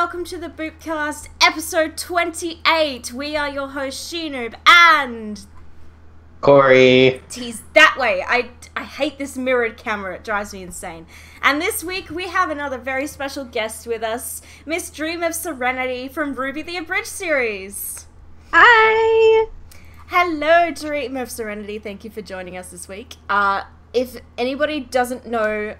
welcome to the Boopcast, episode 28. We are your hosts, SheNoob and... Cory. He's that way. I hate this mirrored camera, it drives me insane. And this week we have another very special guest with us, Miss DreamOfSerenity from RWBY the Abridged Series. Hi! Hello, DreamOfSerenity. Thank you for joining us this week. If anybody doesn't know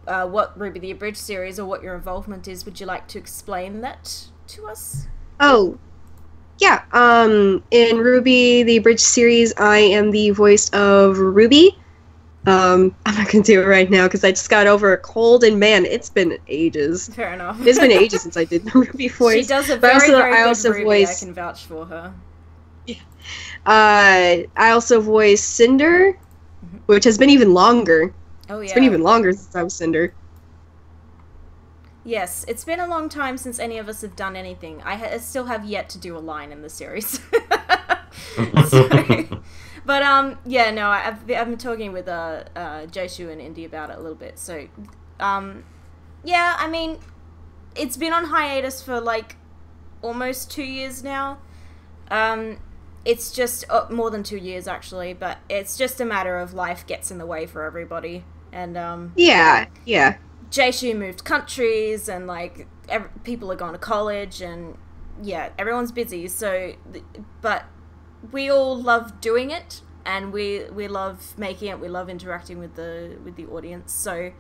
what RWBY the Abridged Series or what your involvement is, would you like to explain that to us? Oh, yeah. In RWBY the Abridged Series, I am the voice of Ruby. I'm not gonna do it right now because I just got over a cold, and man, it's been ages. Fair enough. It's been ages since I did the Ruby voice. She does a very good Ruby, voice... I can vouch for her. Yeah. I also voice Cinder, which has been even longer. Oh, yeah. It's been even longer since I was Cinder. Yes, it's been a long time since any of us have done anything. I still have yet to do a line in the series. Yeah, no, I've been talking with Joshu and Indy about it a little bit. So, yeah, I mean, it's been on hiatus for like almost 2 years now. It's just more than 2 years actually, but it's just a matter of life gets in the way for everybody. And yeah. Jishu moved countries, and like people are going to college, and yeah, everyone's busy. So, but we all love doing it, and we love making it. We love interacting with the audience. So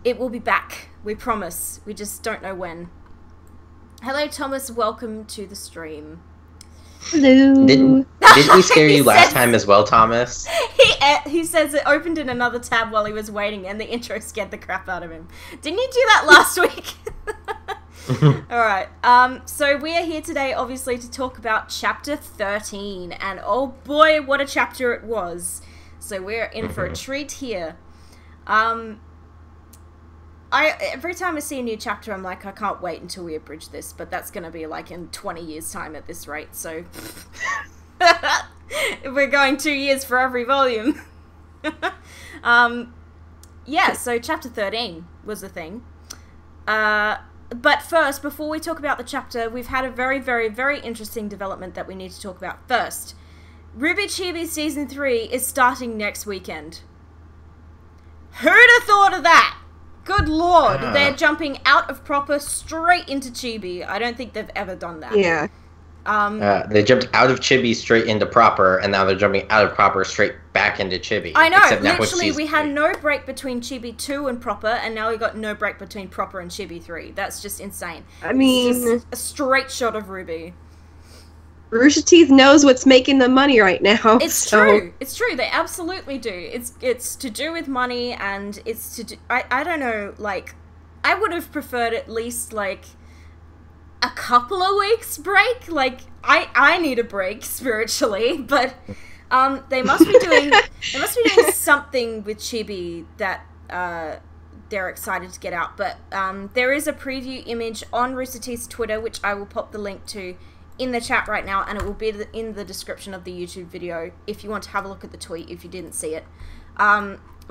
it will be back. We promise. We just don't know when. Hello, Thomas. Welcome to the stream. Hello. Didn't we scare you last time as well, Thomas? He says it opened in another tab while he was waiting, and the intro scared the crap out of him. Didn't you do that last week? Alright, so we are here today, obviously, to talk about Chapter 13, and oh boy, what a chapter it was. So we're in for a treat here. Every time I see a new chapter, I'm like, I can't wait until we abridge this, but that's going to be like in 20 years' time at this rate, so... We're going 2 years for every volume. Yeah, so Chapter 13 was the thing. But first, before we talk about the chapter, we've had a very, very, very interesting development that we need to talk about first. RWBY Chibi Season 3 is starting next weekend. Who'd have thought of that? Good lord, they're jumping out of proper straight into Chibi. I don't think they've ever done that. Yeah. They jumped out of Chibi straight into proper, and now they're jumping out of proper straight back into Chibi. I know, literally, we had no break between Chibi 2 and proper, and now we got no break between proper and Chibi 3. That's just insane. I mean... It's just a straight shot of RWBY. Rooster Teeth knows what's making them money right now. It's true. It's true. They absolutely do. It's to do with money, and it's to do... I don't know, like... I would have preferred at least, like... a couple of weeks break. Like, I need a break spiritually, but they must be doing something with Chibi that they're excited to get out. But there is a preview image on Rooster Teeth's Twitter, which I will pop the link to in the chat right now, and it will be in the description of the YouTube video if you want to have a look at the tweet if you didn't see it.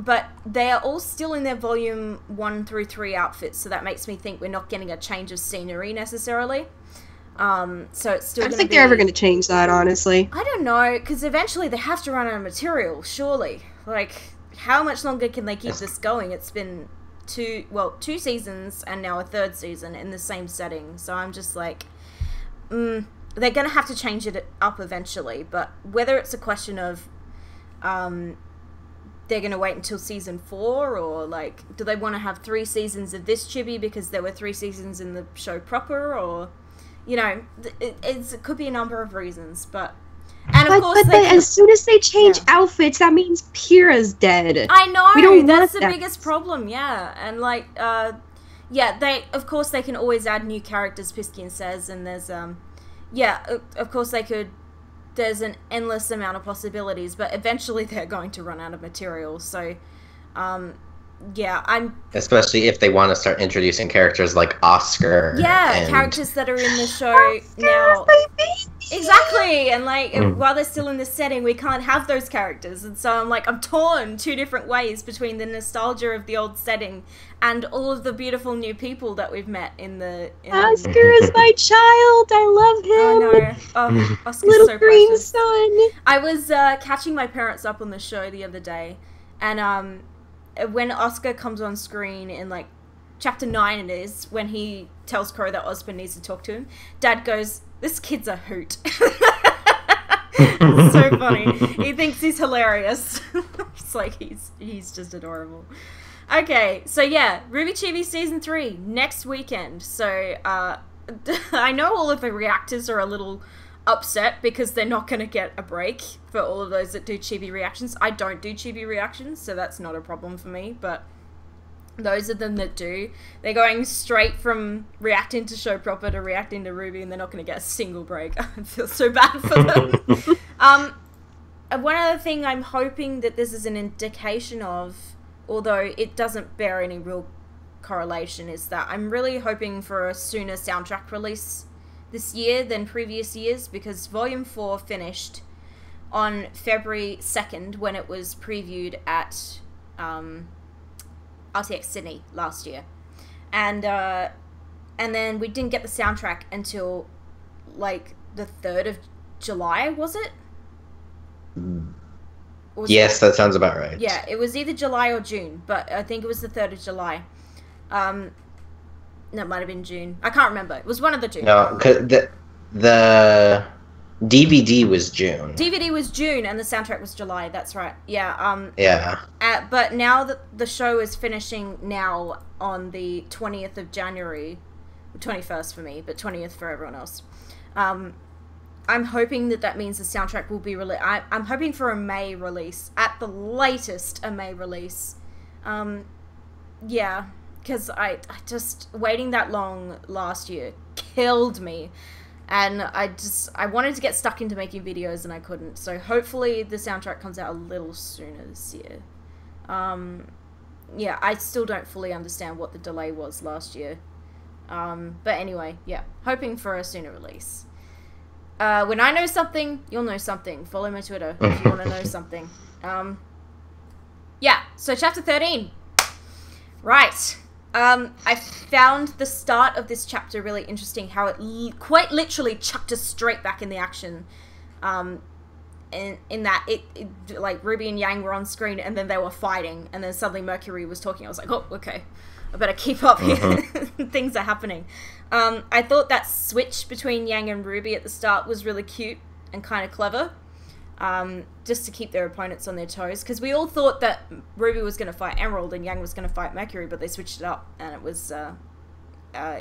But they are all still in their volume 1 through 3 outfits, so that makes me think we're not getting a change of scenery necessarily. So it's still. I don't think they're ever going to change that, honestly. I don't know, because eventually they have to run out of material, surely. Like, how much longer can they keep this going? It's been 2 seasons and now a 3rd season in the same setting, so I'm just like, they're going to have to change it up eventually, but whether it's a question of, they're going to wait until season 4, or like, do they want to have 3 seasons of this Chibi because there were 3 seasons in the show proper, or, you know, it could be a number of reasons, but, and of course, as soon as they change outfits, that means Pyrrha's dead. I know, we don't that's the that. biggest problem, yeah, and like, yeah, of course they can always add new characters, Piskian says, and there's, yeah, of course they could. There's an endless amount of possibilities, but eventually they're going to run out of material, so, yeah, Especially if they want to start introducing characters like Oscar. Yeah, characters that are in the show now. Exactly, and like while they're still in this setting, we can't have those characters, and so I'm torn two different ways between the nostalgia of the old setting and all of the beautiful new people that we've met in the. Oscar is my child. I love him. Oh no, Oscar's little so green precious. son. I was catching my parents up on the show the other day, and when Oscar comes on screen in like chapter 9, it is when he tells Cory that Osborn needs to talk to him. Dad goes, "This kid's a hoot." So funny. He thinks he's hilarious. It's like he's just adorable. Okay, so yeah, RWBY Chibi Season 3 next weekend. So I know all of the reactors are a little upset because they're not going to get a break for all of those that do chibi reactions. I don't do chibi reactions, so that's not a problem for me, but those of them that do, they're going straight from reacting to show proper to reacting to RWBY, and they're not going to get a single break. I feel so bad for them. One other thing I'm hoping that this is an indication of, although it doesn't bear any real correlation, is that I'm really hoping for a sooner soundtrack release this year than previous years, because Volume 4 finished on February 2nd when it was previewed at RTX Sydney last year, and then we didn't get the soundtrack until like the 3rd of July, was it? Yes, that sounds about right. Yeah, it was either July or June, but I think it was the 3rd of July. That might have been June. I can't remember. It was one of the two. No, because the DVD was June. DVD was June, and the soundtrack was July. That's right. Yeah. Yeah. But now that the show is finishing now on the 20th of January, 21st for me, but 20th for everyone else. I'm hoping that means the soundtrack will be released. I'm hoping for a May release, at the latest a May release. Yeah, because I just waiting that long last year killed me. And I wanted to get stuck into making videos and I couldn't. So hopefully the soundtrack comes out a little sooner this year. Yeah, I still don't fully understand what the delay was last year. But anyway, yeah, hoping for a sooner release. When I know something, you'll know something. Follow my Twitter if you want to know something. Yeah, so chapter 13. Right. I found the start of this chapter really interesting, how it quite literally chucked us straight back in the action. In that it like Ruby and Yang were on screen and then they were fighting and then suddenly Mercury was talking. I was like, oh, okay, I better keep up here. Things are happening. I thought that switch between Yang and Ruby at the start was really cute and kind of clever. Just to keep their opponents on their toes, because we all thought that Ruby was going to fight Emerald and Yang was going to fight Mercury, but they switched it up, and it was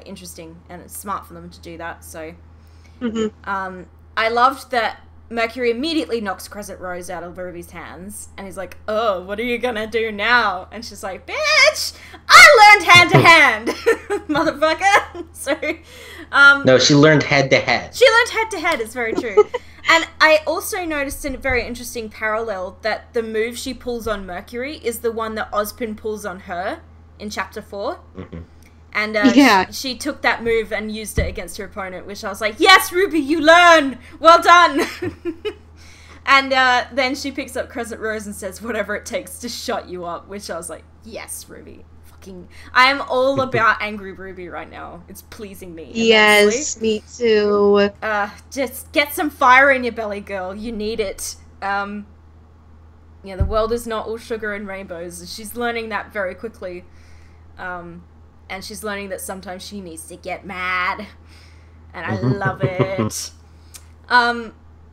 interesting, and it's smart for them to do that. So I loved that Mercury immediately knocks Crescent Rose out of Ruby's hands, and he's like, oh, what are you gonna do now? And she's like, bitch, I learned hand-to-hand, motherfucker. So no, she learned head-to-head. She learned head-to-head, it's very true. And I also noticed a very interesting parallel that the move she pulls on Mercury is the one that Ozpin pulls on her in Chapter 4. And yeah. she took that move and used it against her opponent, which I was like, yes, Ruby, you learn! Well done! And then she picks up Crescent Rose and says, whatever it takes to shut you up, which I was like, yes, Ruby. I am all about angry Ruby right now. It's pleasing me. Yes, me too. Just get some fire in your belly, girl. You need it. Yeah, the world is not all sugar and rainbows. She's learning that very quickly. And she's learning that sometimes she needs to get mad. And I love it.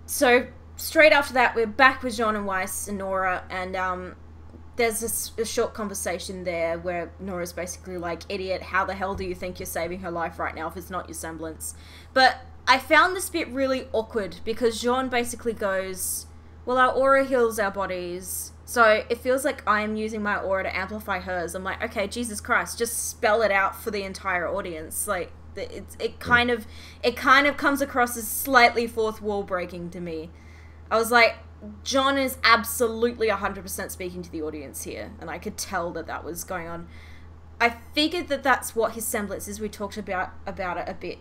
So straight after that, we're back with Jean and Weiss and Nora, and there's a short conversation there where Nora's basically like, idiot, how the hell do you think you're saving her life right now if it's not your semblance? But I found this bit really awkward because Jean basically goes, well, our aura heals our bodies, so it feels like I'm using my aura to amplify hers. I'm like, okay, Jesus Christ, just spell it out for the entire audience. Like, it kind of comes across as slightly fourth wall breaking to me. I was like, John is absolutely 100% speaking to the audience here, and I could tell that was going on. I figured that that's what his semblance is. We talked about it a bit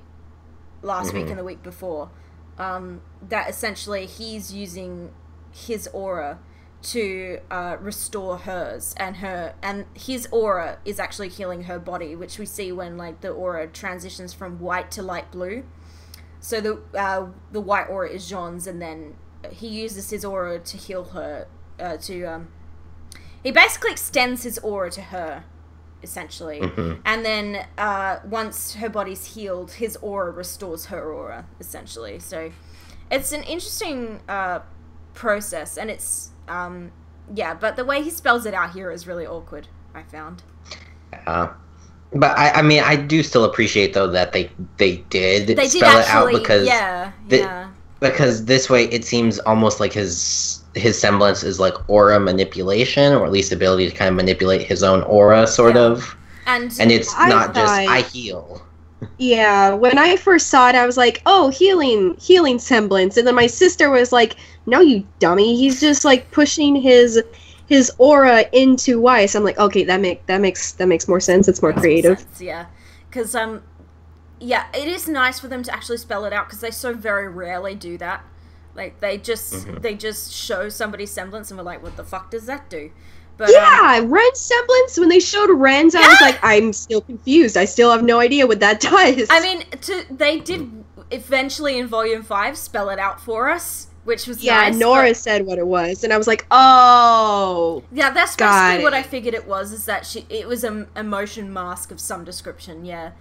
last week and the week before. that essentially he's using his aura to restore hers, and his aura is actually healing her body, which we see when like the aura transitions from white to light blue. So the white aura is Jean's, and then he uses his aura to heal her. He basically extends his aura to her, essentially, and then once her body's healed, his aura restores her aura, essentially. So it's an interesting process, and it's yeah, but the way he spells it out here is really awkward, I found. But I mean, I do still appreciate though that they did spell it out, because because this way it seems almost like his semblance is like aura manipulation, or at least ability to kind of manipulate his own aura, sort of. And it's not just I heal. Yeah, when I first saw it, I was like, "Oh, healing semblance," and then my sister was like, "No, you dummy! He's just like pushing his aura into Weiss." I'm like, "Okay, that makes more sense. It's more creative." Sense, yeah, because yeah, it is nice for them to actually spell it out, because they so very rarely do that. Like they just show somebody's semblance, and we're like, "What the fuck does that do?" But, yeah, Ren's semblance, when they showed Ren's, I was like, I'm still confused. I still have no idea what that does. I mean, they did eventually in Volume 5 spell it out for us, which was nice. Yeah, Nora said what it was, and I was like, oh. Yeah, that's basically what I figured it was, is that it was an emotion mask of some description, yeah.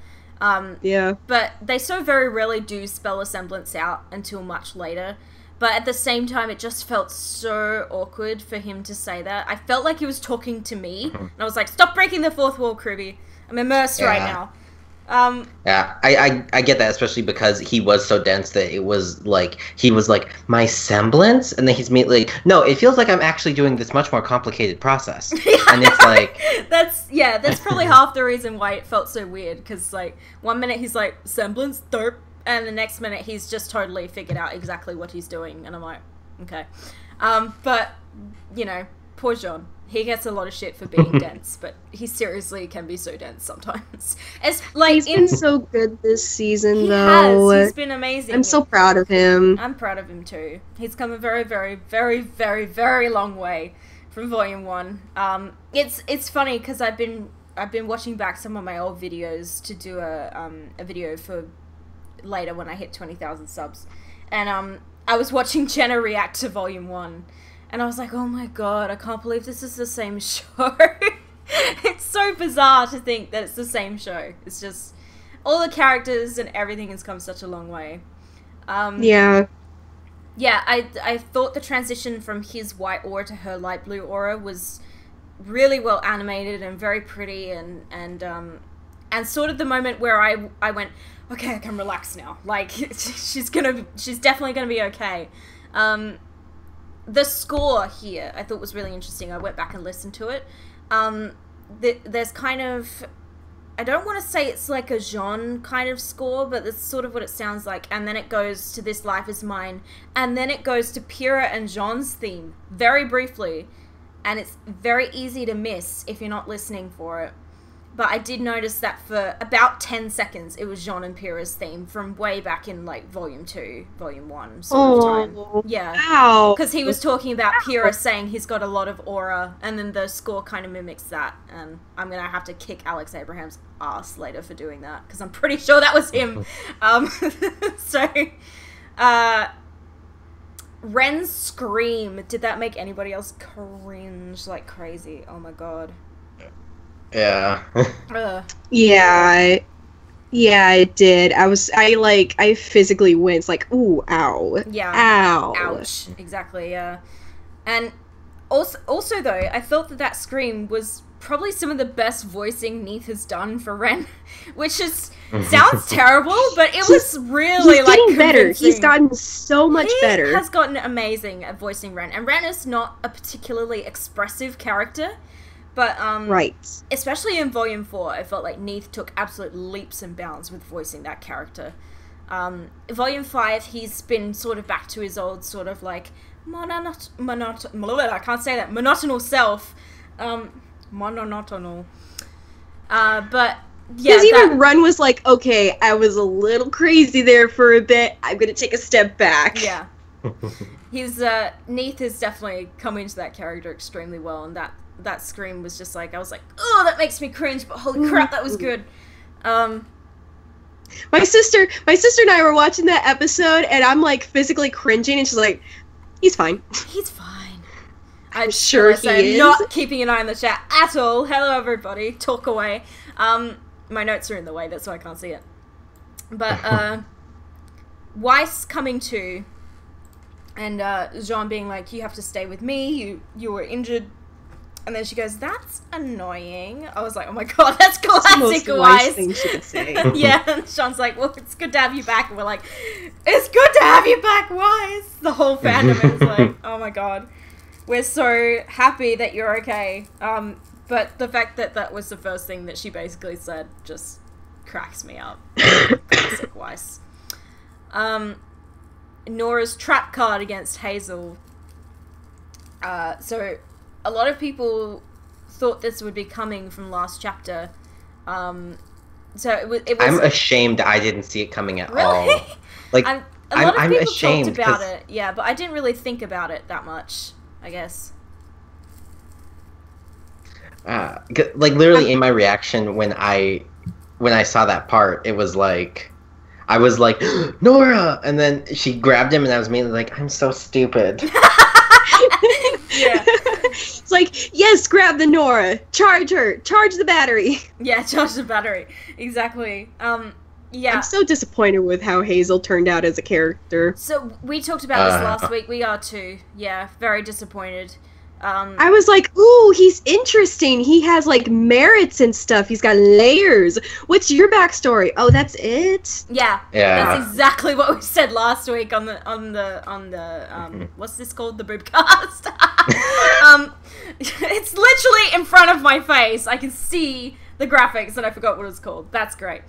Yeah. But they so very rarely do spell a semblance out until much later. But at the same time, it just felt so awkward for him to say that. I felt like he was talking to me, and I was like, "Stop breaking the fourth wall, Ruby. I'm immersed right now." Yeah, I get that, especially because he was so dense that it was like, he was like, my semblance? And then he's immediately, no, it feels like I'm actually doing this much more complicated process. And it's like... that's probably half the reason why it felt so weird, because like, one minute he's like, semblance, derp. And the next minute, he's just totally figured out exactly what he's doing. And I'm like, okay. But, you know, poor Jean. He gets a lot of shit for being dense, but he seriously can be so dense sometimes. It's like he's been so good this season, though. He's been amazing. I'm so proud of him. I'm proud of him, too. He's come a very, very, very, very, very long way from Volume 1. It's funny, because I've been watching back some of my old videos to do a video for... later when I hit 20,000 subs, and I was watching Jenna react to Volume 1, and I was like, oh my god, I can't believe this is the same show. It's so bizarre to think that it's the same show. It's just all the characters and everything has come such a long way. Yeah, I thought the transition from his white aura to her light blue aura was really well animated and very pretty, and sort of the moment where I went, okay, I can relax now. Like, she's definitely gonna be okay. The score here I thought was really interesting. I went back and listened to it. There's kind of, I don't want to say it's like a genre kind of score, but that's sort of what it sounds like. And then it goes to This Life Is Mine, and then it goes to Pyrrha and Jean's theme very briefly, and it's very easy to miss if you're not listening for it. But I did notice that for about 10 seconds, it was Jean and Pyrrha's theme from way back in, like, Volume 2, Volume 1 sort of time. Yeah. Wow. Because he was talking about Pyrrha saying he's got a lot of aura, and then the score kind of mimics that. And I'm going to have to kick Alex Abraham's ass later for doing that, because I'm pretty sure that was him. Ren's scream, did that make anybody else cringe like crazy? Oh my god. Yeah. Yeah, it did. I physically winced, like, ooh, ow. Yeah. Ow. Ouch. Exactly, yeah. And also though, I felt that scream was probably some of the best voicing Neith has done for Ren, which is, sounds terrible, but it was really, he's like, getting better. convincing. He's gotten so much better. He has gotten amazing at voicing Ren, and Ren is not a particularly expressive character. But, right. Especially in Volume 4, I felt like Neith took absolute leaps and bounds with voicing that character. Volume 5, he's been sort of back to his old sort of, like, monotonal self. Monotonal. But Because even Run was like, okay, I was a little crazy there for a bit. I'm gonna take a step back. Yeah. Neith is definitely coming into that character extremely well, and that scream was just like, I was like, oh, that makes me cringe, but holy crap, that was good. My sister and I were watching that episode, and I'm like physically cringing, and she's like, he's fine. He's fine. I'm sure he is. Not keeping an eye on the chat at all. Hello, everybody. Talk away. My notes are in the way, that's why I can't see it. But, Weiss coming to, and Jean being like, you have to stay with me, you were injured. And then she goes, that's annoying. I was like, oh my god, that's classic Weiss. Thing she could say. Yeah, and Sean's like, well, it's good to have you back. And we're like, it's good to have you back, Weiss. The whole fandom is like, oh my god. We're so happy that you're okay. But the fact that that was the first thing that she basically said just cracks me up. Classic Weiss. Nora's trap card against Hazel. So a lot of people thought this would be coming from last chapter. So it was. I'm ashamed I didn't see it coming at all. Like, a lot of people ashamed talked about it, yeah, but I didn't really think about it that much, I guess. Like, literally in my reaction when I saw that part, it was like, I was like, Nora! And then she grabbed him and I was immediately like, I'm so stupid. Yeah. It's like, yes, grab the Nora. Charge her. Charge the battery. Yeah, charge the battery. Exactly. Yeah. I'm so disappointed with how Hazel turned out as a character. So, we talked about this last week. We are too. Yeah, very disappointed. I was like, ooh, he's interesting. He has, like, merits and stuff. He's got layers. What's your backstory? Oh, that's it? Yeah. That's exactly what we said last week on the what's this called? The Boopcast. It's literally in front of my face. I can see the graphics and I forgot what it was called. That's great.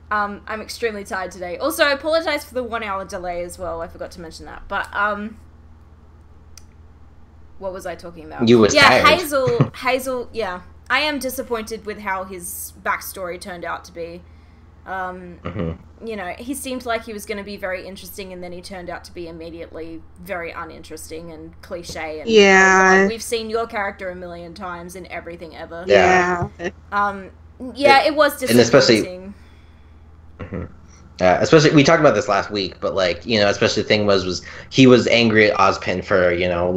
I'm extremely tired today. Also, I apologize for the 1 hour delay as well. I forgot to mention that. But, what was I talking about? You was tired. Hazel, yeah. I am disappointed with how his backstory turned out to be. You know, he seemed like he was going to be very interesting, and then he turned out to be immediately very uninteresting and cliche. And, yeah. We've seen your character a million times in everything ever. Yeah. Yeah, it was disappointing. And especially, we talked about this last week, but, like, you know, especially the thing was he was angry at Ozpin for, you know,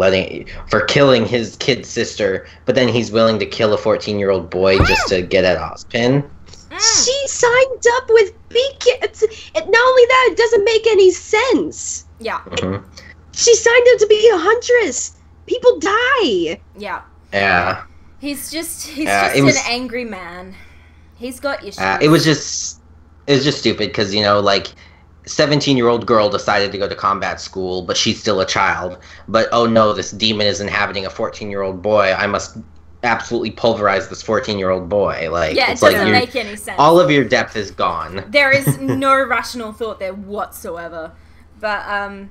for killing his kid sister, but then he's willing to kill a 14-year-old boy just to get at Ozpin. She signed up with B-Kids. Not only that, it doesn't make any sense. Yeah. She signed up to be a huntress. People die. Yeah. Yeah. He's just an angry man. He's got issues. It was just stupid because, you know, like, 17-year-old girl decided to go to combat school, but she's still a child. But, oh no, this demon is inhabiting a 14-year-old boy. I must absolutely pulverize this 14-year-old boy. Like, yeah, it's it doesn't like make any sense. All of your depth is gone. There is no rational thought there whatsoever. But,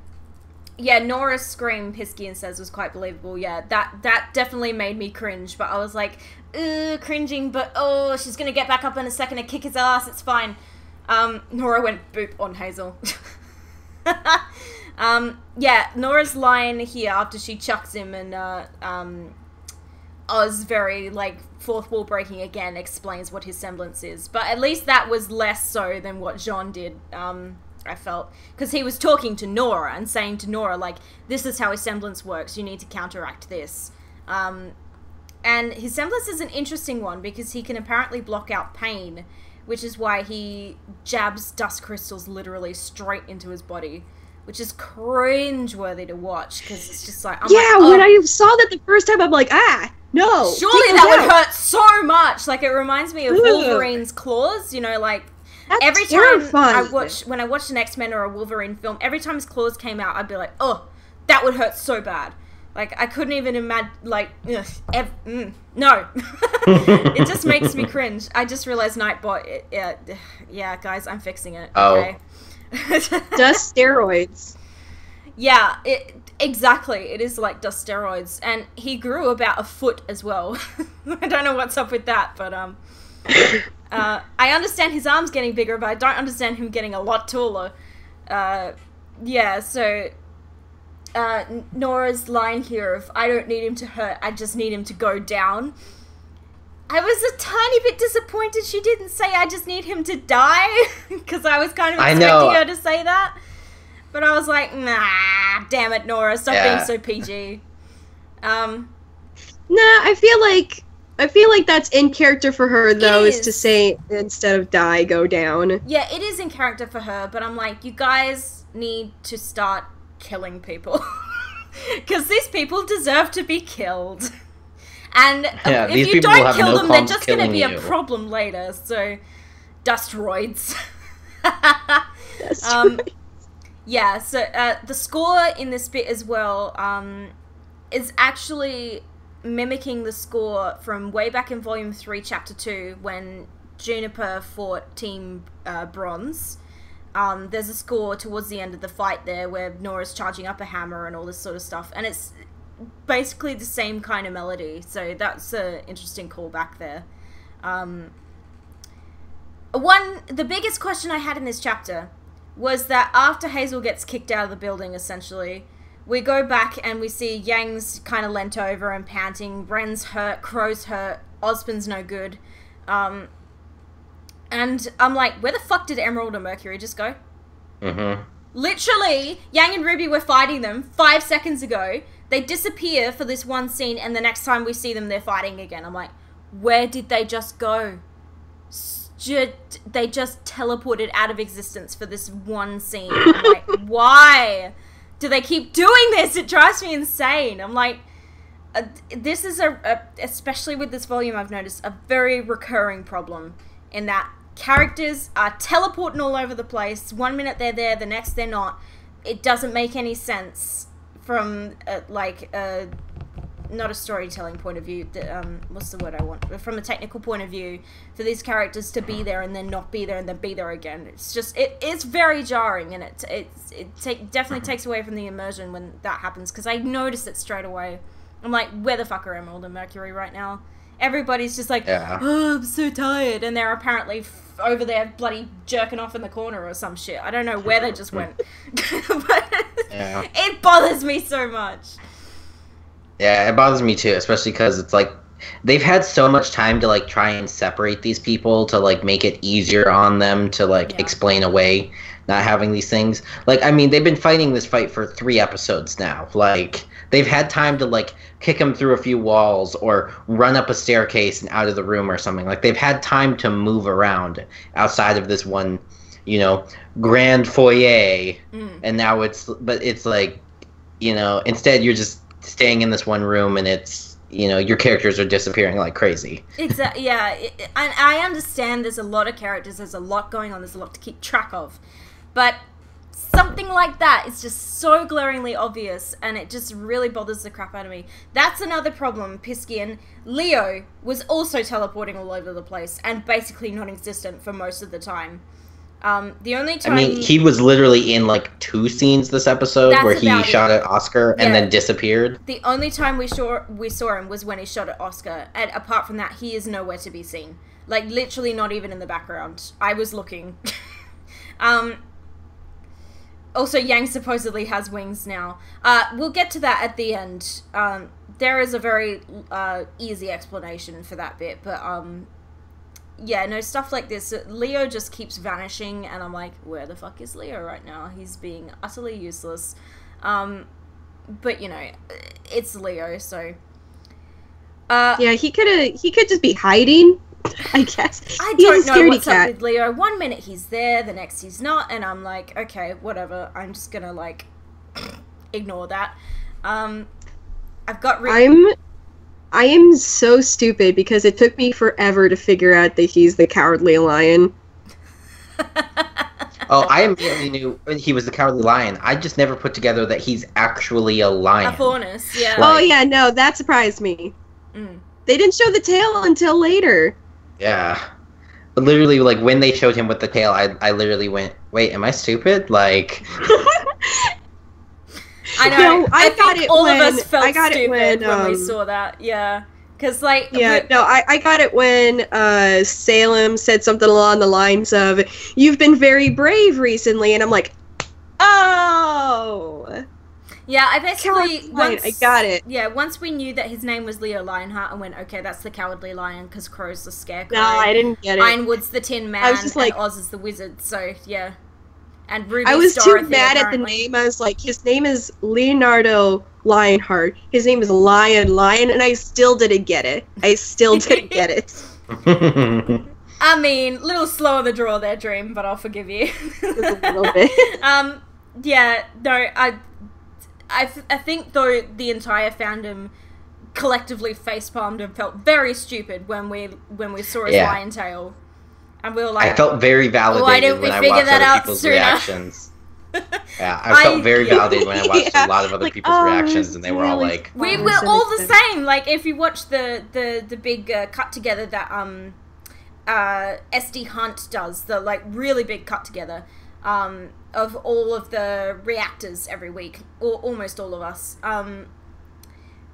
yeah, Nora's scream, Piskian says, was quite believable. Yeah, that definitely made me cringe. But I was like, cringing, but, oh, she's gonna get back up in a second and kick his ass. It's fine. Nora went boop on Hazel. Yeah, Nora's line here after she chucks him and, Oz very, like, fourth wall breaking again explains what his semblance is. But at least that was less so than what Jean did, I felt. Because he was talking to Nora and saying to Nora, like, this is how his semblance works, you need to counteract this. And his semblance is an interesting one because he can apparently block out pain, which is why he jabs dust crystals literally straight into his body, which is cringe-worthy to watch, because it's just like... when I saw that the first time, I'm like, no! Surely that would hurt so much! Like, it reminds me of Wolverine's claws, you know, like... That's every terrifying. time when I watched an X-Men or a Wolverine film, every time his claws came out, I'd be like, oh, that would hurt so bad. Like, I couldn't even imagine, like, no. It just makes me cringe. I just realized Nightbot, yeah, guys, I'm fixing it, okay? Dust steroids. Yeah, exactly. It is like dust steroids. And he grew about a foot as well. I don't know what's up with that, but, I understand his arms getting bigger, but I don't understand him getting a lot taller. Yeah, so Nora's line here of, I don't need him to hurt, I just need him to go down. I was a tiny bit disappointed she didn't say, I just need him to die, because I was kind of expecting her to say that. But I was like, nah, damn it, Nora, stop being so PG. Nah, I feel like that's in character for her, though, is to say, instead of die, go down. Yeah, it is in character for her, but I'm like, you guys need to start killing people. Because these people deserve to be killed. And if you don't kill them, they're just going to be a problem later. So, Dustroids. Yeah, so the score in this bit as well is actually mimicking the score from way back in Volume 3, Chapter 2, when Juniper fought Team Bronze. There's a score towards the end of the fight there where Nora's charging up a hammer and all this sort of stuff. And it's basically the same kind of melody, so that's an interesting callback there. The biggest question I had in this chapter was that after Hazel gets kicked out of the building, essentially, we go back and we see Yang's kind of leant over and panting, Ren's hurt, Crow's hurt, Ozpin's no good. And I'm like, where the fuck did Emerald and Mercury just go? Mm-hmm. Literally, Yang and Ruby were fighting them 5 seconds ago. They disappear for this one scene, and the next time we see them, they're fighting again. I'm like, where did they just go? They just teleported out of existence for this one scene. I'm like, why do they keep doing this? It drives me insane. I'm like, this is especially with this volume, I've noticed, a very recurring problem in that characters are teleporting all over the place. 1 minute they're there, the next they're not. It doesn't make any sense from not a storytelling point of view, what's the word I want, from a technical point of view, for these characters to be there and then not be there and then be there again. It's just, it's very jarring, and it definitely takes away from the immersion when that happens, because I noticed it straight away. I'm like, where the fuck are Emerald and Mercury right now? Everybody's just like, oh, I'm so tired, and they're apparently over there bloody jerking off in the corner or some shit. I don't know where they just went. But it bothers me so much. Yeah, it bothers me too, especially because it's like, they've had so much time to like try and separate these people, to like make it easier on them to like explain away not having these things. Like, I mean, they've been fighting this fight for 3 episodes now. Like, they've had time to like kick them through a few walls or run up a staircase and out of the room or something. Like, they've had time to move around outside of this one, you know, grand foyer. And now it's like, you know, instead you're just staying in this one room, and it's, you know, your characters are disappearing like crazy. Exactly. Yeah, and I understand there's a lot of characters, there's a lot going on, there's a lot to keep track of, but something like that is just so glaringly obvious, and it just really bothers the crap out of me. That's another problem, Piskian. Leo was also teleporting all over the place and basically non-existent for most of the time. The only time... I mean, he was literally in, like, 2 scenes this episode where he shot at Oscar and then disappeared. The only time we saw him was when he shot at Oscar, and apart from that, he is nowhere to be seen. Like, literally not even in the background. I was looking. Also, Yang supposedly has wings now. We'll get to that at the end. There is a very easy explanation for that bit, but... yeah, no, stuff like this. Leo just keeps vanishing, and I'm like, where the fuck is Leo right now? He's being utterly useless. But, you know, it's Leo, so... yeah, he could just be hiding, I guess. I don't know what's up with Leo. 1 minute he's there, the next he's not, and I'm like, okay, whatever. I'm just gonna, like, ignore that. I've got... I am so stupid because it took me forever to figure out that he's the Cowardly Lion. Oh, I immediately knew he was the Cowardly Lion. I just never put together that he's actually a lion. A faunus, yeah. Oh, yeah, no, that surprised me. They didn't show the tail until later. Yeah. But literally, like, when they showed him with the tail, I literally went, wait, am I stupid? Like... I know. No, I think all of us felt stupid when we saw that. Yeah. Because, like... Yeah, no, I got it when Salem said something along the lines of, "You've been very brave recently," and I'm like, oh! Yeah, I basically... I got it. Yeah, once we knew that his name was Leo Lionheart, I went, okay, that's the Cowardly Lion, because Crow's the Scarecrow. No, I didn't get it. Ironwood's the Tin Man, I was just like, and Oz is the Wizard, so, yeah. And Ruby's I was Dorothy, too mad apparently. at the name. I was like, his name is Leonardo Lionheart. His name is Lion, and I still didn't get it. I mean, little slow on the draw there, Dream, but I'll forgive you. Just a little bit. Yeah, no, I think, though, the entire fandom collectively facepalmed and felt very stupid when we saw his lion tail. And we were like... I felt very validated when I watched other people's reactions. Yeah, I felt very validated when I watched a lot of other people's reactions, and they were all like... We were all the same! Like, if you watch the big cut-together that SD Hunt does, the, like, really big cut-together, of all of the reactors every week, or almost all of us.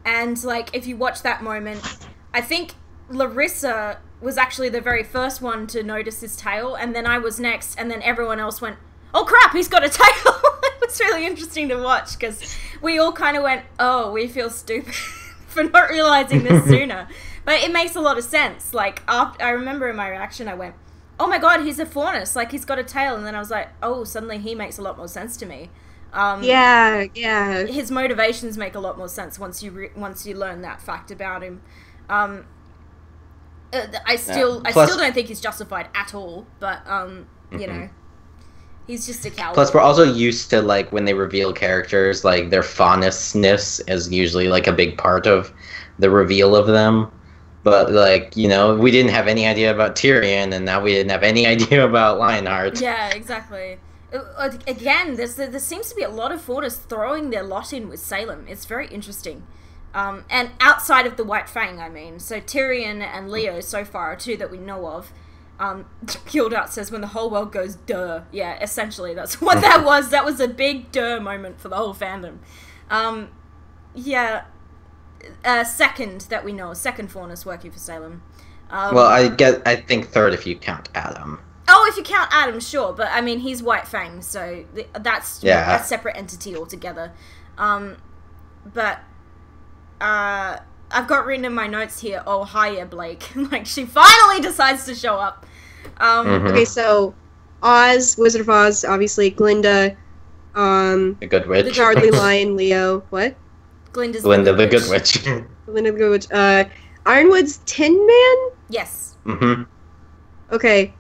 And, like, if you watch that moment, I think Larissa was actually the very first one to notice his tail, and then I was next, and then everyone else went, "Oh crap, he's got a tail!" It was really interesting to watch, because we all kind of went, "Oh, we feel stupid for not realizing this sooner." But it makes a lot of sense. Like, I remember in my reaction, I went, "Oh my god, he's a faunus, like, he's got a tail," and then I was like, "Oh, suddenly he makes a lot more sense to me." Yeah. His motivations make a lot more sense once you learn that fact about him. I still don't think he's justified at all, but you know, he's just a coward. Plus, we're also used to, like, when they reveal characters, like, their faunousness is usually, like, a big part of the reveal of them. But, like, you know, we didn't have any idea about Tyrion, and now we didn't have any idea about Lionheart. Yeah, exactly. Again, there seems to be a lot of Faunus throwing their lot in with Salem. It's very interesting. And outside of the White Fang, I mean. So Tyrion and Leo, so far, are two that we know of. Gildart says, when the whole world goes, duh. Yeah, essentially, that's what that was. That was a big duh moment for the whole fandom. Yeah. Second that we know, second Faunus working for Salem. Well, I think third if you count Adam. Oh, if you count Adam, sure. But, I mean, he's White Fang, so that's a separate entity altogether. But... I've got written in my notes here, "Oh, hiya, Blake." Like, she finally decides to show up. Okay, so Oz, Wizard of Oz, obviously, Glinda, the Good Witch. the Cowardly Lion, Leo, what? Glinda the Good Witch. Glinda the Good Witch. Ironwood's Tin Man? Yes. Mm-hmm. Okay.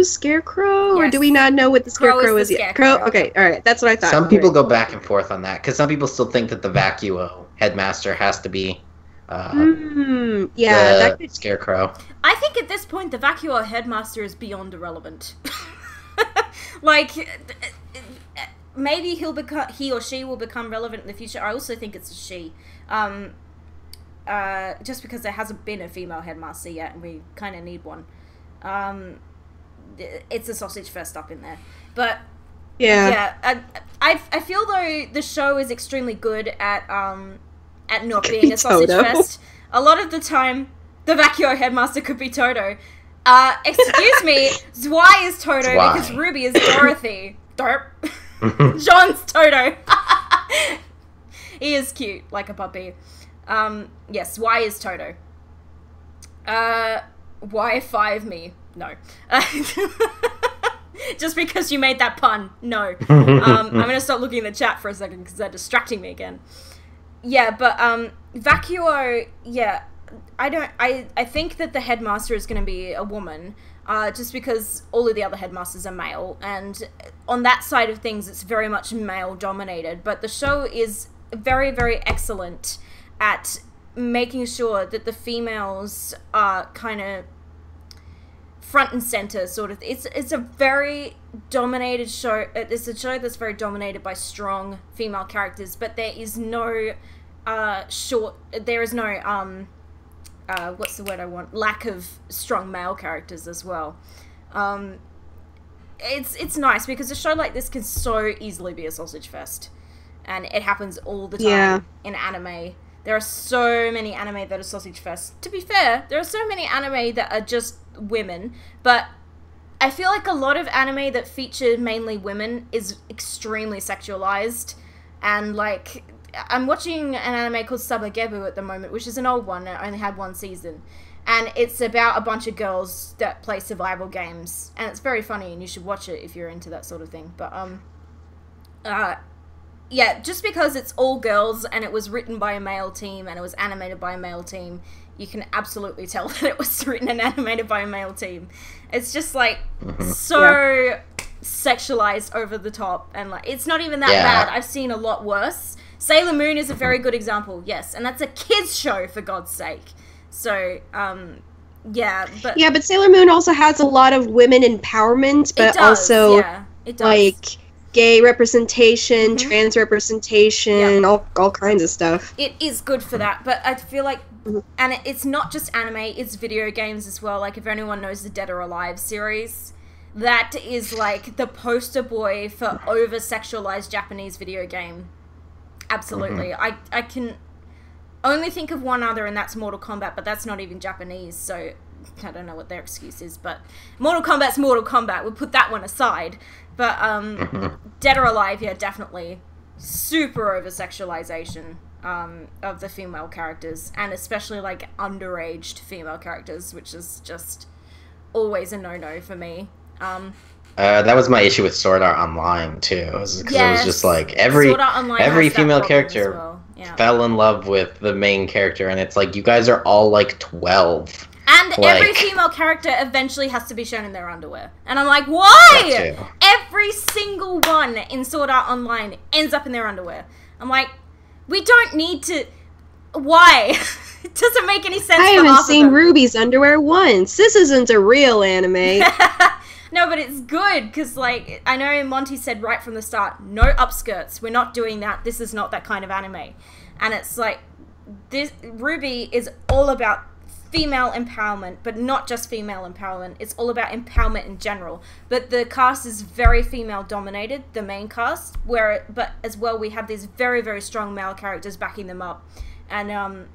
Scarecrow? Yes. Or do we not know what the Scarecrow is yet? Crow? Okay, alright, that's what I thought. Some people go back and forth on that, because some people still think that the Vacuo headmaster has to be that could... Scarecrow. I think at this point the Vacuo headmaster is beyond irrelevant. Like, maybe he or she will become relevant in the future. I also think it's a she. Just because there hasn't been a female headmaster yet, and we kind of need one. It's a sausage fest up in there, but I feel though the show is extremely good at not being a sausage fest. A lot of the time, the Vacuo headmaster could be Toto. Excuse me, Zwei is Toto because Ruby is Dorothy. Derp. John's Toto. He is cute, like a puppy. Yes, Zwei is Toto. Why 5 me? No. Just because you made that pun. No. I'm gonna stop looking in the chat for a second because they're distracting me again. Yeah, but Vacuo, yeah, I think that the headmaster is gonna be a woman, just because all of the other headmasters are male, and on that side of things it's very much male dominated, but the show is very, very excellent at making sure that the females are kind of front and center, sort of. It's a very dominated show. It's a show that's very dominated by strong female characters, but there is no what's the word I want? Lack of strong male characters as well. It's nice because a show like this can so easily be a sausage fest, and it happens all the time in anime. There are so many anime that are sausage fests. To be fair, there are so many anime that are just women, but I feel like a lot of anime that feature mainly women is extremely sexualized, and like, I'm watching an anime called Sabagebu at the moment, which is an old one, it only had 1 season, and it's about a bunch of girls that play survival games, and it's very funny, and you should watch it if you're into that sort of thing, but, yeah, just because it's all girls, and it was written by a male team, and it was animated by a male team, you can absolutely tell that it was written and animated by a male team. It's just, like, so sexualized over the top, and, like, it's not even that bad. I've seen a lot worse. Sailor Moon is a very good example, yes, and that's a kids show, for God's sake. So, yeah, but... Yeah, but Sailor Moon also has a lot of women empowerment, but also, it does. Like, gay representation, trans representation, all kinds of stuff. It is good for that, but I feel like, and it's not just anime, it's video games as well. Like, if anyone knows the Dead or Alive series, that is, like, the poster boy for over-sexualized Japanese video game. Absolutely. I can only think of one other, and that's Mortal Kombat, but that's not even Japanese, so I don't know what their excuse is, but Mortal Kombat's Mortal Kombat. We'll put that one aside. But, Dead or Alive, yeah, definitely. Super over-sexualization of the female characters, and especially, like, underaged female characters, which is just always a no-no for me. That was my issue with Sword Art Online, too. Because it was just, like, every female character fell in love with the main character, and it's like, you guys are all, like, 12. And every female character eventually has to be shown in their underwear. And I'm like, why? Every single one in Sword Art Online ends up in their underwear. I'm like, we don't need to... Why? It doesn't make any sense. I haven't seen Ruby's underwear once. This isn't a real anime. No, but it's good, because, like, I know Monty said right from the start, no upskirts. We're not doing that. This is not that kind of anime. And it's like, this RWBY is all about female empowerment, but not just female empowerment. It's all about empowerment in general. But the cast is very female dominated, the main cast, but as well we have these very, very strong male characters backing them up. And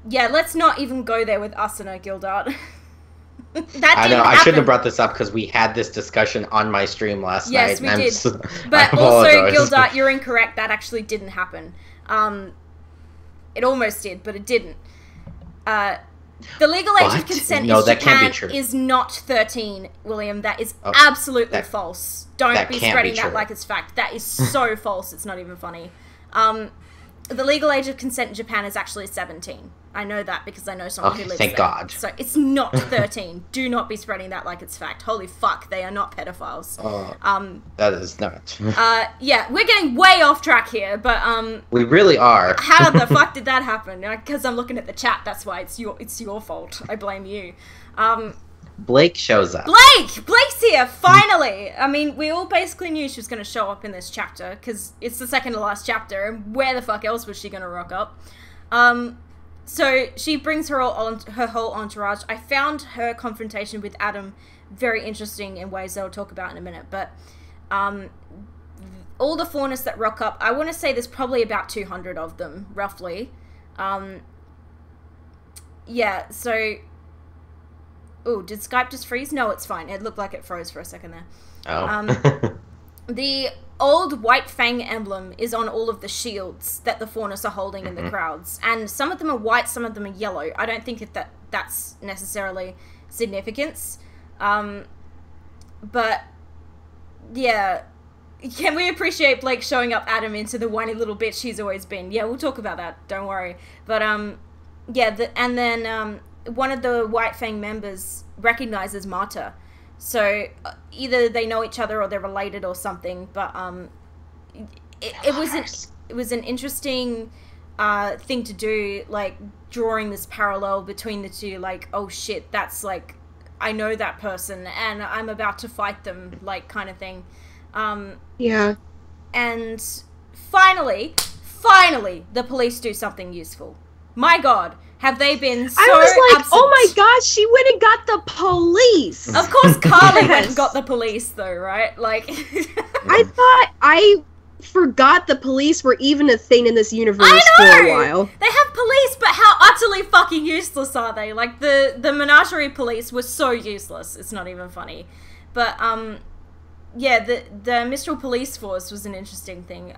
yeah, let's not even go there with Asuna Gildart. I know, I shouldn't have brought this up because we had this discussion on my stream last night. Yes, we did. But also, Gildart, you're incorrect. That actually didn't happen. It almost did, but it didn't. The legal age of consent in Japan is not 13, William. That is absolutely false. Don't be spreading that like it's fact. That is so false, it's not even funny. The legal age of consent in Japan is actually 17. I know that because I know someone who lives there. Thank God. So it's not 13. Do not be spreading that like it's fact. Holy fuck, they are not pedophiles. That is not. Yeah, we're getting way off track here, but we really are. How the fuck did that happen? Because I'm looking at the chat. That's why it's your fault. I blame you. Blake shows up. Blake's here finally. I mean, we all basically knew she was going to show up in this chapter because it's the second to last chapter, and where the fuck else was she going to rock up? So she brings her whole entourage. I found her confrontation with Adam very interesting in ways that I'll talk about in a minute. But all the faunas that rock up, I want to say there's probably about 200 of them, roughly. Yeah, so... Oh, did Skype just freeze? No, it's fine. It looked like it froze for a second there. Oh. The old white fang emblem is on all of the shields that the faunas are holding in the crowds. And some of them are white, some of them are yellow. I don't think that's necessarily significance. But, yeah. Can we appreciate Blake showing up Adam into the whiny little bitch he's always been? Yeah, we'll talk about that. Don't worry. But, yeah, and then, one of the White Fang members recognizes Mata. So either they know each other or they're related or something, but it was an interesting thing to do, like drawing this parallel between the two, like, oh shit, that's like, I know that person and I'm about to fight them, like, kind of thing. Yeah. And finally, the police do something useful. My God, have they been so I was like, absent. oh my God, she went and got the police. Of course Carly went and got the police, though, right? Like... I forgot the police were even a thing in this universe for a while. They have police, but how utterly fucking useless are they? Like, the Menagerie police were so useless. It's not even funny. But, yeah, the Mistral police force was an interesting thing.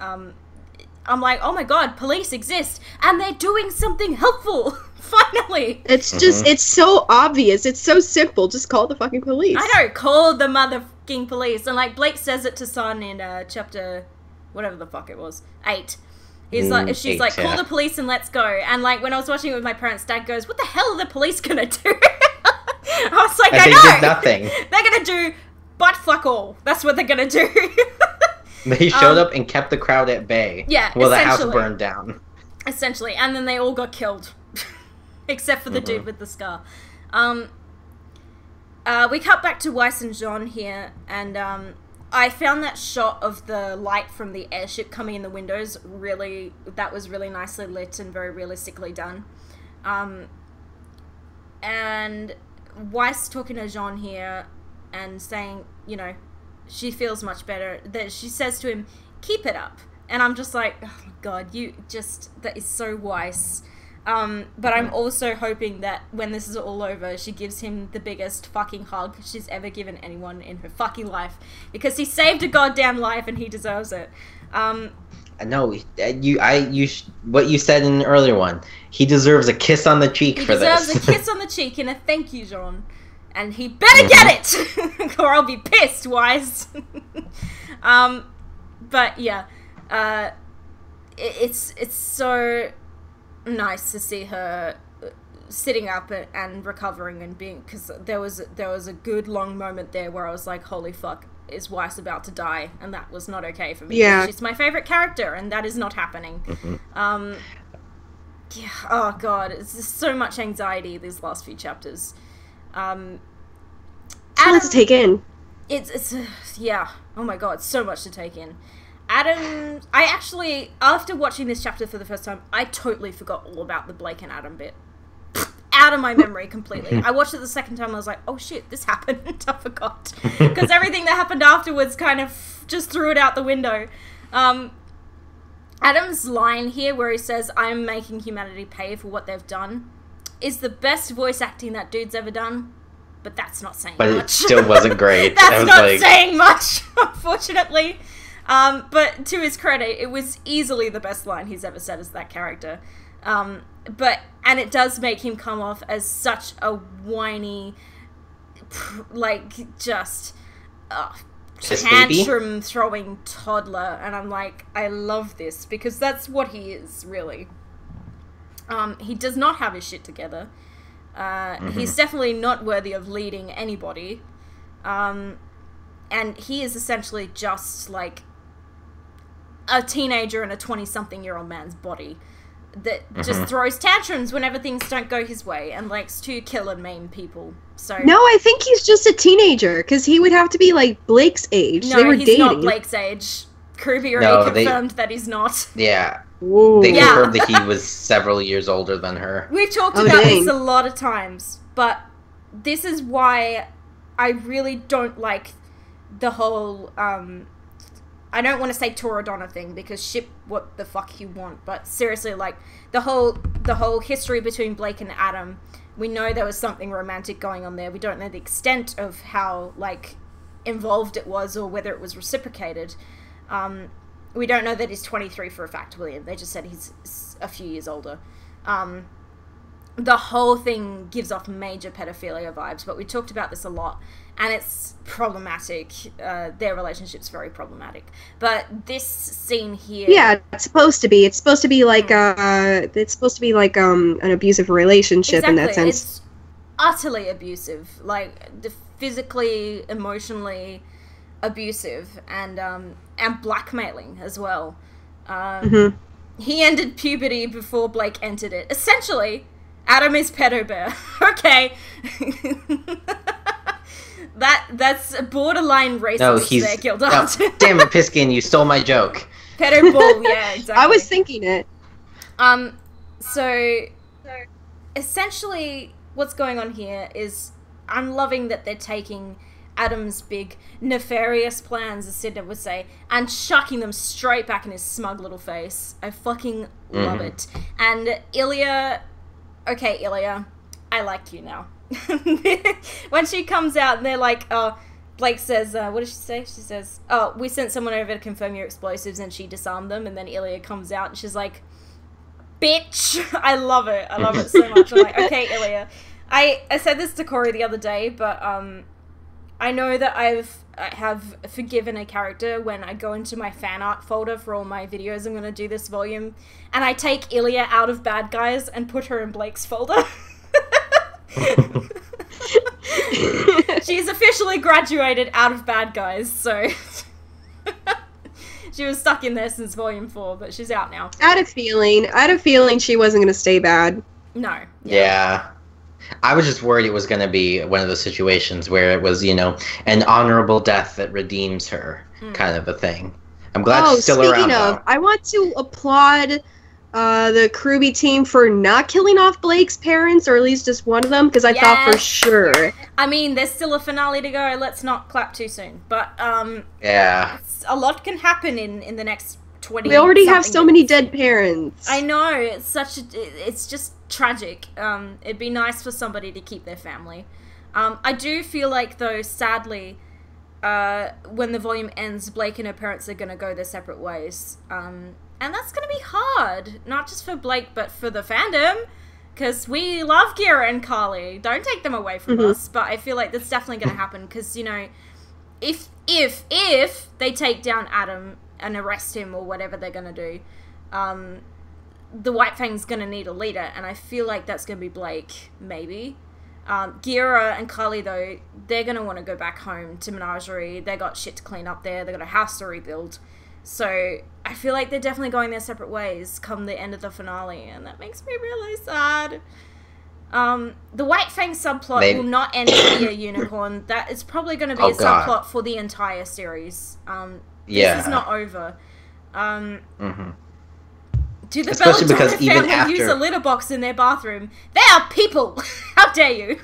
I'm like, oh my god, police exist, and they're doing something helpful! Finally! It's just, it's so obvious, it's so simple, just call the fucking police. I know, call the motherfucking police. And, like, Blake says it to Sun in, chapter, whatever the fuck it was, 8. She's like, call the police and let's go. And, like, when I was watching it with my parents, Dad goes, what the hell are the police gonna do? I was like, I know! They did nothing. They're gonna do butt fuck all. That's what they're gonna do. They showed up and kept the crowd at bay. Yeah, while the house burned down. Essentially, and then they all got killed. Except for the dude with the scar. We cut back to Weiss and Jean here, and I found that shot of the light from the airship coming in the windows that was really nicely lit and very realistically done. And Weiss talking to Jean here and saying, you know, she feels much better. That she says to him, keep it up. And I'm just like, oh my god, that is so Weiss. But I'm also hoping that when this is all over, she gives him the biggest fucking hug she's ever given anyone in her fucking life. Because he saved a goddamn life and he deserves it. No, what you said in the earlier one, he deserves a kiss on the cheek for this. He deserves a kiss on the cheek and a thank you, Jean. And he better get it! Or I'll be pissed, Weiss. But yeah, it's so nice to see her sitting up and recovering and being, because there was a good long moment there where I was like, holy fuck, is Weiss about to die? And that was not okay for me. Yeah. She's my favorite character, and that is not happening. Yeah, oh god, it's just so much anxiety these last few chapters. Adam, to take in. It's yeah, oh my god, so much to take in. Adam, I actually, after watching this chapter for the first time, I totally forgot all about the Blake and Adam bit. Out of my memory completely. I watched it the second time, I was like, oh shit, this happened. I forgot. Because everything that happened afterwards kind of just threw it out the window. Adam's line here where he says, I'm making humanity pay for what they've done, is the best voice acting that dude's ever done. But that's not saying much. But it still wasn't great. That's not saying much, unfortunately. But to his credit, it was easily the best line he's ever said as that character. And it does make him come off as such a whiny, like, just tantrum-throwing toddler. And I'm like, I love this, because that's what he is, really. He does not have his shit together. He's definitely not worthy of leading anybody. And he is essentially just, like, a teenager in a 20-something-year-old man's body that just throws tantrums whenever things don't go his way and likes to kill and maim people. So no, I think he's just a teenager, because he would have to be, like, Blake's age. No, they were he's dating. Not Blake's age. Kirby already confirmed that he's not. Yeah. Ooh. They confirmed that he was several years older than her. We've talked about this a lot of times, but this is why I really don't like the whole, I don't want to say Toradonna thing, because ship what the fuck you want, but seriously, like, the whole history between Blake and Adam, we know there was something romantic going on there. We don't know the extent of how, like, involved it was or whether it was reciprocated. We don't know that he's 23 for a fact, William. They just said he's a few years older. The whole thing gives off major pedophilia vibes, but we talked about this a lot, and it's problematic. Their relationship's very problematic. But this scene here... Yeah, it's supposed to be. It's supposed to be like, an abusive relationship in that sense. It's utterly abusive. Like, physically, emotionally abusive, and blackmailing as well. He ended puberty before Blake entered it. Essentially, Adam is pedo bear. Okay. That's borderline racist. No, he's there, Gildart. No, damn it, Piskin, you stole my joke. Pedo ball, yeah, exactly. I was thinking it. So essentially what's going on here is I'm loving that they're taking Adam's big nefarious plans, as Cinder would say, and chucking them straight back in his smug little face. I fucking love it. And Ilya, okay, Ilya, I like you now. When she comes out and they're like, Blake says, what does she say? She says, oh, we sent someone over to confirm your explosives, and she disarmed them, and then Ilya comes out and she's like, bitch! I love it. I love it so much. I'm like, okay, Ilya. I said this to Cory the other day, but I know that I have forgiven a character when I go into my fan art folder for all my videos I'm going to do this volume, and I take Ilya out of bad guys and put her in Blake's folder. She's officially graduated out of bad guys, so she was stuck in there since volume 4, but she's out now. I had a feeling she wasn't going to stay bad. No. Yeah. I was just worried it was going to be one of those situations where it was, you know, an honorable death that redeems her, kind of a thing. I'm glad she's still around, though. I want to applaud the RWBY team for not killing off Blake's parents, or at least just one of them, because I thought for sure. I mean, there's still a finale to go. Let's not clap too soon. But, yeah. A lot can happen in the next 20 We already have so many dead parents. I know. It's just tragic. It'd be nice for somebody to keep their family. I do feel like, though, sadly, when the volume ends, Blake and her parents are going to go their separate ways. And that's going to be hard, not just for Blake, but for the fandom, because we love Gira and Carly. Don't take them away from us, but I feel like that's definitely going to happen, because, you know, if they take down Adam and arrest him or whatever they're going to do, the White Fang's going to need a leader, and I feel like that's going to be Blake, maybe. Gira and Carly, though, they're going to want to go back home to Menagerie. They got shit to clean up there. They got a house to rebuild. So I feel like they're definitely going their separate ways come the end of the finale, and that makes me really sad. The White Fang subplot will not end via Unicorn. That is probably going to be a subplot for the entire series. This is not over. Do the Belladonna family use a litter box in their bathroom? They are people! How dare you?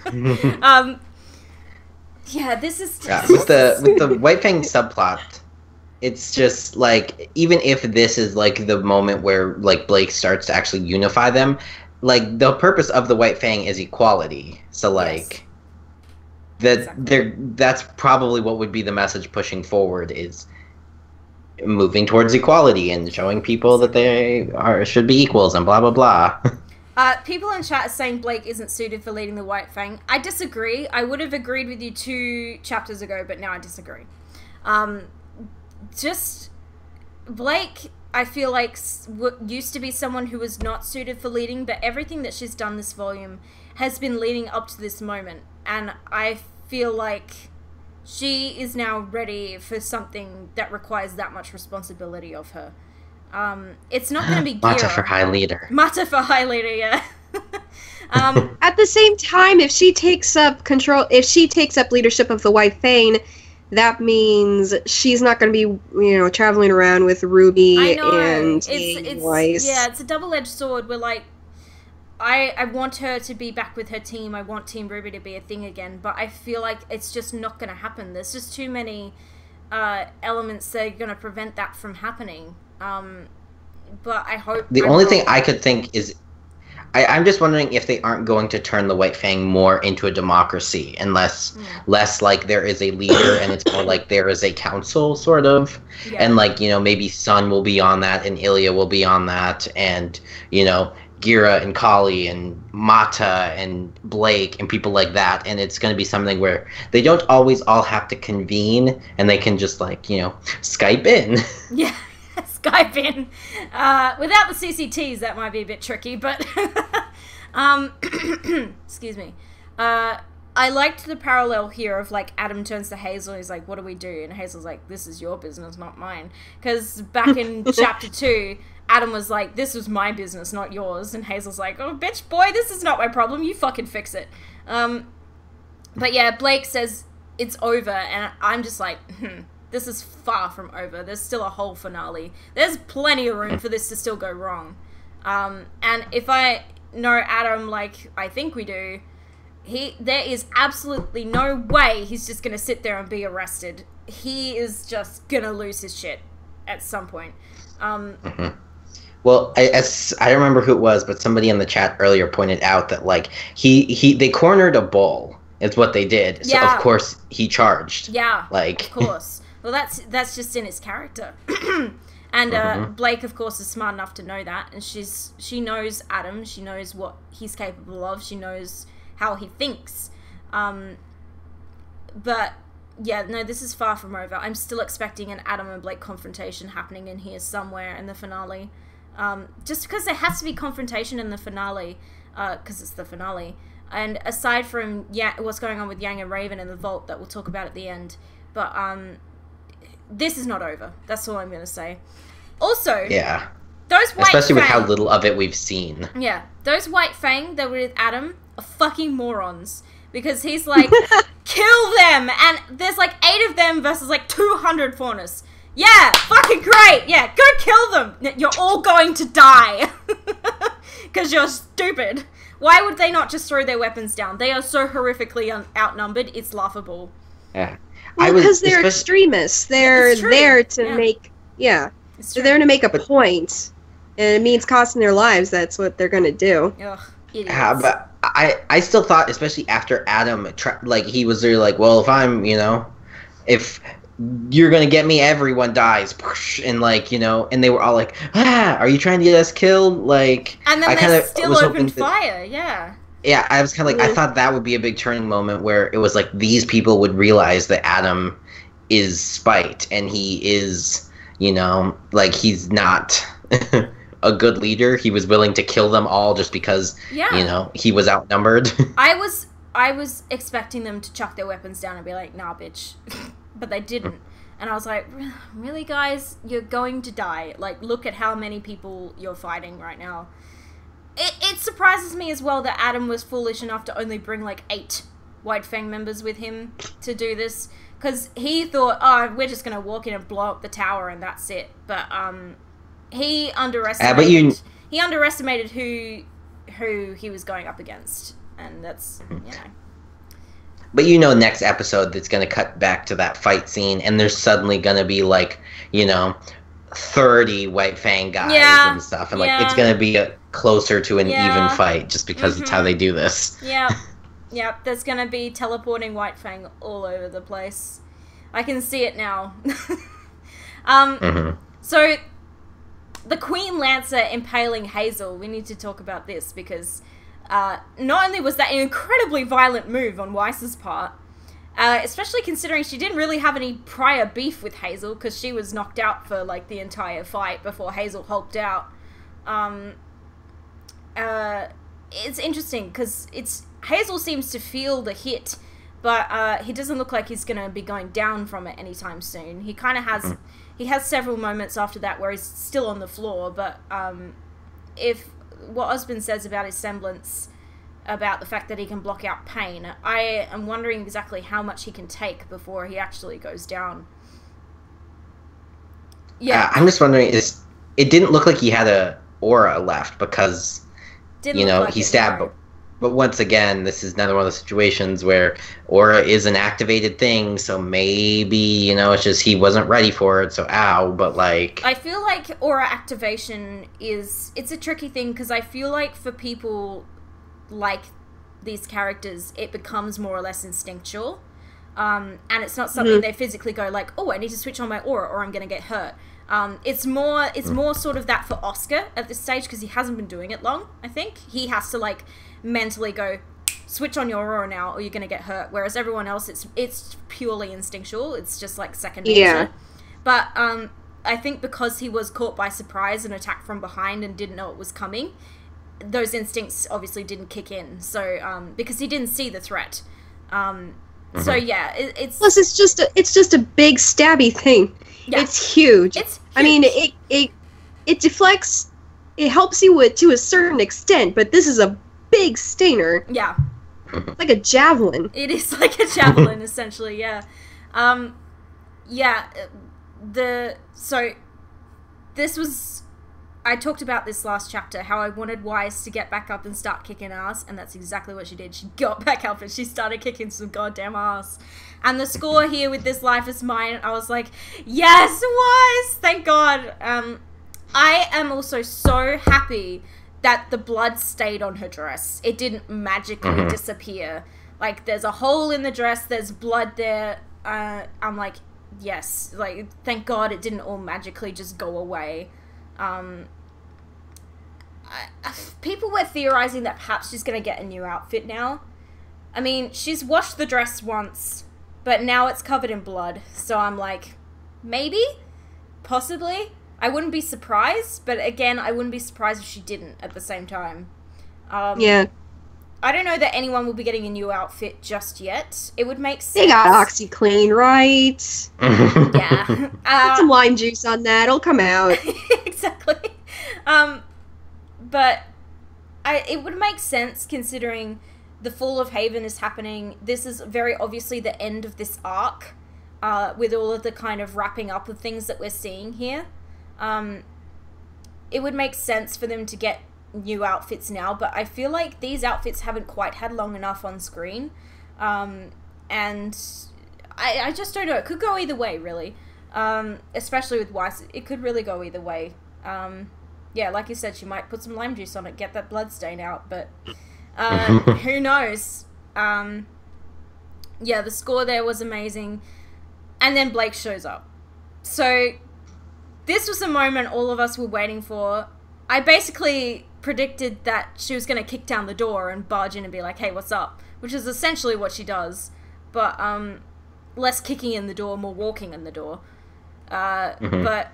Yeah, this is just... with the White Fang subplot, it's just, like, even if this is, like, the moment where, like, Blake starts to actually unify them, like, the purpose of the White Fang is equality. So, like, that's probably what would be the message pushing forward, is moving towards equality and showing people that they should be equals and blah, blah, blah. People in chat are saying Blake isn't suited for leading the White Fang. I disagree. I would have agreed with you 2 chapters ago, but now I disagree. Just Blake, I feel like used to be someone who was not suited for leading, but everything that she's done this volume has been leading up to this moment, and I feel like she is now ready for something that requires that much responsibility of her. It's not going to be Gira. Mata for high leader. Mata for high leader, yeah. At the same time, if she takes up leadership of the White Fang, that means she's not going to be, you know, traveling around with Ruby and Weiss. Yeah, it's a double-edged sword. Where, like, I want her to be back with her team. I want Team RWBY to be a thing again, but I feel like it's just not going to happen. There's just too many elements that are going to prevent that from happening. But I hope... The only thing I could think is... I'm just wondering if they aren't going to turn the White Fang more into a democracy, and less like there is a leader and it's more like there is a council, sort of. Yeah. And, like, you know, maybe Sun will be on that and Ilya will be on that, and, you know, Gira and Kali and Mata and Blake and people like that, and it's going to be something where they don't always all have to convene, and they can just, like, you know, Skype in. Yeah. Skype in. Without the CCTs, that might be a bit tricky, but... excuse me. I liked the parallel here of, like, Adam turns to Hazel and he's like, what do we do? And Hazel's like, this is your business, not mine. Because back in chapter 2, Adam was like, this was my business, not yours. And Hazel's like, oh, bitch, boy, this is not my problem. You fucking fix it. But yeah, Blake says it's over, and I'm just like, this is far from over. There's still a whole finale. There's plenty of room for this to still go wrong. And if I know Adam like I think we do, There is absolutely no way he's just gonna sit there and be arrested. He is just gonna lose his shit at some point. Well, I remember who it was, but somebody in the chat earlier pointed out that like they cornered a bull is what they did. So of course he charged. Yeah, like of course. Well, that's just in his character. And Blake, of course, is smart enough to know that, and she knows Adam. She knows what he's capable of. She knows how he thinks. But yeah, no, this is far from over. I'm still expecting an Adam and Blake confrontation happening in here somewhere in the finale. Just because there has to be confrontation in the finale, because it's the finale. And aside from what's going on with Yang and Raven in the vault that we'll talk about at the end, but this is not over. That's all I'm going to say. Also, yeah, those White especially Fang, with how little of it we've seen. Yeah, those White Fang that were with Adam are fucking morons. Because he's like, kill them! And there's like 8 of them versus like 200 faunus. Yeah, fucking great! Yeah, go kill them! You're all going to die. Because you're stupid. Why would they not just throw their weapons down? They are so horrifically outnumbered, it's laughable. Yeah. Well, because they're extremists. They're there to make... Yeah. They're there to make a point. And it means costing their lives. That's what they're going to do. Ugh, idiots. But I still thought, especially after Adam, like, he was there like, well, if I'm, if you're going to get me, everyone dies. And, like, and they were all like, are you trying to get us killed? Like, and then they still opened fire, yeah. Yeah, I was kind of like, I thought that would be a big turning moment where it was like these people would realize that Adam is spite and he is, like, he's not a good leader. He was willing to kill them all just because, he was outnumbered. I was expecting them to chuck their weapons down and be like, nah, bitch. But they didn't. And I was like, really, guys? You're going to die. Like, look at how many people you're fighting right now. It surprises me as well that Adam was foolish enough to only bring, like, 8 White Fang members with him to do this. Because he thought, we're just going to walk in and blow up the tower and that's it. But, he underestimated... He underestimated who he was going up against. And that's, But next episode it's going to cut back to that fight scene and there's suddenly going to be, like, 30 White Fang guys and stuff. And, like, it's going to be closer to an even fight just because it's how they do this. Yeah. Yeah, there's going to be teleporting White Fang all over the place. I can see it now. So, the Queen Lancer impaling Hazel, we need to talk about this because not only was that an incredibly violent move on Weiss's part, especially considering she didn't really have any prior beef with Hazel because she was knocked out for, like, the entire fight before Hazel hulked out. It's interesting because Hazel seems to feel the hit, but he doesn't look like he's gonna be going down from it anytime soon. He kind of has, he has several moments after that where he's still on the floor, but if what Osborn says about his semblance, about the fact that he can block out pain, I am wondering exactly how much he can take before he actually goes down. Yeah, I'm just wondering, it didn't look like he had a aura left because he stabbed. But once again, this is another one of those situations where aura is an activated thing, so maybe, it's just he wasn't ready for it, so ow, but, like... I feel like aura activation it's a tricky thing, because I feel like for people like these characters, it becomes more or less instinctual, and it's not something they physically go like, oh, I need to switch on my aura or I'm going to get hurt. It's more sort of that for Oscar at this stage, because he hasn't been doing it long, I think. He has to, like, mentally go, switch on your aura now or you're gonna get hurt, whereas everyone else, it's purely instinctual. It's just, like, second nature. But I think because he was caught by surprise and attacked from behind and didn't know it was coming, those instincts obviously didn't kick in, so because he didn't see the threat. So yeah, it's plus it's just a big stabby thing. It's huge. I mean, it deflects, it helps you to a certain extent, but this is a big stinger. Yeah. It's like a javelin. It is like a javelin, essentially, yeah. So, this was I talked about this last chapter, how I wanted Weiss to get back up and start kicking ass, and that's exactly what she did. She got back up and she started kicking some goddamn ass. And the score here with This Life Is Mine, I was like, yes, Weiss! Thank God. I am also so happy that the blood stayed on her dress. It didn't magically disappear. Like, there's a hole in the dress, there's blood there. I'm like, yes. Like, thank God it didn't all magically just go away. People were theorizing that perhaps she's going to get a new outfit now. I mean, she's washed the dress once, but now it's covered in blood. So I'm like, maybe? Possibly? I wouldn't be surprised, but again, I wouldn't be surprised if she didn't at the same time. Yeah. I don't know that anyone will be getting a new outfit just yet. It would make sense. They got OxyClean, right? Yeah. Put some lime juice on that. It'll come out. Exactly. But it would make sense considering the Fall of Haven is happening. This is very obviously the end of this arc, with all of the kind of wrapping up of things that we're seeing here. It would make sense for them to get new outfits now, but I feel like these outfits haven't quite had long enough on screen. And I just don't know. It could go either way, really. Especially with Weiss, it could really go either way. Yeah, like you said, she might put some lime juice on it, get that blood stain out, but who knows? Yeah, the score there was amazing. And then Blake shows up. So this was a moment all of us were waiting for. I basically predicted that she was going to kick down the door and barge in and be like, hey, what's up? Which is essentially what she does. But less kicking in the door, more walking in the door. But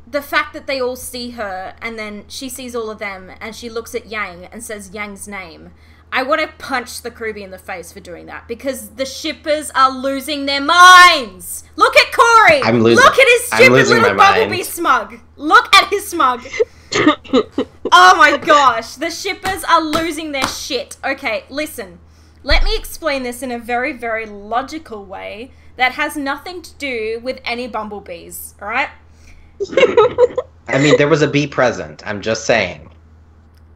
the fact that they all see her and then she sees all of them and she looks at Yang and says Yang's name, I want to punch the Ruby in the face for doing that, because the shippers are losing their minds. Look at Cory. Look at his stupid little bumblebee smug. Look at his smug. Oh my gosh, the shippers are losing their shit. Okay, listen. Let me explain this in a very, very logical way that has nothing to do with any bumblebees, alright? I mean, there was a bee present. I'm just saying.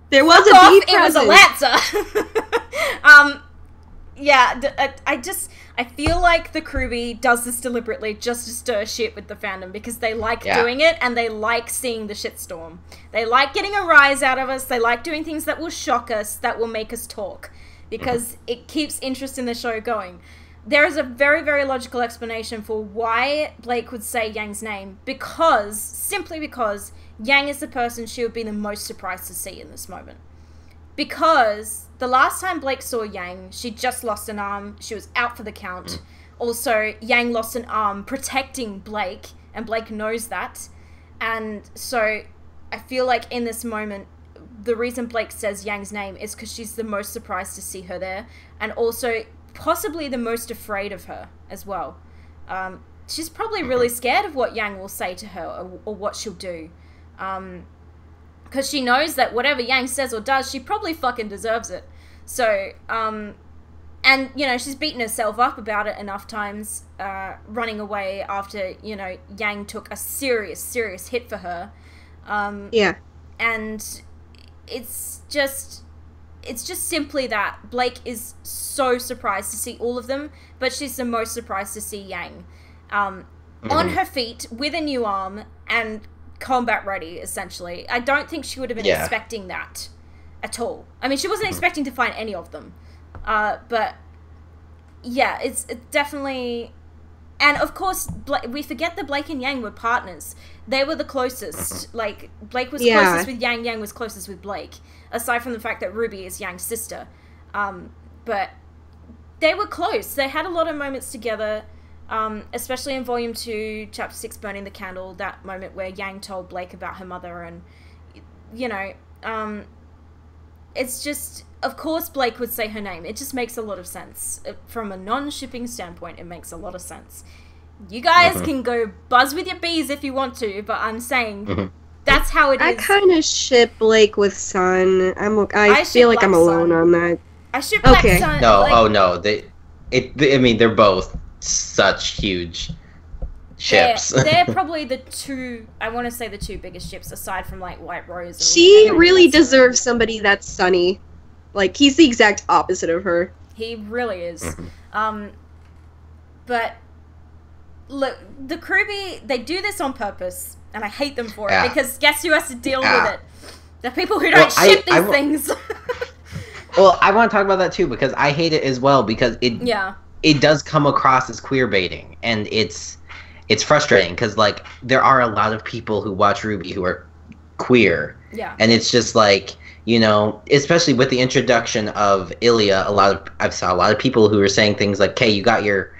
There was a bee present. It was a Lancer. Yeah, I feel like the Ruby does this deliberately just to stir shit with the fandom, because they like doing it and they like seeing the shitstorm. They like getting a rise out of us. They like doing things that will shock us, that will make us talk, because it keeps interest in the show going. There is a very, very logical explanation for why Blake would say Yang's name, simply because Yang is the person she would be the most surprised to see in this moment. Because the last time Blake saw Yang, she just lost an arm. She was out for the count. Also, Yang lost an arm protecting Blake, and Blake knows that. And so I feel like in this moment, the reason Blake says Yang's name is because she's the most surprised to see her there, and also possibly the most afraid of her as well. She's probably really scared of what Yang will say to her, or what she'll do. Because she knows that whatever Yang says or does, she probably fucking deserves it. So, and, you know, she's beaten herself up about it enough times, running away after, you know, Yang took a serious, serious hit for her. Yeah. And it's just simply that Blake is so surprised to see all of them, but she's the most surprised to see Yang. On her feet, with a new arm, and combat ready, essentially. I don't think she would have been expecting that at all. I mean, she wasn't expecting to find any of them. But yeah, it's definitely... And of course, we forget that Blake and Yang were partners. They were the closest. Like, Blake was closest with Yang, Yang was closest with Blake. Aside from the fact that Ruby is Yang's sister. But they were close. They had a lot of moments together. Especially in Volume 2, Chapter 6, Burning the Candle, that moment where Yang told Blake about her mother, and, you know, it's just, of course Blake would say her name. It just makes a lot of sense. From a non-shipping standpoint, it makes a lot of sense. You guys can go buzz with your bees if you want to, but I'm saying that's how it is. I kind of ship Blake with Sun. I feel like I'm alone on that. I ship Black Sun. No, like, no. I mean, they're both such huge ships. They're probably the two, I want to say the two biggest ships, aside from, like, White Rose. And she really deserves somebody that's sunny. Like, he's the exact opposite of her. He really is. But, look, the RWBY, they do this on purpose, and I hate them for it, because guess who has to deal with it? The people who don't ship these things. Well, I want to talk about that, too, because I hate it as well, because it does come across as queer baiting, and it's frustrating, because, like, there are a lot of people who watch RWBY who are queer, and it's just, like, you know, especially with the introduction of Ilya, I've saw a lot of people who are saying things like, "Okay, you got your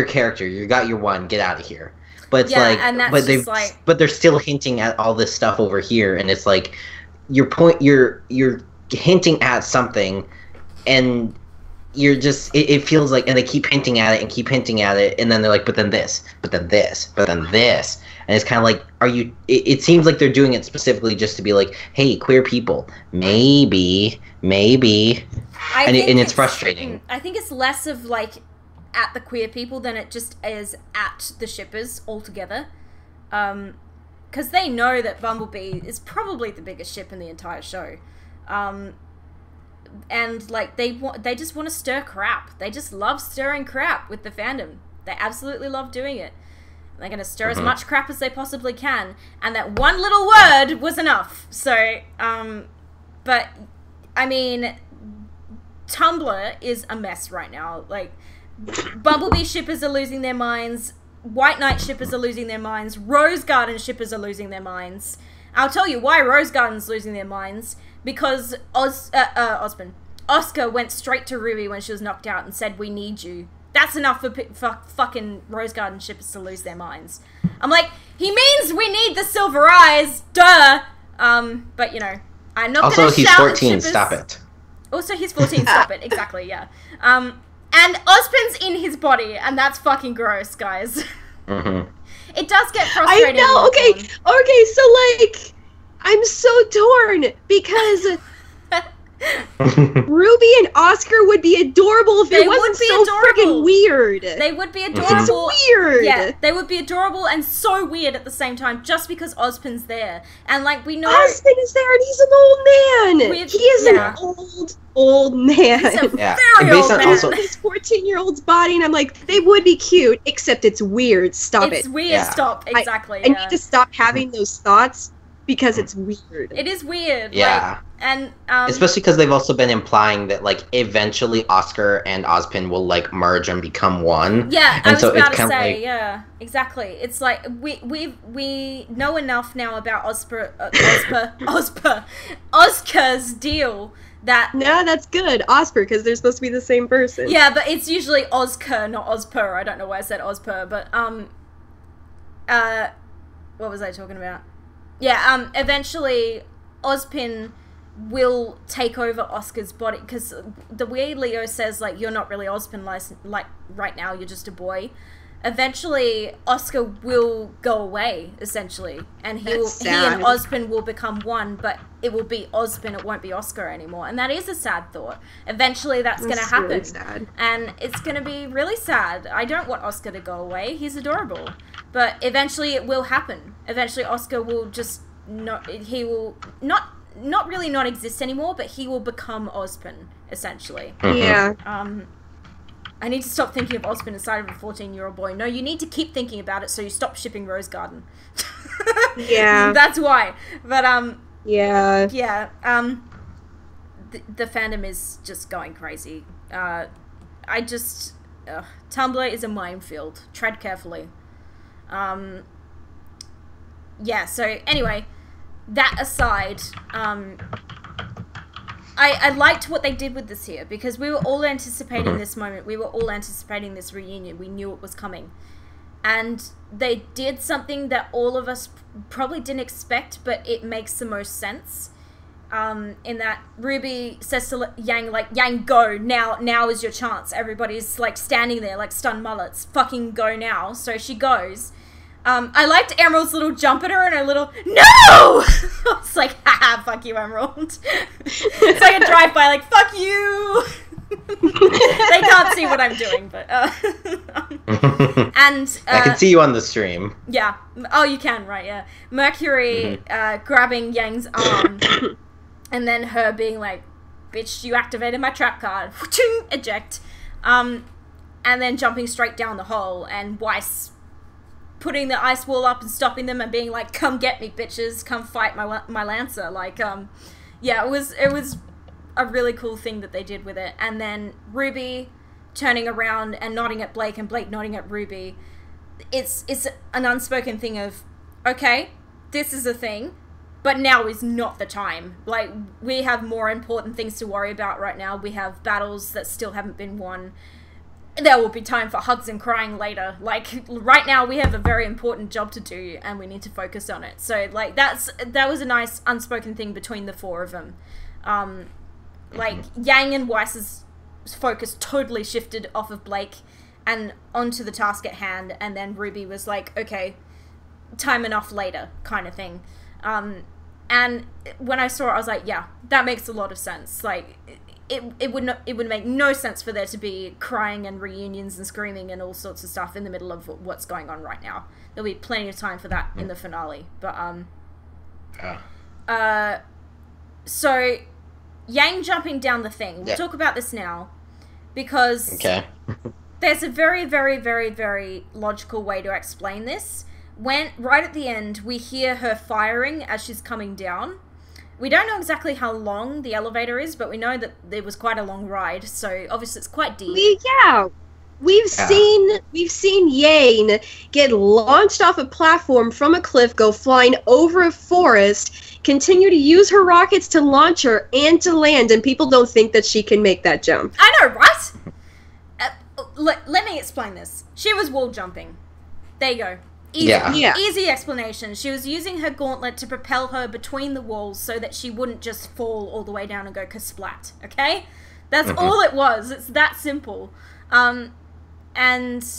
character, you got your one, get out of here." But it's but they're still hinting at all this stuff over here, and it's like, you're hinting at something, and you're just, it feels like, and they keep hinting at it and keep hinting at it, and then they're like, but then this, but then this, but then this, and it's kind of like, it seems like they're doing it specifically just to be like, hey, queer people, maybe, and it's frustrating. I think it's less of, like, at the queer people than it just is at the shippers altogether, because they know that Bumblebee is probably the biggest ship in the entire show. And, like, they just want to stir crap. They just love stirring crap with the fandom. They absolutely love doing it. They're going to stir as much crap as they possibly can. And that one little word was enough. So, but, I mean, Tumblr is a mess right now. Like, Bumblebee shippers are losing their minds. White Knight shippers are losing their minds. Rose Garden shippers are losing their minds. I'll tell you why Rose Garden's losing their minds. Because Oscar went straight to RWBY when she was knocked out and said, "We need you." That's enough for fucking Rose Garden shippers to lose their minds. I'm like, he means we need the silver eyes, duh. But you know, I'm not also, gonna he's shout 14. At stop it. Also, he's 14. Stop it. Exactly. Yeah. And Ozpin's in his body, and that's fucking gross, guys. It does get frustrating. I know. Okay. So like, I'm so torn because Ruby and Oscar would be adorable if it wasn't so freaking weird. They would be adorable. It's weird. Yeah, they would be adorable and so weird at the same time, just because Ozpin's there. And like, we know Ozpin is there, and he's an old man. He is an old man. He's a very old man. Also, his 14-year-old's body, and I'm like, they would be cute, except it's weird. Stop it. It's weird. Stop. Exactly. I need to stop having those thoughts. Because it's weird. It is weird. Yeah. Like, and especially because they've also been implying that, like, eventually Oscar and Ozpin will, like, merge and become one. Yeah, I was about to say, yeah, exactly. It's like, we know enough now about Oscar's deal that... No, that's good. Oscar, because they're supposed to be the same person. Yeah, but it's usually Oscar, not Ozpur. I don't know why I said Ozpur, but, what was I talking about? Yeah, eventually Ozpin will take over Oscar's body, because the way Leo says, like, you're not really Ozpin, like, right now, you're just a boy. Eventually, Oscar will go away, essentially, and he and Ozpin will become one, but it will be Ozpin, it won't be Oscar anymore, and that is a sad thought. Eventually, that's going to happen, really sad. And it's going to be really sad. I don't want Oscar to go away, he's adorable, but eventually it will happen. Eventually, Oscar will just not really not exist anymore, but he will become Ozpin, essentially. Yeah. I need to stop thinking of Ozpin inside of a 14-year-old boy. No, you need to keep thinking about it so you stop shipping Rose Garden. Yeah. That's why. But, yeah. Yeah, the fandom is just going crazy. Tumblr is a minefield. Tread carefully. Yeah, so, anyway, that aside, I liked what they did with this here, because we were all anticipating this moment. We were all anticipating this reunion. We knew it was coming. And they did something that all of us probably didn't expect, but it makes the most sense. In that RWBY says to Yang, like, Yang, go, now is your chance. Everybody's, like, standing there like stunned mullets. Fucking go now. So she goes. I liked Emerald's little jump at her and her little, no! It's like, haha, fuck you, Emerald. It's like a drive-by, like, fuck you! They can't see what I'm doing, but and I can see you on the stream. Yeah. Oh, you can, right? Yeah. Mercury grabbing Yang's arm, and then her being like, "Bitch, you activated my trap card." Eject. And then jumping straight down the hole, and Weiss putting the ice wall up and stopping them and being like, "Come get me, bitches! Come fight my Lancer!" Like, yeah, it was a really cool thing that they did with it. And then Ruby turning around and nodding at Blake, and Blake nodding at Ruby. It's an unspoken thing of, okay, this is a thing, but now is not the time. Like, we have more important things to worry about right now. We have battles that still haven't been won. There will be time for hugs and crying later. Like, right now we have a very important job to do, and we need to focus on it. So, like, that was a nice unspoken thing between the four of them. Like, Yang and Weiss's focus totally shifted off of Blake and onto the task at hand, and then Ruby was like, okay, time enough later, kind of thing. And when I saw it, I was like, yeah, that makes a lot of sense. Like, it would make no sense for there to be crying and reunions and screaming and all sorts of stuff in the middle of what's going on right now. There'll be plenty of time for that in the finale. But so Yang jumping down the thing. We'll talk about this now, because there's a very, very, very, very logical way to explain this. When right at the end we hear her firing as she's coming down. We don't know exactly how long the elevator is, but we know that it was quite a long ride, so obviously it's quite deep. We've seen Yang get launched off a platform from a cliff, go flying over a forest, continue to use her rockets to launch her and to land, and people don't think that she can make that jump. I know, right? Let me explain this. She was wall jumping. There you go. Easy explanation. She was using her gauntlet to propel her between the walls so that she wouldn't just fall all the way down and go kasplat, okay? That's all it was. It's that simple. And the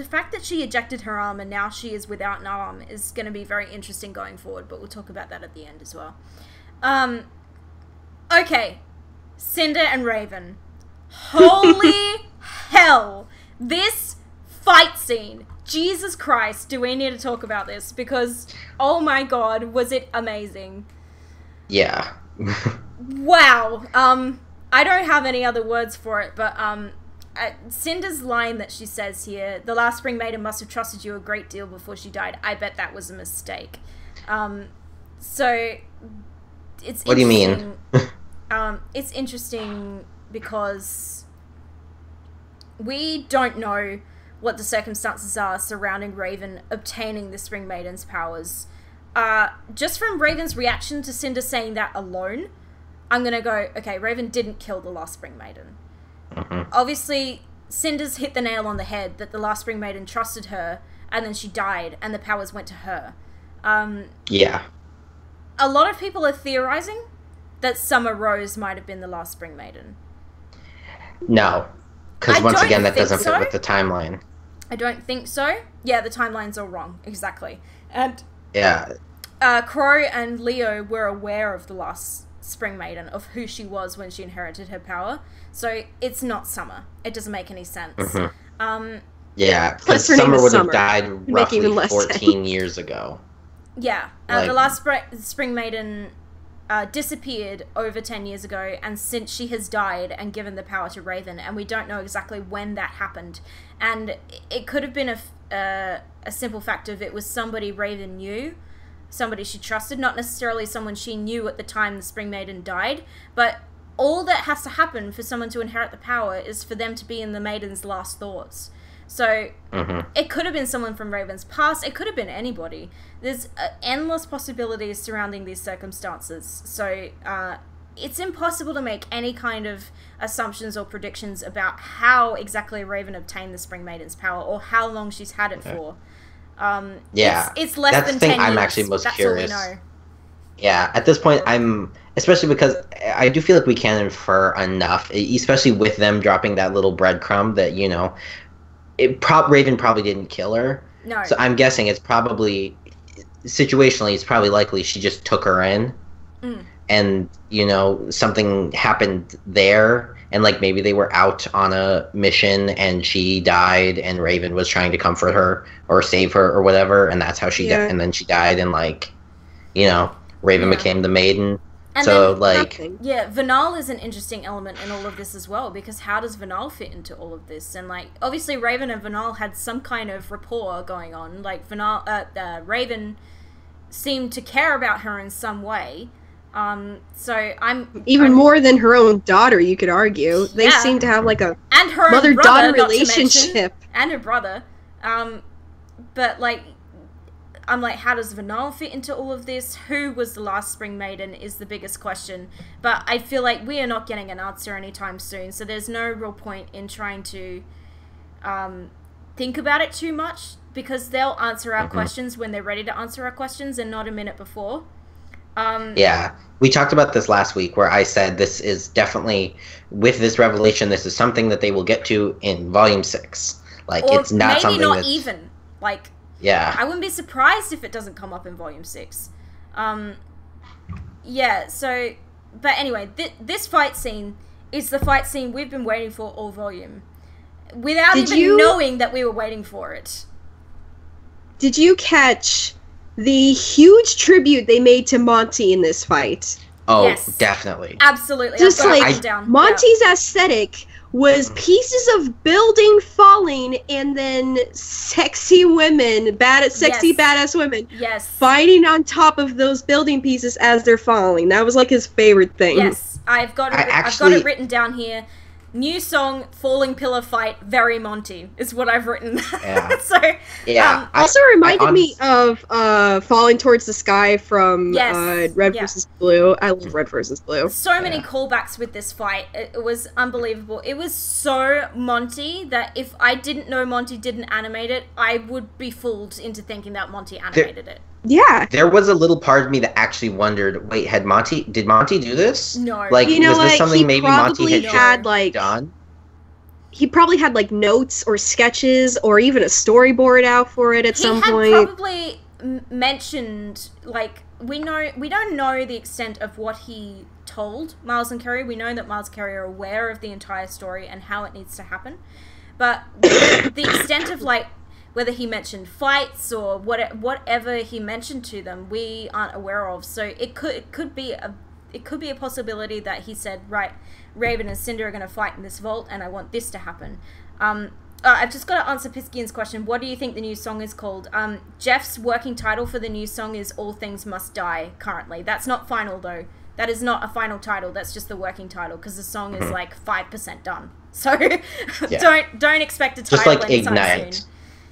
fact that she ejected her arm and now she is without an arm is going to be very interesting going forward, but we'll talk about that at the end as well. Okay. Cinder and Raven. Holy hell! This fight scene. Jesus Christ, do we need to talk about this? Because, oh my god, was it amazing. Yeah. Wow. I don't have any other words for it, but, Cinder's line that she says here, the last Spring Maiden must have trusted you a great deal before she died. I bet that was a mistake. So, it's What do you mean? It's interesting because we don't know what the circumstances are surrounding Raven obtaining the Spring Maiden's powers. Just from Raven's reaction to Cinder saying that alone, I'm gonna go, okay, Raven didn't kill the last Spring Maiden. Obviously, Cinder's hit the nail on the head that the last Spring Maiden trusted her, and then she died, and the powers went to her. Yeah. A lot of people are theorizing that Summer Rose might have been the last Spring Maiden. No. Because once again, that doesn't fit with the timeline. I don't think so. Yeah, the timeline's all wrong. Exactly. And yeah. Crow and Leo were aware of the last Spring Maiden, of who she was when she inherited her power. So it's not Summer. It doesn't make any sense. Yeah, because Summer would have died roughly 14 years ago. Yeah, the last Spring Maiden disappeared over 10 years ago, and since she has died and given the power to Raven, and we don't know exactly when that happened. And it could have been a simple fact of it was somebody Raven knew, somebody she trusted, not necessarily someone she knew at the time the Spring Maiden died, but all that has to happen for someone to inherit the power is for them to be in the Maiden's last thoughts. So, it could have been someone from Raven's past, it could have been anybody. There's endless possibilities surrounding these circumstances, so it's impossible to make any kind of assumptions or predictions about how exactly Raven obtained the Spring Maiden's power, or how long she's had it for. Yeah, it's less than 10 years. I'm actually most curious. All we know. Yeah, at this point, especially because I do feel like we can infer enough, especially with them dropping that little breadcrumb that, you know, Raven probably didn't kill her. No. So I'm guessing it's probably, situationally, it's probably likely she just took her in. and you know, something happened there, and like maybe they were out on a mission and she died and Raven was trying to comfort her or save her or whatever, and that's how she and then she died, and like, you know, Raven became the maiden. And so then, like, Vanal is an interesting element in all of this as well, because how does Vanal fit into all of this? And like, obviously Raven and Vanal had some kind of rapport going on. Like Raven seemed to care about her in some way. So I'm even more than her own daughter, you could argue. They seem to have like a and her mother-daughter relationship. And her brother. But like, I'm like, how does Vanal fit into all of this? Who was the last Spring Maiden is the biggest question. But I feel like we are not getting an answer anytime soon, so there's no real point in trying to think about it too much, because they'll answer our questions when they're ready to answer our questions and not a minute before. Yeah, we talked about this last week where I said this is definitely, with this revelation, this is something that they will get to in Volume 6. Like, or it's not something maybe not even. Like... Yeah. I wouldn't be surprised if it doesn't come up in Volume 6. Yeah, so... But anyway, this fight scene is the fight scene we've been waiting for all volume. Without even knowing that we were waiting for it. Did you catch the huge tribute they made to Monty in this fight? Oh, yes. Definitely. Absolutely. Just like, Monty's aesthetic was pieces of building falling and then sexy women, badass women, fighting on top of those building pieces as they're falling. That was like his favorite thing. Yes, I've got it written down here. New song, falling pillar fight, very Monty, is what I've written. Yeah. So, also reminded me of Falling Towards the Sky from Red vs. Blue. I love Red vs. Blue. So many callbacks with this fight. It was unbelievable. It was so Monty that if I didn't know Monty didn't animate it, I would be fooled into thinking that Monty animated it. Yeah. There was a little part of me that actually wondered, wait, did Monty do this? No. Like, you know, was this something maybe Monty had like done? He probably had like notes or sketches or even a storyboard out for it at some point. He had probably mentioned, like, we don't know the extent of what he told Miles and Cory. We know that Miles and Cory are aware of the entire story and how it needs to happen. But the extent of, like, whether he mentioned fights or whatever he mentioned to them, we aren't aware of. So it could be a possibility that he said, right, Raven and Cinder are going to fight in this vault, and I want this to happen. I've just got to answer Piskian's question. What do you think the new song is called? Jeff's working title for the new song is All Things Must Die, currently. That's not final, though. That is not a final title. That's just the working title, because the song is like 5% done. So don't expect a title just like anytime Ignite. soon.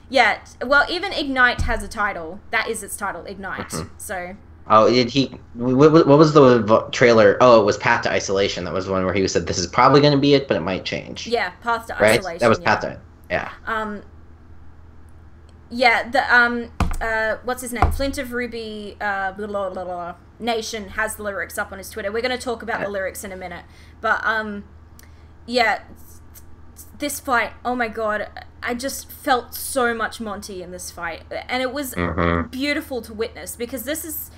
Yeah, well, even Ignite has a title. That is its title, Ignite. So. Oh, did he? What was the trailer? Oh, it was Path to Isolation. That was the one where he said this is probably going to be it, but it might change. Yeah, Path to right? Isolation. That was Path to. Yeah. Yeah. The what's his name? Flint of RWBY Nation has the lyrics up on his Twitter. We're going to talk about the lyrics in a minute, but yeah. This fight, oh my god, I just felt so much Monty in this fight. And it was beautiful to witness, because this is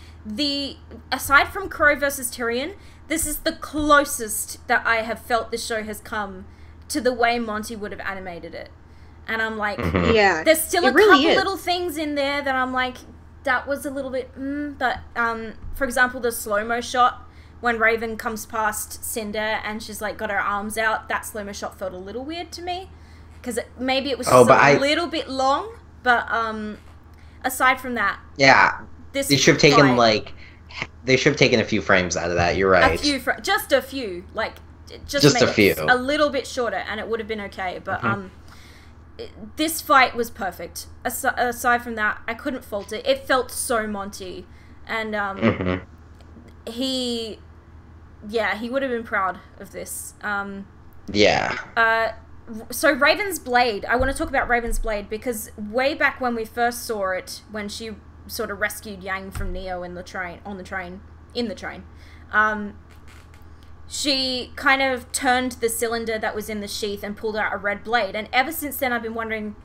aside from Cory versus Tyrion, this is the closest that I have felt this show has come to the way Monty would have animated it. And I'm like, yeah, there's still a couple little things in there that I'm like, that was a little bit, but for example, the slow-mo shot, when Raven comes past Cinder and she's like got her arms out, that slow-mo shot felt a little weird to me, because maybe it was just a little bit long. But aside from that, they should have taken a few frames out of that. You're right. Just a few, like just make a few, a little bit shorter, and it would have been okay. But this fight was perfect. Aside from that, I couldn't fault it. It felt so Monty, and he would have been proud of this. So Raven's Blade, I want to talk about Raven's Blade, because way back when we first saw it, when she sort of rescued Yang from Neo in the train, she kind of turned the cylinder that was in the sheath and pulled out a red blade. And ever since then, I've been wondering,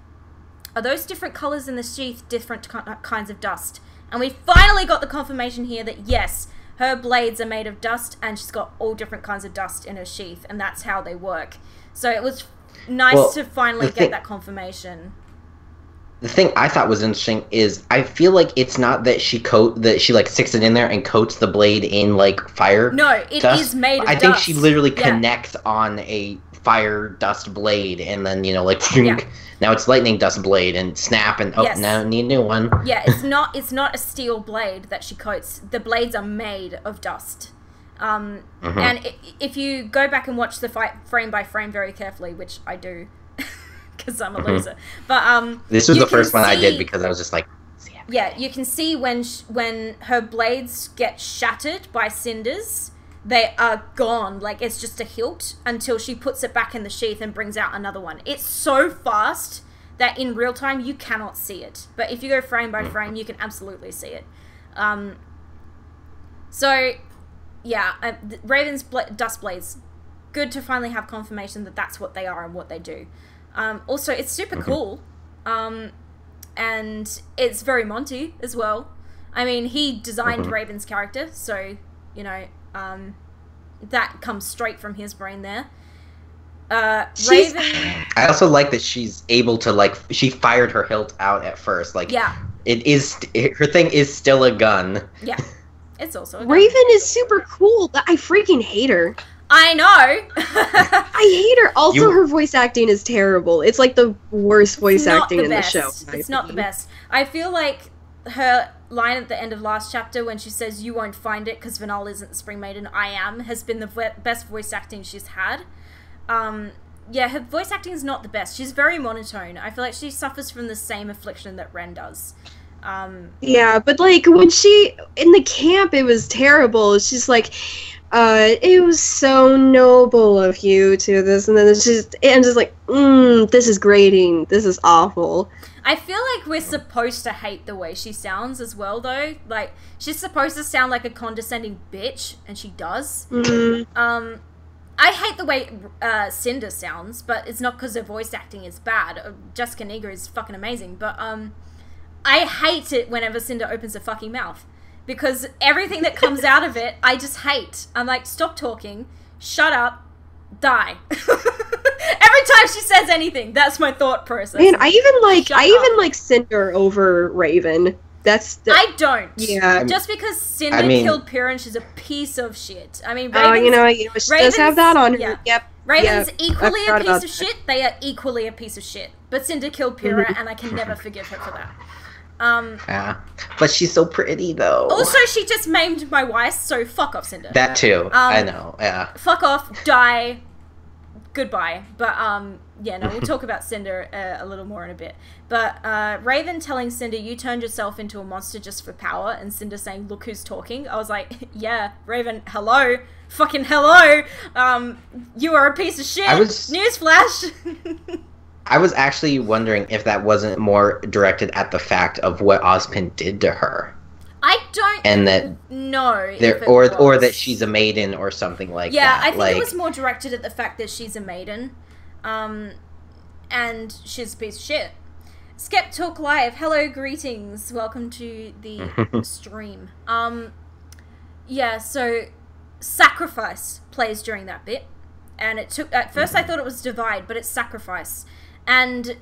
are those different colors in the sheath different kinds of dust? And we finally got the confirmation here that yes, her blades are made of dust, and she's got all different kinds of dust in her sheath, and that's how they work. So it was nice to finally get that confirmation. The thing I thought was interesting is I feel like it's not that she like sticks it in there and coats the blade in like fire. No, it is made of dust. I think she literally connects on a fire dust blade, and then like now it's lightning dust blade, and snap, and now I need a new one. Yeah, it's not a steel blade that she coats. The blades are made of dust. And if you go back and watch the fight frame by frame very carefully, which I do. Because I'm a loser, but this was the first one I did because I was just like, yeah, you can see when her blades get shattered by cinders, they are gone. Like it's just a hilt until she puts it back in the sheath and brings out another one. It's so fast that in real time you cannot see it, but if you go frame by frame, you can absolutely see it. So yeah, Raven's dust blades. Good to finally have confirmation that that's what they are and what they do. Also, it's super cool, and it's very Monty as well. I mean, he designed Raven's character, so, that comes straight from his brain there. Raven... I also like that she's able to, she fired her hilt out at first. Her thing is still a gun. Yeah, it's also a gun. Raven is super cool. I freaking hate her. I know. I hate her. Also, her voice acting is terrible. It's like the worst voice acting in the show. It's not the best. I feel like her line at the end of last chapter when she says, "You won't find it because Vanal isn't the Spring Maiden, I am," has been the best voice acting she's had. Yeah, her voice acting is not the best. She's very monotone. I feel like she suffers from the same affliction that Ren does. Yeah, but when she in the camp, it was terrible. She's like, it was so noble of you to this, and then I'm just like, this is grating. This is awful. I feel like we're supposed to hate the way she sounds as well, though. Like, she's supposed to sound like a condescending bitch, and she does. I hate the way Cinder sounds, but it's not because her voice acting is bad. Jessica Niger is fucking amazing, but I hate it whenever Cinder opens her fucking mouth. Because everything that comes out of it, I just hate. I'm like, stop talking, shut up, die. Every time she says anything, that's my thought process. Man, I even like Cinder over Raven. I don't. Yeah. Just because Cinder killed Piran, she's a piece of shit. I mean, Raven's, she does have that on her. Yeah. Yep. Raven's equally a piece of shit. They are equally a piece of shit. But Cinder killed Piran, and I can never forgive her for that. Yeah, but she's so pretty though. Also, she just maimed my wife, so fuck off, Cinder. That too. I know. Yeah. Fuck off. Die. Goodbye. But yeah, no, we'll talk about Cinder a little more in a bit. But Raven telling Cinder, "You turned yourself into a monster just for power," and Cinder saying, "Look who's talking." I was like, yeah, Raven, hello, fucking hello. You are a piece of shit. Newsflash. I was actually wondering if that wasn't more directed at the fact of what Ozpin did to her. I don't know. Or that she's a maiden or something like that. Yeah, I think it was more directed at the fact that she's a maiden. And she's a piece of shit. Skept Talk Live, hello, greetings. Welcome to the stream. Yeah, so Sacrifice plays during that bit. And it took, at first I thought it was Divide, but it's Sacrifice. And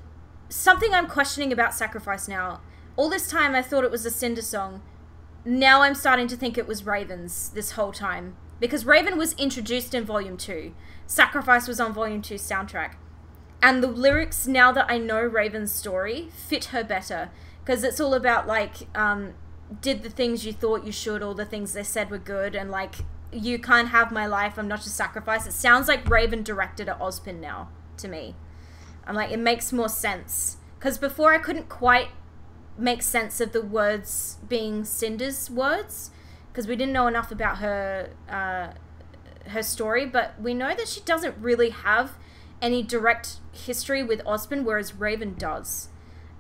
something I'm questioning about Sacrifice now, all this time I thought it was a Cinder song. Now I'm starting to think it was Raven's this whole time. Because Raven was introduced in Volume 2. Sacrifice was on Volume 2's soundtrack. And the lyrics, now that I know Raven's story, fit her better. Because it's all about, like, did the things you thought you should, all the things they said were good, and, like, you can't have my life, I'm not just Sacrifice. It sounds like Raven directed at Ozpin now, to me. I'm like, it makes more sense. Because before I couldn't quite make sense of the words being Cinder's words, because we didn't know enough about her her story, but we know that she doesn't really have any direct history with Ozpin, whereas Raven does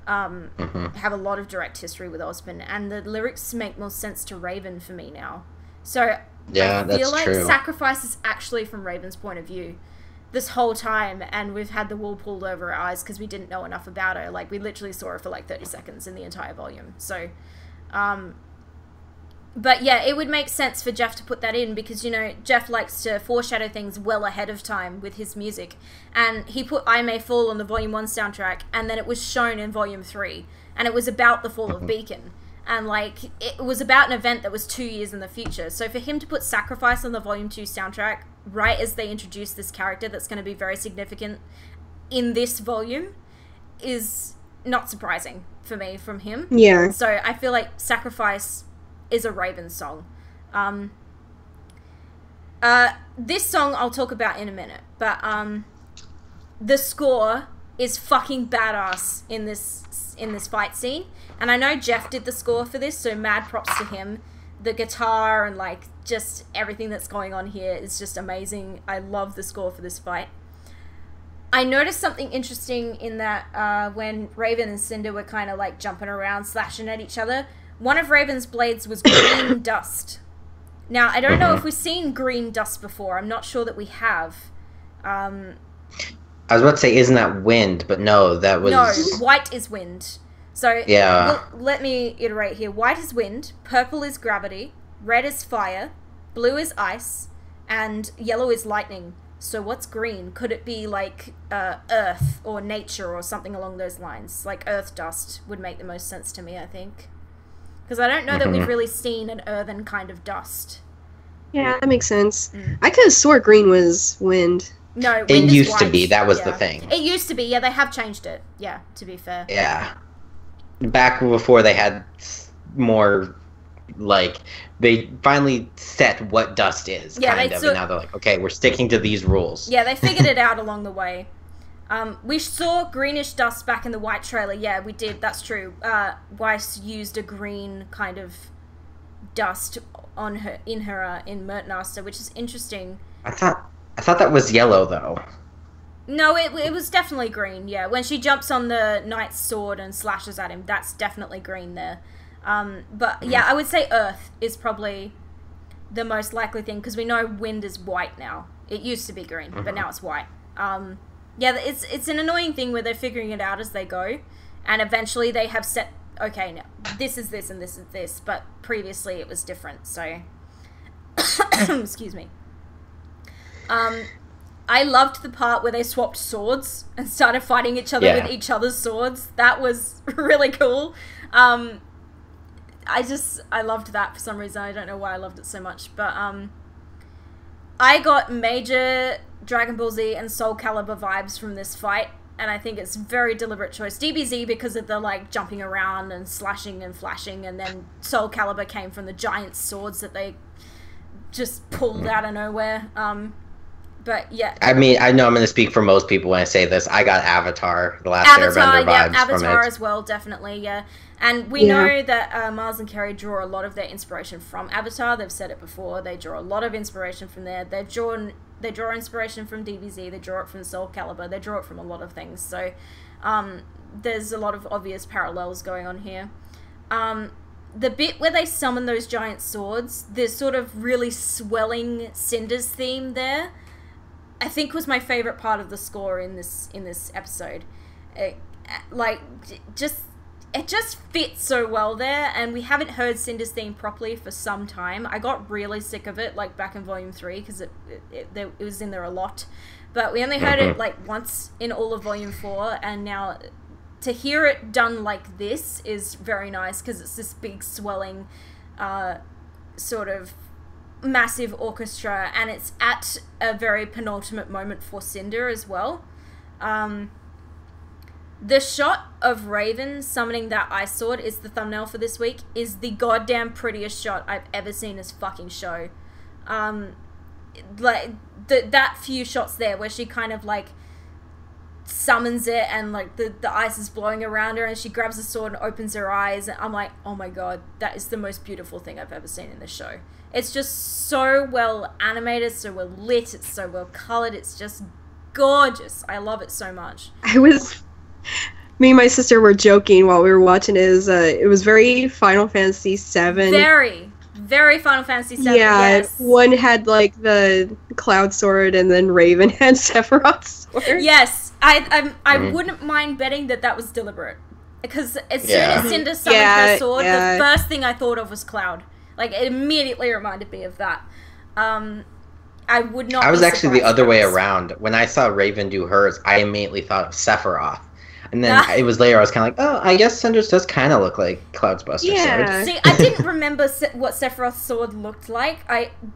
have a lot of direct history with Ozpin, and the lyrics make more sense to Raven for me now. So yeah, I feel that's like true. Sacrifice is actually from Raven's point of view this whole time, and we've had the wool pulled over our eyes because we didn't know enough about her. Like, we literally saw her for like 30 seconds in the entire volume. So But yeah, it would make sense for Jeff to put that in because, you know, Jeff likes to foreshadow things well ahead of time with his music. And he put I May Fall on the Volume 1 soundtrack, and then it was shown in Volume 3. And it was about the fall of Beacon. And, like, it was about an event that was 2 years in the future. So for him to put Sacrifice on the Volume 2 soundtrack right as they introduce this character that's going to be very significant in this volume is not surprising for me from him. Yeah. So I feel like Sacrifice is a Raven song. This song I'll talk about in a minute, but the score is fucking badass in this fight scene, and I know Jeff did the score for this, so mad props to him. The guitar and like just everything that's going on here is just amazing. I love the score for this fight. I noticed something interesting in that when Raven and Cinder were kind of like jumping around, slashing at each other, one of Raven's blades was green dust. Now, I don't know if we've seen green dust before. I'm not sure that we have. I was about to say, isn't that wind? But no, that was... No, white is wind. So, yeah. Let me iterate here. White is wind, purple is gravity, red is fire, blue is ice, and yellow is lightning. So what's green? Could it be like earth or nature or something along those lines? Like earth dust would make the most sense to me, I think. Because I don't know that we've really seen an earthen kind of dust. Yeah, that makes sense. I could have swore green was wind. No, wind it is used white. to be. That was the thing. It used to be. Yeah, they have changed it. Yeah, to be fair. Yeah. Back before they had more, like, they finally set what dust is, kind of, and now they're like, okay, we're sticking to these rules. Yeah, they figured it out along the way. We saw greenish dust back in the White trailer. Yeah, we did. That's true. Weiss used a green kind of dust on her in Murtnaster, which is interesting. I thought that was yellow though. No, it was definitely green. Yeah, when she jumps on the knight's sword and slashes at him, that's definitely green there. But yeah, I would say earth is probably the most likely thing because we know wind is white now. It used to be green, but now it's white. Yeah, it's an annoying thing where they're figuring it out as they go, and eventually they have set, okay, now this is this and this is this, but previously it was different, so... Excuse me. I loved the part where they swapped swords and started fighting each other with each other's swords. That was really cool. I loved that for some reason. I don't know why I loved it so much, but I got major Dragon Ball Z and Soul Calibur vibes from this fight, and I think it's a very deliberate choice. DBZ because of the like jumping around and slashing and flashing, and then Soul Calibur came from the giant swords that they just pulled out of nowhere. But yeah, I mean, I know I'm going to speak for most people when I say this. I got Avatar, The Last Airbender vibes Avatar from it. as well, definitely, yeah. And we know that Miles and Kerry draw a lot of their inspiration from Avatar. They've said it before. They draw a lot of inspiration from there. They draw inspiration from DBZ. They draw it from Soul Calibur. They draw it from a lot of things. So there's a lot of obvious parallels going on here. The bit where they summon those giant swords, there's sort of really swelling Cinder's theme there, I think was my favorite part of the score in this episode. It just fits so well there, and we haven't heard Cinder's theme properly for some time. I got really sick of it, like back in Volume 3, because it was in there a lot. But we only heard it like once in all of Volume 4, and now to hear it done like this is very nice, because it's this big swelling sort of massive orchestra, and it's at a very penultimate moment for Cinder as well. The shot of Raven summoning that ice sword is the thumbnail for this week, is the goddamn prettiest shot I've ever seen this fucking show. Like that few shots there where she kind of like summons it and like the ice is blowing around her and she grabs the sword and opens her eyes, and I'm like, oh my god, that is the most beautiful thing I've ever seen in this show. It's just so well animated, so well lit, it's so well colored, it's just gorgeous. I love it so much. Me and my sister were joking while we were watching it was very Final Fantasy VII. Very Final Fantasy VII, yeah, yes. One had like the Cloud Sword and then Raven had Sephiroth's sword. Yes, I wouldn't mind betting that was deliberate. Because as soon as Cinder summoned her sword, the first thing I thought of was Cloud. Like, it immediately reminded me of that. I would not. I was actually the other way around. When I saw Raven do hers, I immediately thought of Sephiroth. And then it was later I was kind of like, oh, I guess Cinder's does kind of look like Cloud's Buster sword. See, I didn't remember what Sephiroth's sword looked like.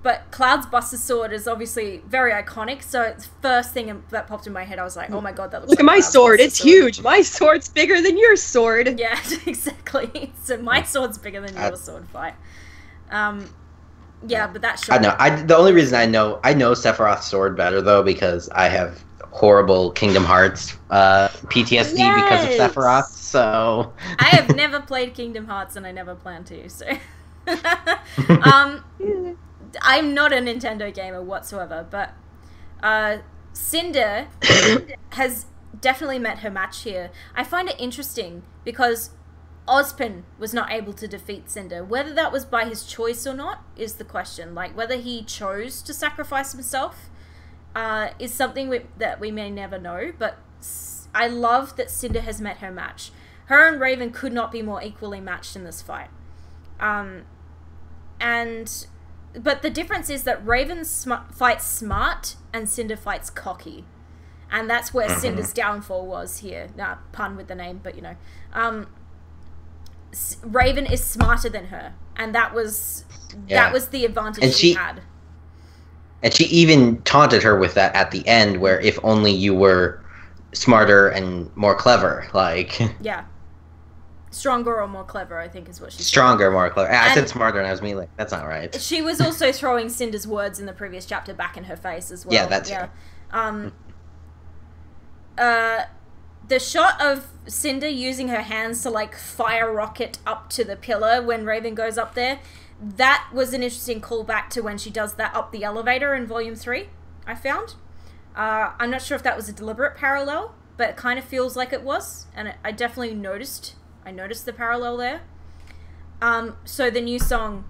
But Cloud's Buster sword is obviously very iconic. So it's the first thing that popped in my head. I was like, oh my god, that looks Look like at my sword. It's huge. My sword's bigger than your sword. Yeah, exactly. So my sword's bigger than your sword fight. Yeah, but that shot. I know. The only reason I know Sephiroth's sword better though because I have horrible Kingdom Hearts PTSD because of Sephiroth. So I have never played Kingdom Hearts and I never plan to. So I'm not a Nintendo gamer whatsoever, but Cinder has definitely met her match here. I find it interesting because Ozpin was not able to defeat Cinder. Whether that was by his choice or not is the question. Like, whether he chose to sacrifice himself is something that we may never know. But I love that Cinder has met her match. Her and Raven could not be more equally matched in this fight. But the difference is that Raven fights smart and Cinder fights cocky. And that's where Cinder's downfall was here. Nah, pun with the name, but you know. Raven is smarter than her, and that was the advantage she had. And she even taunted her with that at the end, where if only you were smarter and more clever, like stronger or more clever, I think is what she said. Stronger, more clever. I said smarter, and I was mean like that's not right. She was also throwing Cinder's words in the previous chapter back in her face as well. Yeah, that's the shot of Cinder using her hands to, like, fire rocket up to the pillar when Raven goes up there, that was an interesting callback to when she does that up the elevator in Volume 3, I found. I'm not sure if that was a deliberate parallel, but it kind of feels like it was, and I definitely noticed the parallel there. So the new song,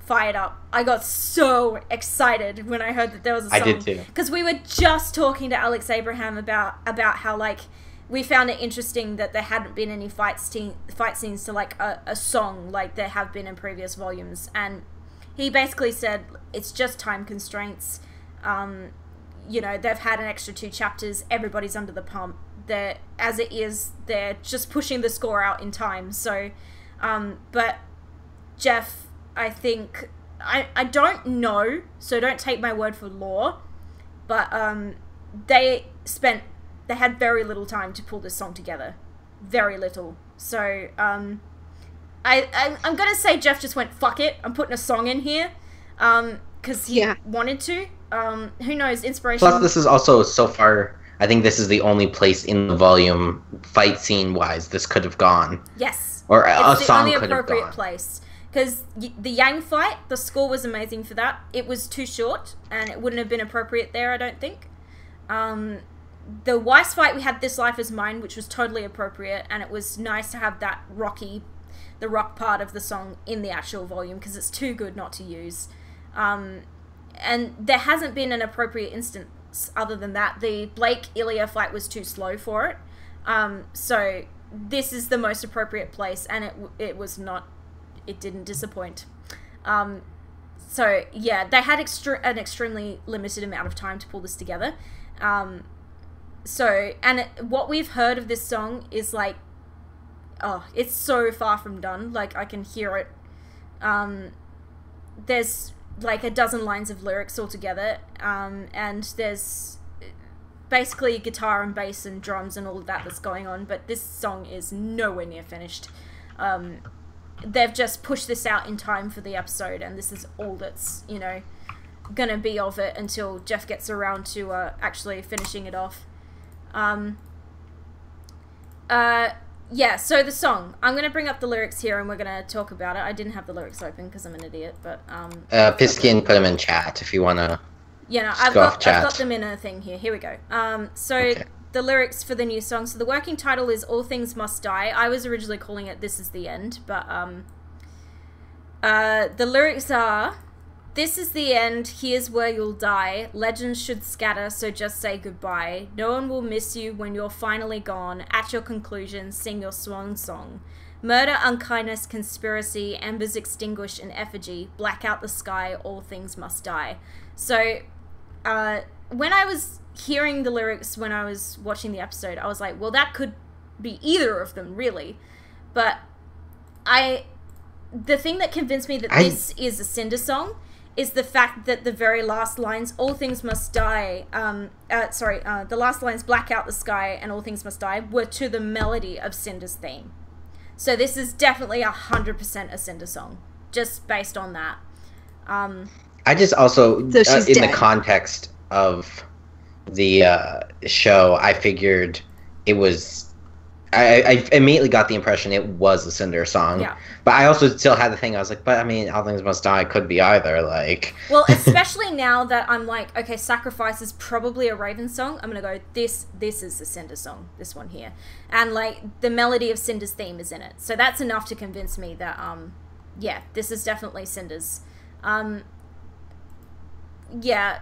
Fired Up, I got so excited when I heard that there was a song. I did too. Because we were just talking to Alex Abraham about how, like, we found it interesting that there hadn't been any fight scenes to, like, a song like there have been in previous volumes. And he basically said it's just time constraints. You know, they've had an extra 2 chapters. Everybody's under the pump. As it is, they're just pushing the score out in time. So, but Jeff, I think... I don't know, so don't take my word for law. But they had very little time to pull this song together. Very little. So, I'm gonna say Jeff just went, fuck it, I'm putting a song in here. Because he wanted to. Who knows, inspiration... Plus, this is also, so far, I think this is the only place in the volume, fight scene-wise, this could have gone. Yes. Or a song could have gone. It's the only appropriate place. Because the Yang fight, the score was amazing for that. It was too short, and it wouldn't have been appropriate there, I don't think. The Weiss fight, we had This Life Is Mine, which was totally appropriate, and it was nice to have that the rock part of the song in the actual volume, because it's too good not to use. And there hasn't been an appropriate instance other than that. The Blake-Ilya fight was too slow for it. So this is the most appropriate place, and it was not... It didn't disappoint. So, yeah, they had an extremely limited amount of time to pull this together. What we've heard of this song is, like, oh, it's so far from done. Like, I can hear it. There's, like, a dozen lines of lyrics altogether, and there's basically guitar and bass and drums and all of that that's going on, but this song is nowhere near finished. They've just pushed this out in time for the episode, and this is all that's, you know, gonna be of it until Jeff gets around to actually finishing it off. Yeah, so the song. I'm gonna bring up the lyrics here and we're gonna talk about it. I didn't have the lyrics open because I'm an idiot, but Piskin put them in chat if you wanna. Yeah, no, I've got them in a thing here. Here we go. Okay. The lyrics for the new song. So the working title is All Things Must Die. I was originally calling it This Is the End, but the lyrics are, this is the end, here's where you'll die. Legends should scatter, so just say goodbye. No one will miss you when you're finally gone. At your conclusion, sing your swan song. Murder, unkindness, conspiracy, embers extinguish in effigy, black out the sky, all things must die. So, when I was hearing the lyrics when I was watching the episode, I was like, well, that could be either of them, really. But the thing that convinced me that this is a Cinder song is the fact that the very last lines, all things must die, the last lines, black out the sky and all things must die, were to the melody of Cinder's theme. So this is definitely 100% a Cinder song, just based on that. I just also, in the context of the show, I figured it was... I immediately got the impression it was a Cinder song. Yeah. But I also still had the thing, I was like, but I mean, All Things Must Die could be either, like... Well, especially now that I'm like, okay, Sacrifice is probably a Raven song, I'm gonna go, this is a Cinder song, this one here. And, like, the melody of Cinder's theme is in it. So that's enough to convince me that, yeah, this is definitely Cinder's. Yeah,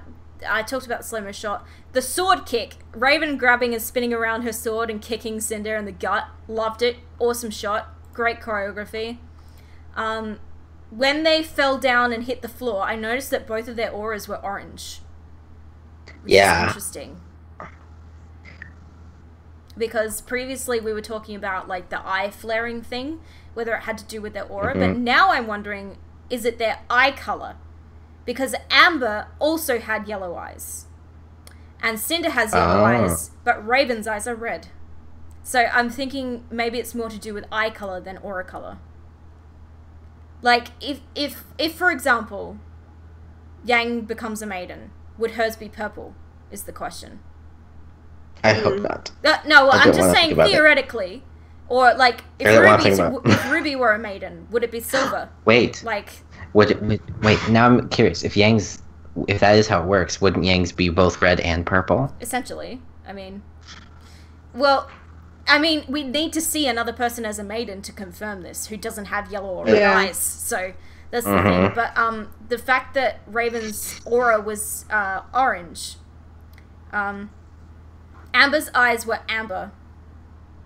I talked about the slow-mo shot. The sword kick. Raven grabbing and spinning around her sword and kicking Cinder in the gut. Loved it. Awesome shot. Great choreography. When they fell down and hit the floor, I noticed that both of their auras were orange. Which is interesting. Because previously we were talking about, like, the eye flaring thing, whether it had to do with their aura. But now I'm wondering, is it their eye color? Because Amber also had yellow eyes. And Cinder has yellow eyes, but Raven's eyes are red. So I'm thinking maybe it's more to do with eye color than aura color. Like, if for example, Yang becomes a maiden, would hers be purple, is the question. I hope not. No, I'm just saying theoretically. Or, like, if Ruby were a maiden, would it be silver? Wait. Like... Wait, now I'm curious. If that is how it works, wouldn't Yang's be both red and purple? Essentially. I mean... Well, I mean, we need to see another person as a maiden to confirm this, who doesn't have yellow or red eyes. So, that's the thing. But, the fact that Raven's aura was, orange... Amber's eyes were amber.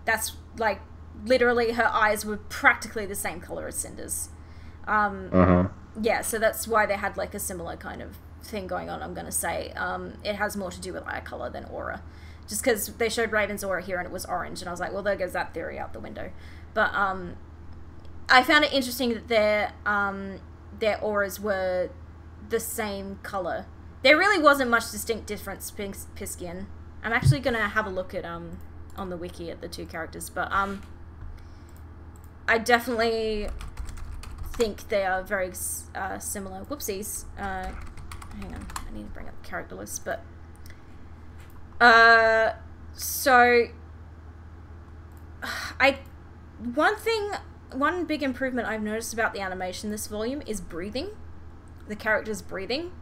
That's, like, literally her eyes were practically the same color as Cinder's. Yeah, so that's why they had, like, a similar kind of thing going on, I'm gonna say. It has more to do with eye color than aura. Just because they showed Raven's aura here and it was orange, and I was like, well, there goes that theory out the window. But, I found it interesting that their auras were the same color. There really wasn't much distinct difference, Piskian. I'm actually gonna have a look at, on the wiki at the two characters, but, I definitely... think they are very similar. Whoopsies. Hang on, I need to bring up the character list, but so one big improvement I've noticed about the animation this volume is breathing. The character's breathing,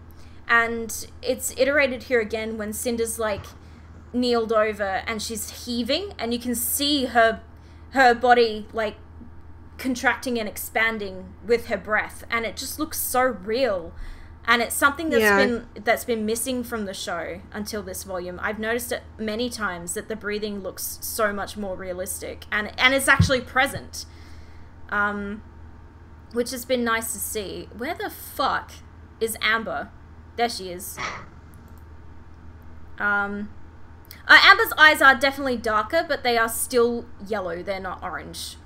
and it's iterated here again when Cinder's, like, kneeled over and she's heaving, and you can see her body, like, contracting and expanding with her breath, and it just looks so real, and it's something that's been missing from the show until this volume. I've noticed it many times that the breathing looks so much more realistic, and it's actually present, which has been nice to see. Where the fuck is Amber? There she is. Amber's eyes are definitely darker, but they are still yellow. They're not orange.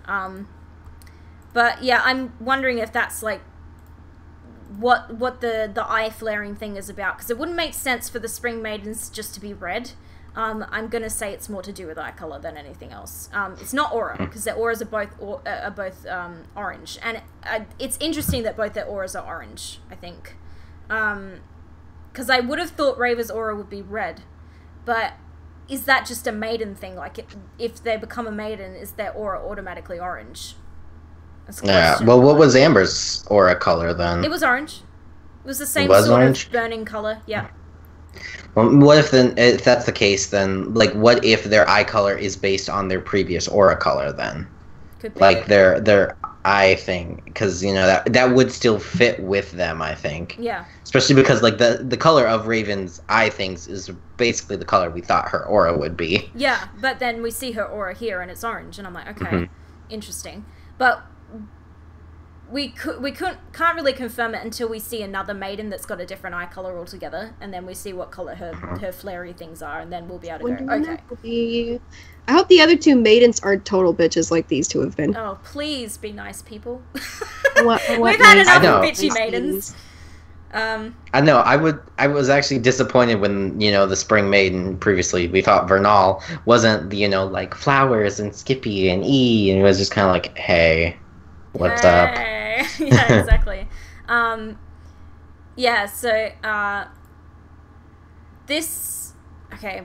But yeah, I'm wondering if that's, like, what the eye flaring thing is about, because it wouldn't make sense for the Spring Maidens just to be red. I'm gonna say it's more to do with eye color than anything else. It's not aura, because their auras are both orange, and it's interesting that both their auras are orange, I think, because I would have thought Raven's aura would be red, but is that just a maiden thing? Like, if they become a maiden, is their aura automatically orange? Yeah, well, what was Amber's aura color then? It was orange. It was the same sort of burning color, yeah. Well, what if then, if that's the case, then, like, what if their eye color is based on their previous aura color then? Could be. Like, their eye thing, because, you know, that would still fit with them, I think. Yeah. Especially because, like, the color of Raven's eye things is basically the color we thought her aura would be. Yeah, but then we see her aura here and it's orange, and I'm like, okay, interesting. but we can't really confirm it until we see another maiden that's got a different eye color altogether, and then we see what color her flary things are, and then we'll be able to go, okay. I hope the other two maidens aren't total bitches like these two have been. Oh, please be nice people. What We've had enough bitchy maidens. I know. I was actually disappointed when, you know, the Spring Maiden previously, we thought Vernal wasn't, you know, like Flowers and Skippy and E, and it was just kind of like, hey, what's up? Yeah, exactly. Yeah, so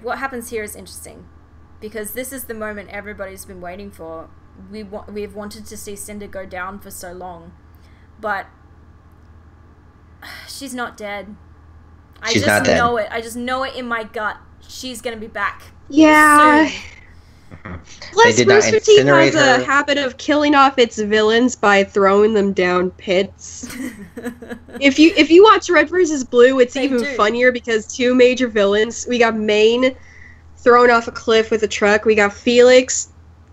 what happens here is interesting, because this is the moment everybody's been waiting for. We've wanted to see Cinder go down for so long, but she's not dead. I just know it. I just know it in my gut. She's gonna be back. Yeah. Soon. Plus, Rooster Teeth has a habit of killing off its villains by throwing them down pits. If you watch Red vs. Blue, it's even funnier because two major villains. We got Maine thrown off a cliff with a truck. We got Felix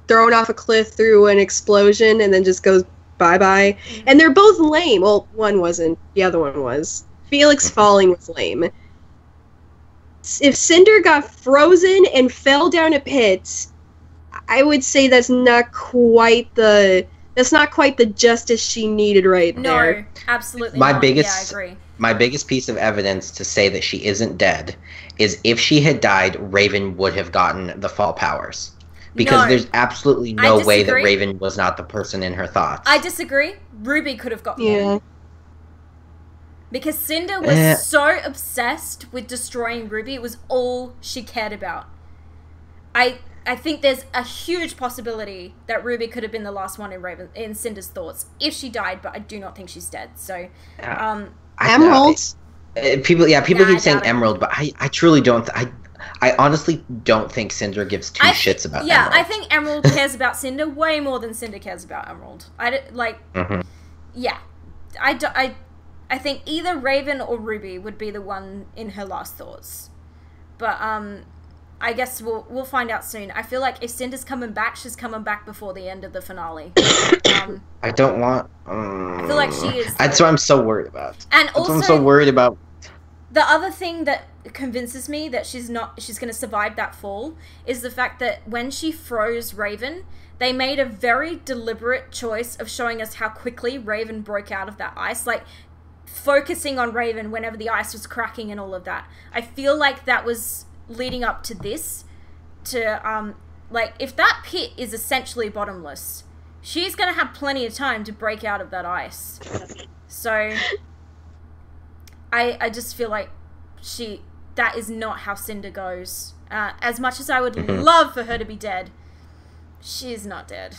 thrown off a cliff through an explosion and then just goes bye-bye. And they're both lame. Well, one wasn't. The other one was. Felix falling was lame. If Cinder got frozen and fell down a pit, I would say that's not quite the justice she needed there. No, absolutely not. Yeah, I agree. My biggest piece of evidence to say that she isn't dead is if she had died, Raven would have gotten the fall powers. Because there's absolutely no way that Raven was not the person in her thoughts. I disagree. Ruby could have gotten them. Because Cinder was so obsessed with destroying Ruby, it was all she cared about. I think there's a huge possibility that Ruby could have been the last one in Cinder's thoughts if she died, but I do not think she's dead. So, Emerald. People keep saying Emerald, but I truly don't. I honestly don't think Cinder gives two shits about Emerald. Yeah, I think Emerald cares about Cinder way more than Cinder cares about Emerald. Yeah, I think either Raven or Ruby would be the one in her last thoughts, but I guess we'll find out soon. I feel like if Cinder's coming back, she's coming back before the end of the finale. I don't want. I feel like she is. That's what I'm so worried about. And also, I'm so worried about. The other thing that convinces me that she's going to survive that fall is the fact that when she froze Raven, they made a very deliberate choice of showing us how quickly Raven broke out of that ice, like focusing on Raven whenever the ice was cracking and all of that. I feel like that was leading up to this, to like, if that pit is essentially bottomless, she's gonna have plenty of time to break out of that ice. So I just feel like that is not how Cinder goes. As much as I would love for her to be dead, she is not dead.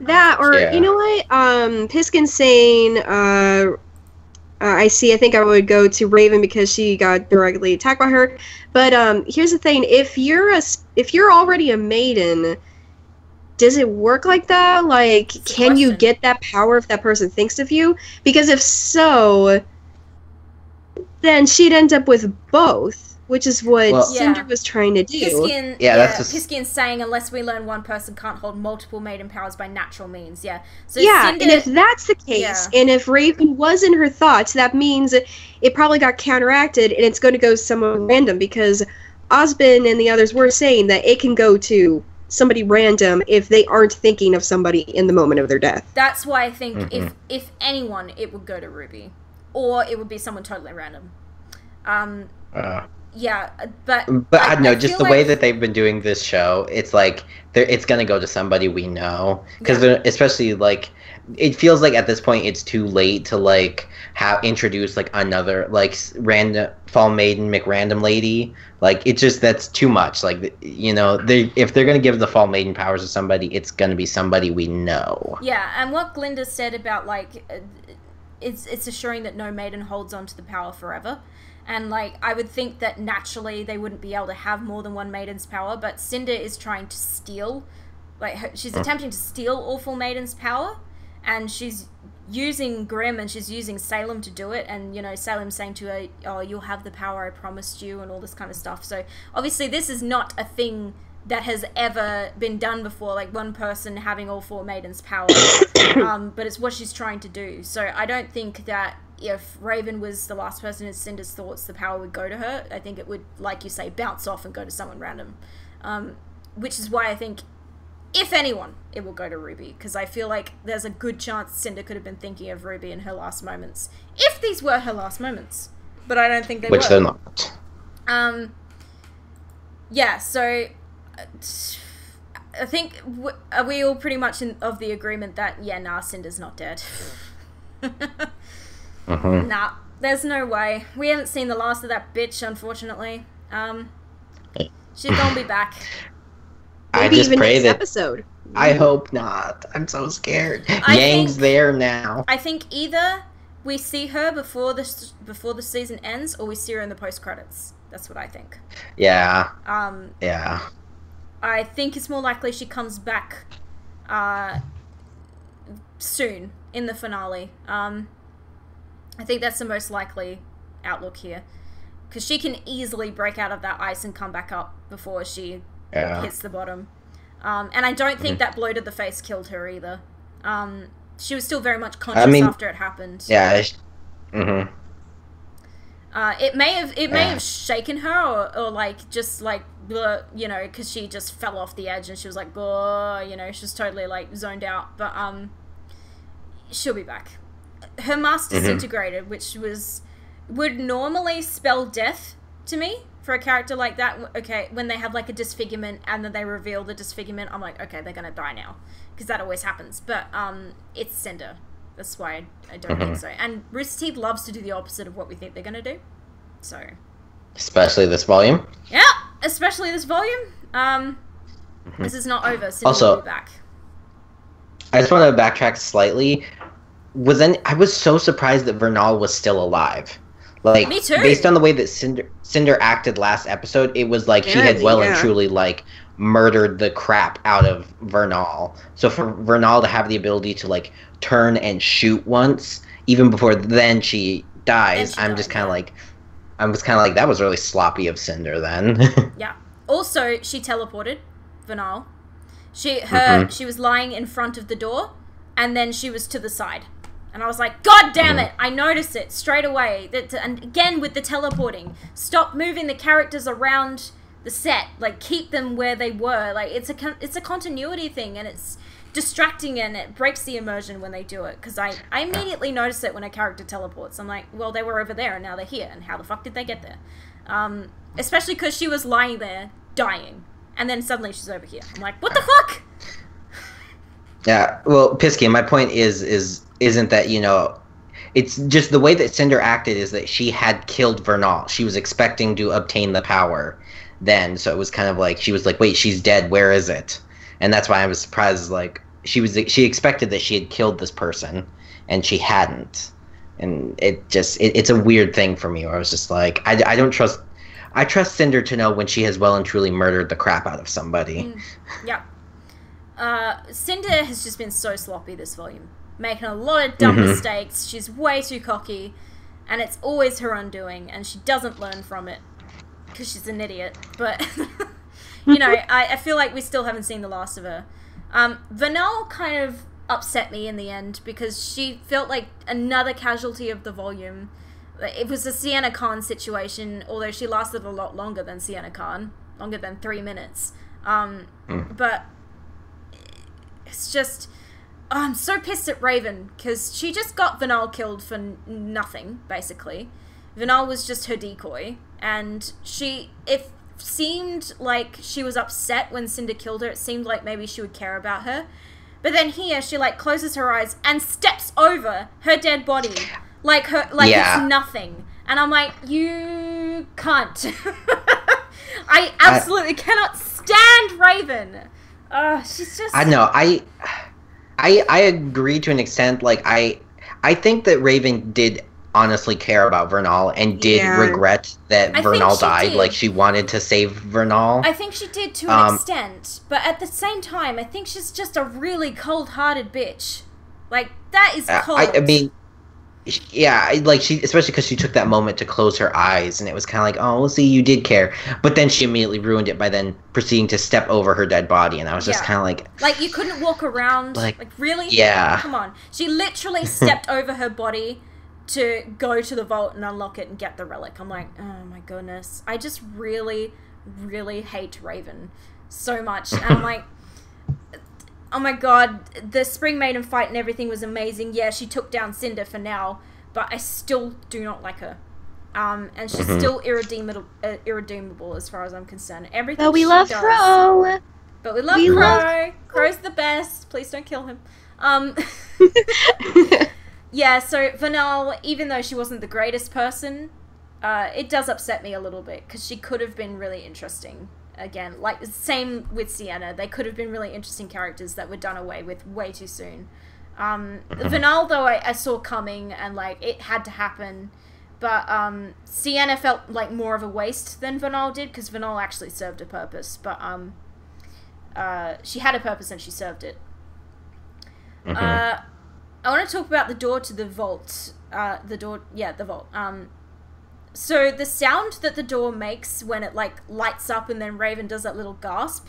That, or you know what, Piskin's saying I think I would go to Raven because she got directly attacked by her. But here's the thing: if you're already a maiden, does it work like that? Like, can you get that power if that person thinks of you? Because if so, then she'd end up with both, which is what Cinder was trying to do. Piskin's saying unless we learn one person can't hold multiple maiden powers by natural means. Yeah. So Cinder, and if that's the case, and if Raven was in her thoughts, that means it probably got counteracted, and it's going to go somewhere random, because Osbin and the others were saying that it can go to somebody random if they aren't thinking of somebody in the moment of their death. That's why I think if anyone, it would go to Ruby. Or it would be someone totally random. Yeah, but I don't know, just the way that they've been doing this show, it's like it's gonna go to somebody we know, because especially like it feels like at this point it's too late to like introduce like another like random fall maiden McRandom lady. Like it just, that's too much. Like, you know, if they're gonna give the fall maiden powers to somebody, it's gonna be somebody we know. Yeah, and what Glinda said about like it's assuring that no maiden holds on to the power forever. And, like, I would think that naturally they wouldn't be able to have more than one maiden's power, but Cinder is trying to steal, like, she's attempting to steal Awful Maiden's power, and she's using Grimm and she's using Salem to do it, and, you know, Salem's saying to her, oh, you'll have the power I promised you, and all this kind of stuff. So, obviously, this is not a thing that has ever been done before, like one person having all 4 maidens' power. But it's what she's trying to do. So I don't think that if Raven was the last person in Cinder's thoughts, the power would go to her. I think it would, like you say, bounce off and go to someone random. Which is why I think, if anyone, it will go to Ruby. Because I feel like there's a good chance Cinder could have been thinking of Ruby in her last moments. If these were her last moments. But I don't think they were. Which they're not. Yeah, so I think are we all pretty much of the agreement that, yeah, nah, Cinder's not dead. Nah, there's no way. We haven't seen the last of that bitch, unfortunately. She's gonna be back. Maybe even next episode. I hope not. I'm so scared. Yang's there now. I think either we see her before the season ends, or we see her in the post-credits. That's what I think. Yeah. Yeah. I think it's more likely she comes back soon in the finale. I think that's the most likely outlook here. Because she can easily break out of that ice and come back up before she hits the bottom. And I don't think that blow to the face killed her either. She was still very much conscious after it happened. Yeah. It may have shaken her, or like just like, you know, because she just fell off the edge and she was like, you know, she was totally like zoned out. But she'll be back. Her mask disintegrated, which would normally spell death to me for a character like that. Okay, when they have like a disfigurement and then they reveal the disfigurement, I'm like, okay, they're gonna die now, because that always happens. But it's Cinder. That's why I don't think so. And Rooster Teeth loves to do the opposite of what we think they're gonna do. So, especially this volume. Yeah, especially this volume. This is not over. Cinder will be back. I just want to backtrack slightly. I was so surprised that Vernal was still alive. Like, me too. Based on the way that Cinder acted last episode, it was like she had and truly like murdered the crap out of Vernal. So for Vernal to have the ability to like turn and shoot once, even before then she dies, I was kind of like, that was really sloppy of Cinder then. Yeah. Also, she teleported Vernal. She was lying in front of the door, and then she was to the side. And I was like, God damn it! I noticed it straight away. And again with the teleporting. Stop moving the characters around the set. Like, keep them where they were. Like, it's a continuity thing, and it's distracting, and it breaks the immersion when they do it. Because I immediately notice it when a character teleports. I'm like, well, they were over there, and now they're here. And how the fuck did they get there? Especially because she was lying there, dying. And then suddenly she's over here. I'm like, what the fuck? Yeah, well, Pisky, my point isn't that, you know, it's just the way that Cinder acted is that she had killed Vernal. She was expecting to obtain the power then, so it was kind of like, she was like, wait, she's dead, where is it? And that's why I was surprised, like, she expected that she had killed this person, and she hadn't. And it's a weird thing for me, where I was just like, I trust Cinder to know when she has well and truly murdered the crap out of somebody. Yeah. Cinder has just been so sloppy this volume. Making a lot of dumb mistakes. She's way too cocky. And it's always her undoing. And she doesn't learn from it. Because she's an idiot. But, you know, I feel like we still haven't seen the last of her. Vernal kind of upset me in the end. Because she felt like another casualty of the volume. It was a Sienna Khan situation. Although she lasted a lot longer than Sienna Khan. Longer than 3 minutes. But it's just, I'm so pissed at Raven, because she just got Vernal killed for nothing, basically. Vernal was just her decoy, and it seemed like she was upset when Cinder killed her. It seemed like maybe she would care about her. But then here, she, like, closes her eyes and steps over her dead body. It's nothing. And I'm like, you can't. I absolutely cannot stand Raven. She's just... I know. I agree to an extent. Like, I think that Raven did honestly care about Vernal and did regret that Vernal died. Like, she wanted to save Vernal. I think she did to an extent. But at the same time, I think she's just a really cold-hearted bitch. Like, that is cold. I mean, Yeah, like especially because she took that moment to close her eyes, and it was kind of like, oh, we'll see, you did care. But then she immediately ruined it by then proceeding to step over her dead body, and I was just kind of like you couldn't walk around, like really? Yeah. Come on. She literally stepped over her body to go to the vault and unlock it and get the relic. I'm like, oh my goodness. I just really, really hate Raven so much. And I'm like, oh my god, the Spring Maiden fight and everything was amazing. Yeah, she took down Cinder for now, but I still do not like her. And she's still irredeemable as far as I'm concerned. Everything but we love Crow. But we love Crow. Crow's the best. Please don't kill him. Yeah, so Vanal, even though she wasn't the greatest person, it does upset me a little bit, because she could have been really interesting. Again, like, same with Sienna. They could have been really interesting characters that were done away with way too soon. Vanal, though, I saw coming, and, like, it had to happen. But Sienna felt like more of a waste than Vanal did, because Vanal actually served a purpose. But she had a purpose and she served it. I want to talk about the door to the vault. The vault. So the sound that the door makes when it, like, lights up and then Raven does that little gasp,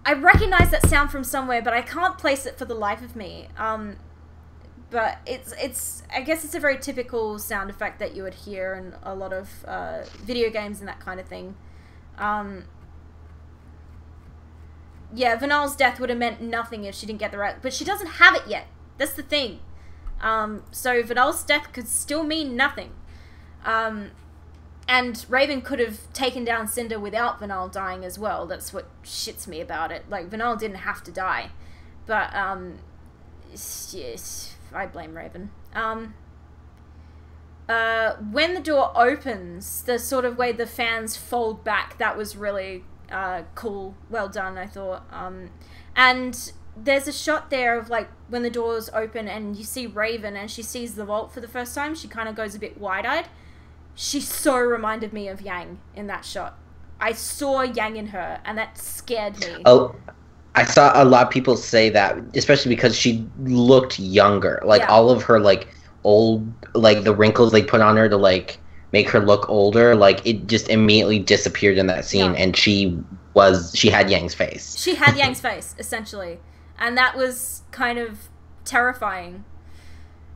I recognize that sound from somewhere, but I can't place it for the life of me. But it's I guess it's a very typical sound effect that you would hear in a lot of video games and that kind of thing. Yeah, Vanal's death would have meant nothing if she didn't get the right, but she doesn't have it yet. That's the thing. So Vanal's death could still mean nothing. And Raven could have taken down Cinder without Vanal dying as well. That's what shits me about it. Like, Vanal didn't have to die. But, yes, I blame Raven. When the door opens, the sort of way the fans fold back, that was really cool. Well done, I thought. And there's a shot there of, like, when the doors open and you see Raven and she sees the vault for the first time, she kind of goes a bit wide-eyed. She so reminded me of Yang in that shot. I saw Yang in her, and that scared me. Oh, I saw a lot of people say that, especially because she looked younger. Like, all of her, like, old, like, the wrinkles they put on her to, like, make her look older, like, it just immediately disappeared in that scene, and she had Yang's face. She had Yang's face, essentially. And that was kind of terrifying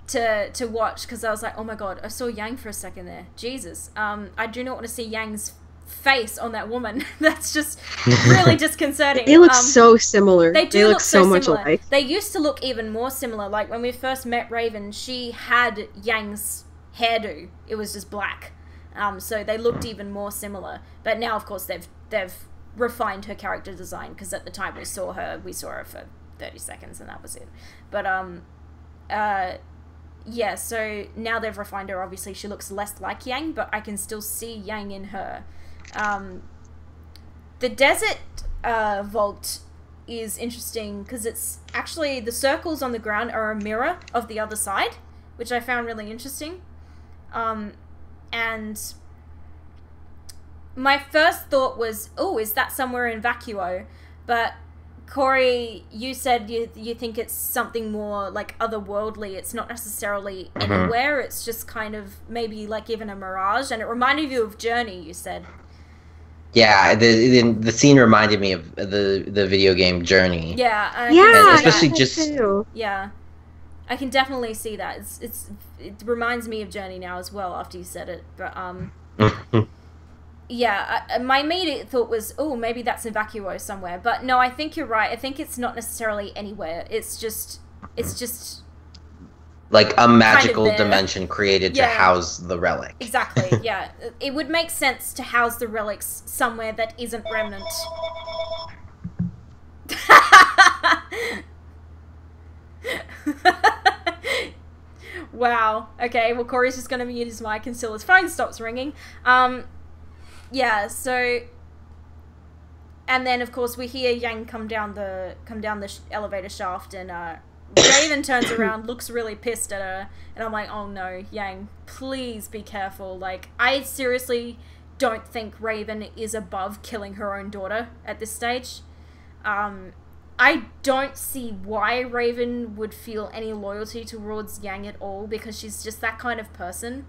to watch, because I was like, oh my god, I saw Yang for a second there. Jesus. I do not want to see Yang's face on that woman. That's just really disconcerting. They look so similar. They look so much similar. alike. They used to look even more similar. Like, when we first met Raven, she had Yang's hairdo. It was just black. So they looked even more similar. But now, of course, they've refined her character design, because at the time we saw her for 30 seconds and that was it. But, yeah, so now they've refined her. Obviously, she looks less like Yang, but I can still see Yang in her. The desert vault is interesting because it's actually, the circles on the ground are a mirror of the other side, which I found really interesting. And my first thought was, oh, is that somewhere in Vacuo? But Cory, you said you think it's something more, like, otherworldly. It's not necessarily anywhere. It's just kind of maybe, like, even a mirage. And it reminded you of Journey, you said. Yeah, the scene reminded me of the video game Journey. Yeah. And especially just... Yeah. I can definitely see that. It reminds me of Journey now as well after you said it. But, yeah, my immediate thought was, oh, maybe that's in Vacuo somewhere. But no, I think you're right. I think it's not necessarily anywhere. It's just like a magical dimension created to house the relic. Exactly, yeah. It would make sense to house the relics somewhere that isn't Remnant. Wow. Okay, well, Cory's just going to mute his mic until his phone stops ringing. Yeah, so, and then of course we hear Yang come down the elevator shaft, and Raven turns around, looks really pissed at her, and I'm like, oh no, Yang, please be careful. Like, I seriously don't think Raven is above killing her own daughter at this stage. I I don't see why Raven would feel any loyalty towards Yang at all, because she's just that kind of person.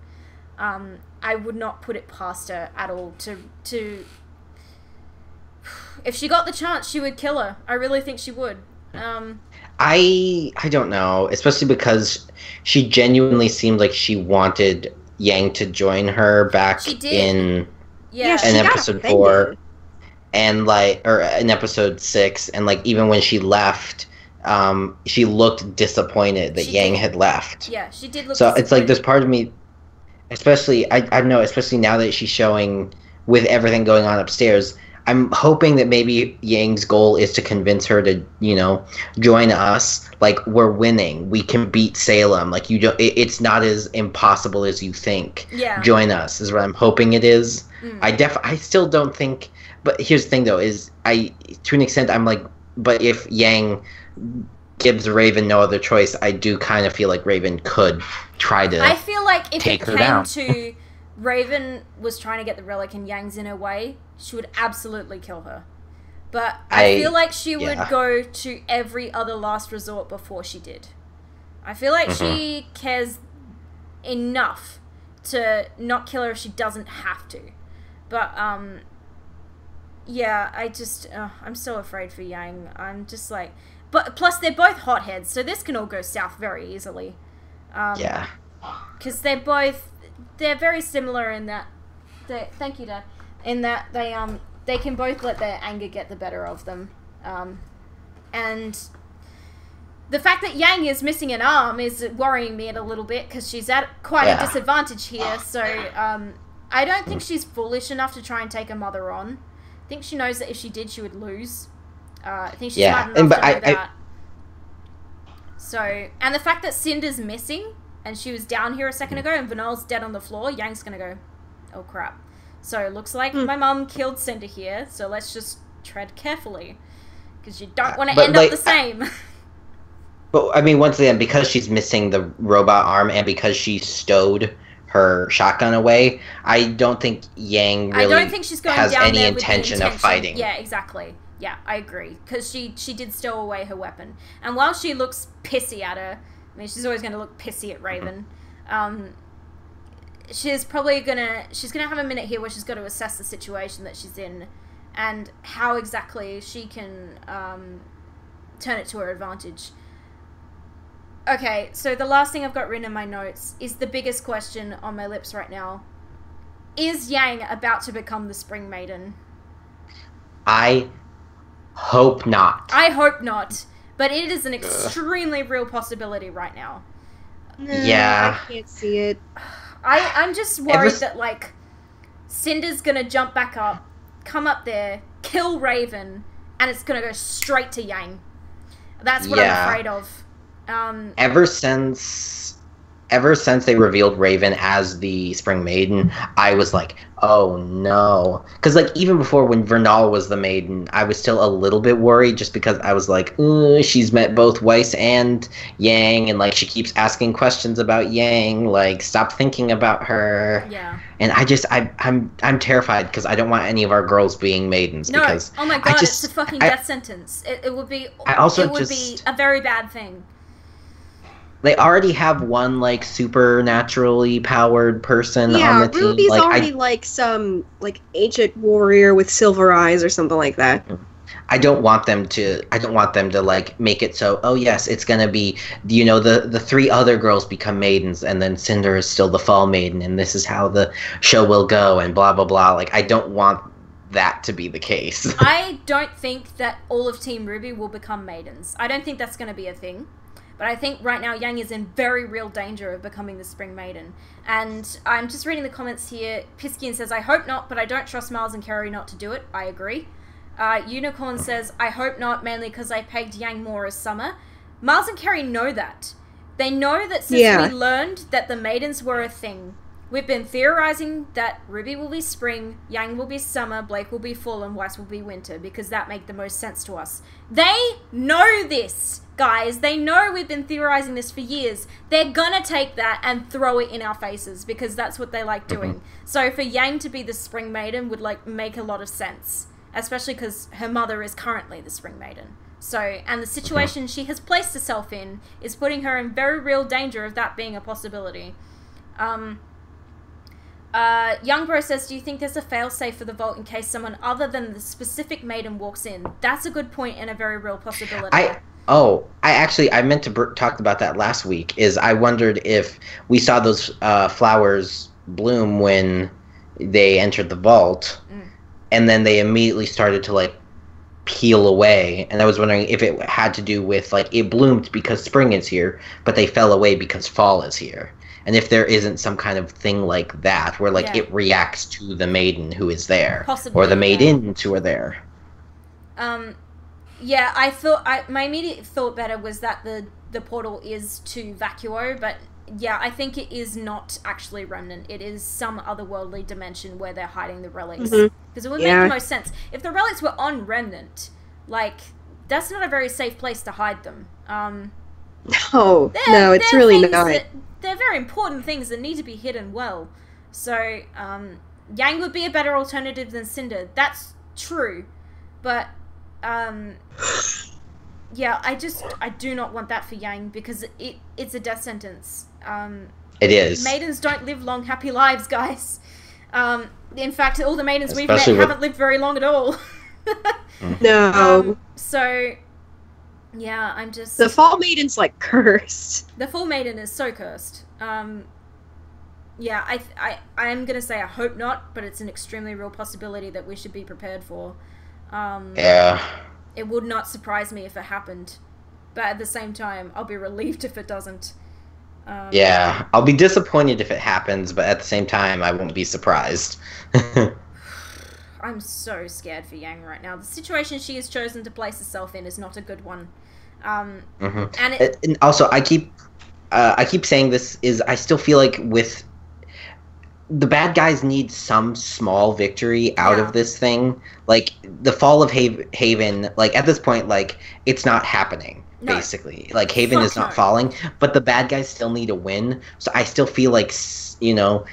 I would not put it past her at all to... If she got the chance, she would kill her. I really think she would. I don't know, especially because she genuinely seemed like she wanted Yang to join her back in episode 4. And or in episode 6, and in when she left, she looked disappointed that Yang had left. Yeah, she did look. So it's there's part of me, especially I don't know, especially now that she's showing with everything going on upstairs. I'm hoping that maybe Yang's goal is to convince her to, join us. We're winning. We can beat Salem. You don't. It's not as impossible as you think. Yeah. Join us is what I'm hoping it is. I still don't think. But here's the thing, though, is to an extent, I'm but if Yang gives Raven no other choice, I do kind of feel like Raven could try to I feel like if take it her came down. to Raven was trying to get the relic and Yang's in her way, she would absolutely kill her. But I feel like she would go to every other last resort before she did. I feel like she cares enough to not kill her if she doesn't have to. But, yeah, I'm so afraid for Yang. I'm just but plus they're both hotheads, so this can all go south very easily. Yeah. Because they're very similar in that, thank you, Dad, in that they can both let their anger get the better of them. And the fact that Yang is missing an arm is worrying me a little bit, because she's at quite a disadvantage here, so I don't think she's foolish enough to try and take her mother on. I think she knows that if she did, she would lose. I think she's smart enough to know that. So, and the fact that Cinder's missing, and she was down here a second ago, and Vanelle's dead on the floor, Yang's gonna go, oh crap. So, it looks like my mum killed Cinder here, so let's just tread carefully. Because you don't want to end up the same. But, I mean, once again, because she's missing the robot arm, and because she stowed her shotgun away, I don't think Yang really has any intention of fighting. Yeah, exactly. Yeah, I agree. Because she did stow away her weapon. And while she looks pissy at her, I mean, she's always going to look pissy at Raven, she's gonna have a minute here where she's got to assess the situation that she's in and how exactly she can turn it to her advantage. Okay, so the last thing I've got written in my notes is the biggest question on my lips right now. Is Yang about to become the Spring Maiden? I hope not. I hope not, but it is an extremely real possibility right now. No, yeah. I can't see it. I'm just worried that, Cinder's gonna jump back up, come up there, kill Raven, and it's gonna go straight to Yang. That's what I'm afraid of. Ever since they revealed Raven as the Spring Maiden, I was like, oh no. Because, even before when Vernal was the Maiden, I was still a little bit worried just because I was like, she's met both Weiss and Yang, and, she keeps asking questions about Yang, stop thinking about her. Yeah. And I'm terrified because I don't want any of our girls being maidens. No, because oh my god, it's a fucking death sentence. It would be a very bad thing. They already have one, supernaturally powered person on the team. Ruby's already, some, ancient warrior with silver eyes or something like that. I don't want them to, make it so, oh yes, it's gonna be, the 3 other girls become maidens, and then Cinder is still the Fall Maiden, and this is how the show will go, and blah, blah, blah. I don't want that to be the case. I don't think that all of Team RWBY will become maidens. I don't think that's gonna be a thing. But I think right now Yang is in very real danger of becoming the Spring Maiden. And I'm just reading the comments here. Piskian says, I hope not, but I don't trust Miles and Cory not to do it. I agree. Unicorn says, I hope not, mainly because I pegged Yang more as Summer. Miles and Cory know that. They know that since we learned that the Maidens were a thing, we've been theorizing that RWBY will be Spring, Yang will be Summer, Blake will be Fall, and Weiss will be Winter, because that makes the most sense to us. They know this, guys. They know we've been theorizing this for years. They're gonna take that and throw it in our faces, because that's what they like doing. So for Yang to be the Spring Maiden would, make a lot of sense, especially because her mother is currently the Spring Maiden. So, and the situation she has placed herself in is putting her in very real danger of that being a possibility. Youngbro says, do you think there's a failsafe for the vault in case someone other than the specific maiden walks in? That's a good point and a very real possibility. I meant to talk about that last week. Is I wondered if we saw those flowers bloom when they entered the vault, and then they immediately started to like peel away, and I was wondering if it had to do with like it bloomed because spring is here, but they fell away because fall is here. And if there isn't some kind of thing like that, where like it reacts to the maiden who is there, possibly, or the maidens who are there. Yeah, I thought my immediate thought better was that the portal is to Vacuo, but yeah, I think it is not actually Remnant. It is some otherworldly dimension where they're hiding the relics. Because it would make the most sense if the relics were on Remnant. Like, that's not a very safe place to hide them. No, it's really not. They're very important things that need to be hidden well. So, Yang would be a better alternative than Cinder. That's true. But, yeah, I do not want that for Yang because it's a death sentence. It is. Maidens don't live long, happy lives, guys. In fact, all the maidens we've met haven't lived very long at all. No. So... yeah, I'm just... the Fall Maiden's, like, cursed. The Fall Maiden is so cursed. Yeah, I'm gonna say I hope not, but it's an extremely real possibility that we should be prepared for. Yeah. It would not surprise me if it happened. But at the same time, I'll be relieved if it doesn't. Yeah, I'll be disappointed if it happens, but at the same time, I won't be surprised. I'm so scared for Yang right now. The situation she has chosen to place herself in is not a good one. And also, I keep saying this is I still feel like with the bad guys need some small victory out of this thing. Like the fall of Haven, like at this point, like it's not happening. No. Basically, like Haven is not falling, but the bad guys still need a win. So I still feel like Cinder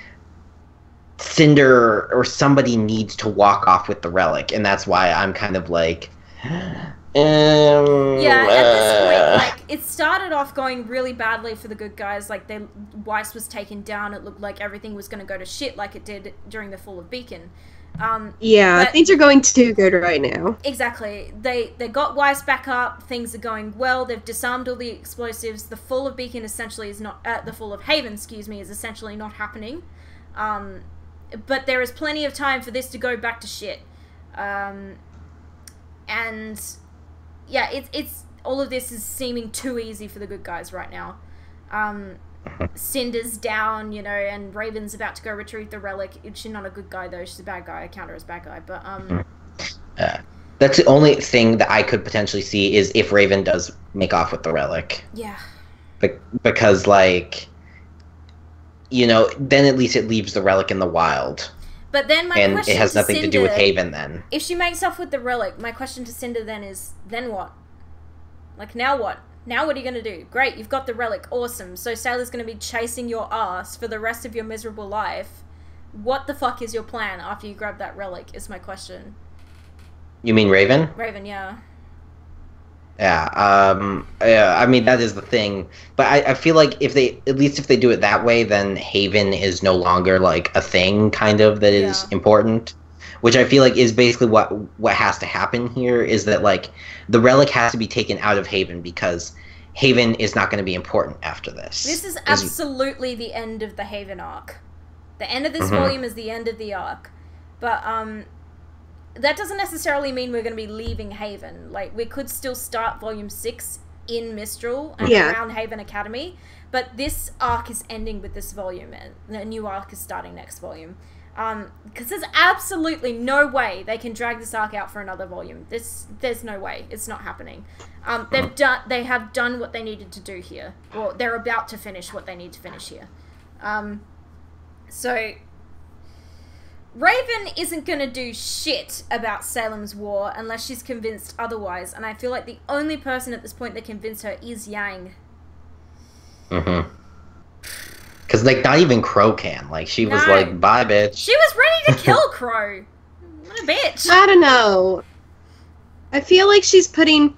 or somebody needs to walk off with the relic, and that's why I'm kind of like, yeah. At this point, like it started off going really badly for the good guys. Like Weiss was taken down. It looked like everything was going to go to shit, like it did during the fall of Beacon. Yeah, things are going too good right now. Exactly. They got Weiss back up. Things are going well. They've disarmed all the explosives. The fall of Beacon essentially is not the fall of Haven. Excuse me, is essentially not happening. But there is plenty of time for this to go back to shit. And yeah, it's all of this is seeming too easy for the good guys right now. Cinder's down, you know, and Raven's about to go retrieve the relic. She's not a good guy though, she's a bad guy. I count her as a bad guy, but that's the only thing that I could potentially see is if Raven does make off with the relic. Yeah. Because like, you know, then at least it leaves the relic in the wild. But then my question it has nothing to Cinder, to do with Haven then. If she makes off with the relic, my question to Cinder then is, then what? Like, now what? Now what are you going to do? Great, you've got the relic. Awesome. So Sailor's going to be chasing your ass for the rest of your miserable life. What the fuck is your plan after you grab that relic is my question. You mean Raven? Raven, yeah. Yeah, I mean, that is the thing. But I feel like at least if they do it that way, then Haven is no longer, like, a thing, kind of, that is important. Which I feel like is basically what has to happen here, is that, like, the relic has to be taken out of Haven, because Haven is not going to be important after this. This is absolutely the end of the Haven arc. The end of this volume is the end of the arc. But, that doesn't necessarily mean we're going to be leaving Haven. Like, we could still start Volume 6 in Mistral and around Haven Academy, but this arc is ending with this volume, and a new arc is starting next volume. Because there's absolutely no way they can drag this arc out for another volume. There's no way. It's not happening. They have done what they needed to do here. Or they're about to finish what they need to finish here. So... Raven isn't going to do shit about Salem's War unless she's convinced otherwise, and I feel like the only person at this point that convinced her is Yang. Because, like, not even Crow can. Like, she was like, bye, bitch. She was ready to kill Crow. What a bitch. I don't know. I feel like she's putting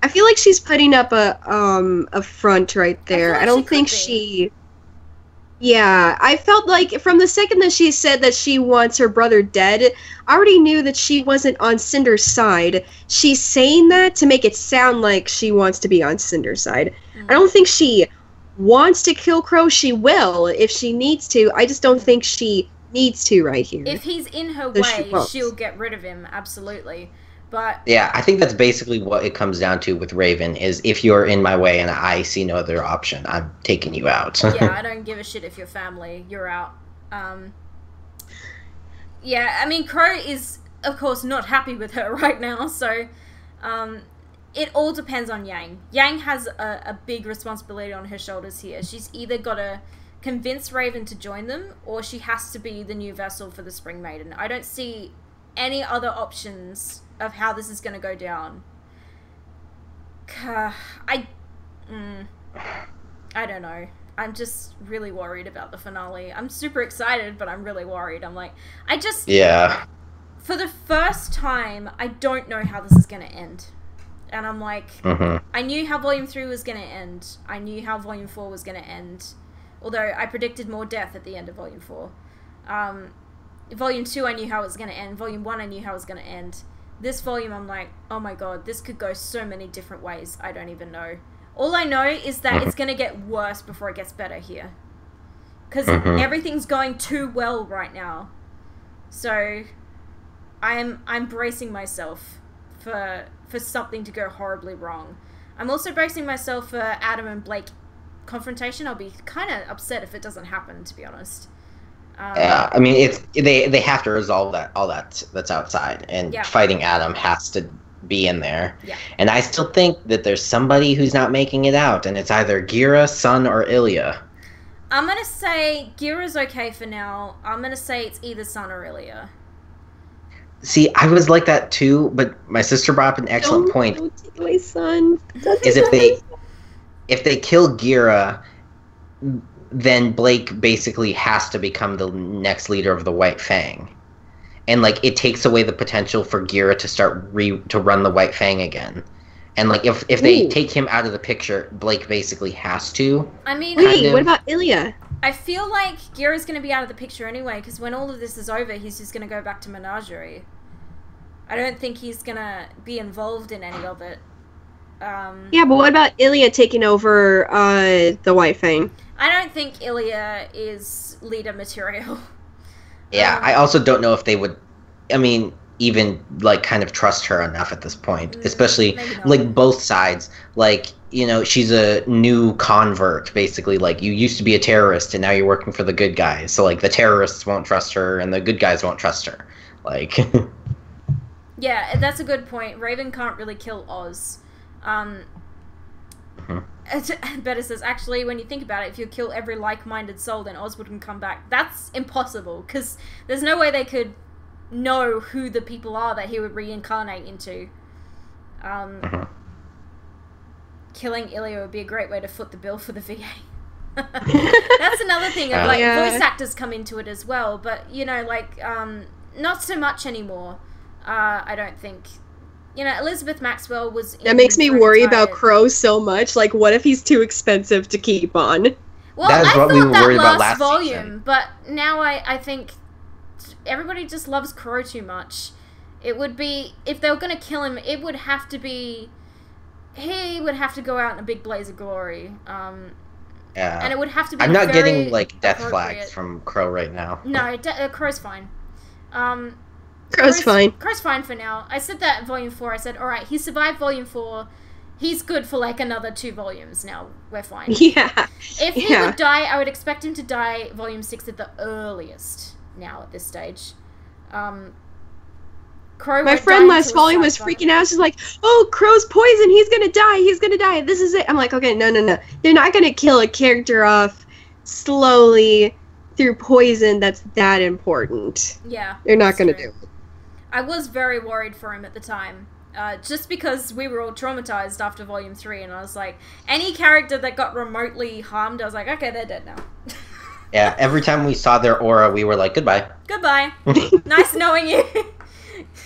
I feel like she's putting up a front right there. I don't think she. Yeah, I felt like from the second that she said that she wants her brother dead, I already knew that she wasn't on Cinder's side. She's saying that to make it sound like she wants to be on Cinder's side. I don't think she wants to kill Crow. She will if she needs to. I just don't think she needs to right here. If he's in her way, she'll get rid of him, absolutely. But yeah, I think that's basically what it comes down to with Raven, is if you're in my way and I see no other option, I'm taking you out. Yeah, I don't give a shit if you're family, you're out. Yeah, I mean, Crow is, of course, not happy with her right now, so it all depends on Yang. Yang has a big responsibility on her shoulders here. She's either got to convince Raven to join them, or she has to be the new vessel for the Spring Maiden. I don't see any other options of how this is going to go down. I don't know. I'm just really worried about the finale. I'm super excited, but I'm really worried. I'm like, yeah. For the first time, I don't know how this is going to end. And I'm like, I knew how Volume 3 was going to end. I knew how Volume 4 was going to end. Although I predicted more death at the end of Volume 4. Volume 2, I knew how it was going to end. Volume 1, I knew how it was going to end. This volume, I'm like, oh my god, this could go so many different ways. I don't even know. All I know is that it's going to get worse before it gets better here. Because everything's going too well right now. So, I'm bracing myself for something to go horribly wrong. I'm also bracing myself for Adam and Blake confrontation. I'll be kind of upset if it doesn't happen, to be honest. Yeah, I mean, they have to resolve all that's outside, and fighting Adam has to be in there. Yeah. And I still think that there's somebody who's not making it out, and it's either Gira, Sun, or Ilya. I'm gonna say Gira's okay for now. I'm gonna say it's either Sun or Ilya. See, I was like that too, but my sister brought up an excellent point. Don't take away Sun. Is if they kill Gira, then Blake basically has to become the next leader of the White Fang. And, like, it takes away the potential for Gira to start to run the White Fang again. And, like, if they take him out of the picture, Blake basically has to. I mean... Wait, what about Ilya? I feel like Gira's going to be out of the picture anyway, because when all of this is over, he's just going to go back to Menagerie. I don't think he's going to be involved in any of it. Yeah, but what about Ilya taking over the White Fang? I don't think Ilya is leader material. Yeah, I also don't know if they would, I mean, even, like, kind of trust her enough at this point. Especially, like, both sides. Like, you know, she's a new convert, basically. Like, you used to be a terrorist, and now you're working for the good guys. So, like, the terrorists won't trust her, and the good guys won't trust her. Like... Yeah, that's a good point. Raven can't really kill Oz. Better says, actually, when you think about it, if you kill every like-minded soul, then Oz wouldn't come back. That's impossible, because there's no way they could know who the people are that he would reincarnate into. Killing Ilya would be a great way to foot the bill for the VA. That's another thing. Of, like, voice actors come into it as well, but, you know, like, not so much anymore. I don't think. You know, Elizabeth Maxwell was... That makes me worry about Crow so much. Like, what if he's too expensive to keep on? Well, I thought that last volume, but now I think everybody just loves Crow too much. It would be... If they were going to kill him, it would have to be... He would have to go out in a big blaze of glory. Yeah. And it would have to be I'm not getting, like, death flags from Crow right now. No, Crow's fine. Crow's fine. Crow's fine for now. I said that in Volume 4. I said, alright, he survived Volume 4. He's good for, like, another 2 volumes now. We're fine. Yeah. If he would die, I would expect him to die Volume 6 at the earliest now at this stage. Crow My friend last volume was freaking out. She's like, oh, Crow's poison. He's gonna die. He's gonna die. This is it. I'm like, okay, no. They're not gonna kill a character off slowly through poison that's that important. Yeah. They're not gonna do it. I was very worried for him at the time. Just because we were all traumatized after Volume 3, and I was like, any character that got remotely harmed, I was like, okay, they're dead now. Yeah, every time we saw their aura, we were like, goodbye. Goodbye. Nice knowing you.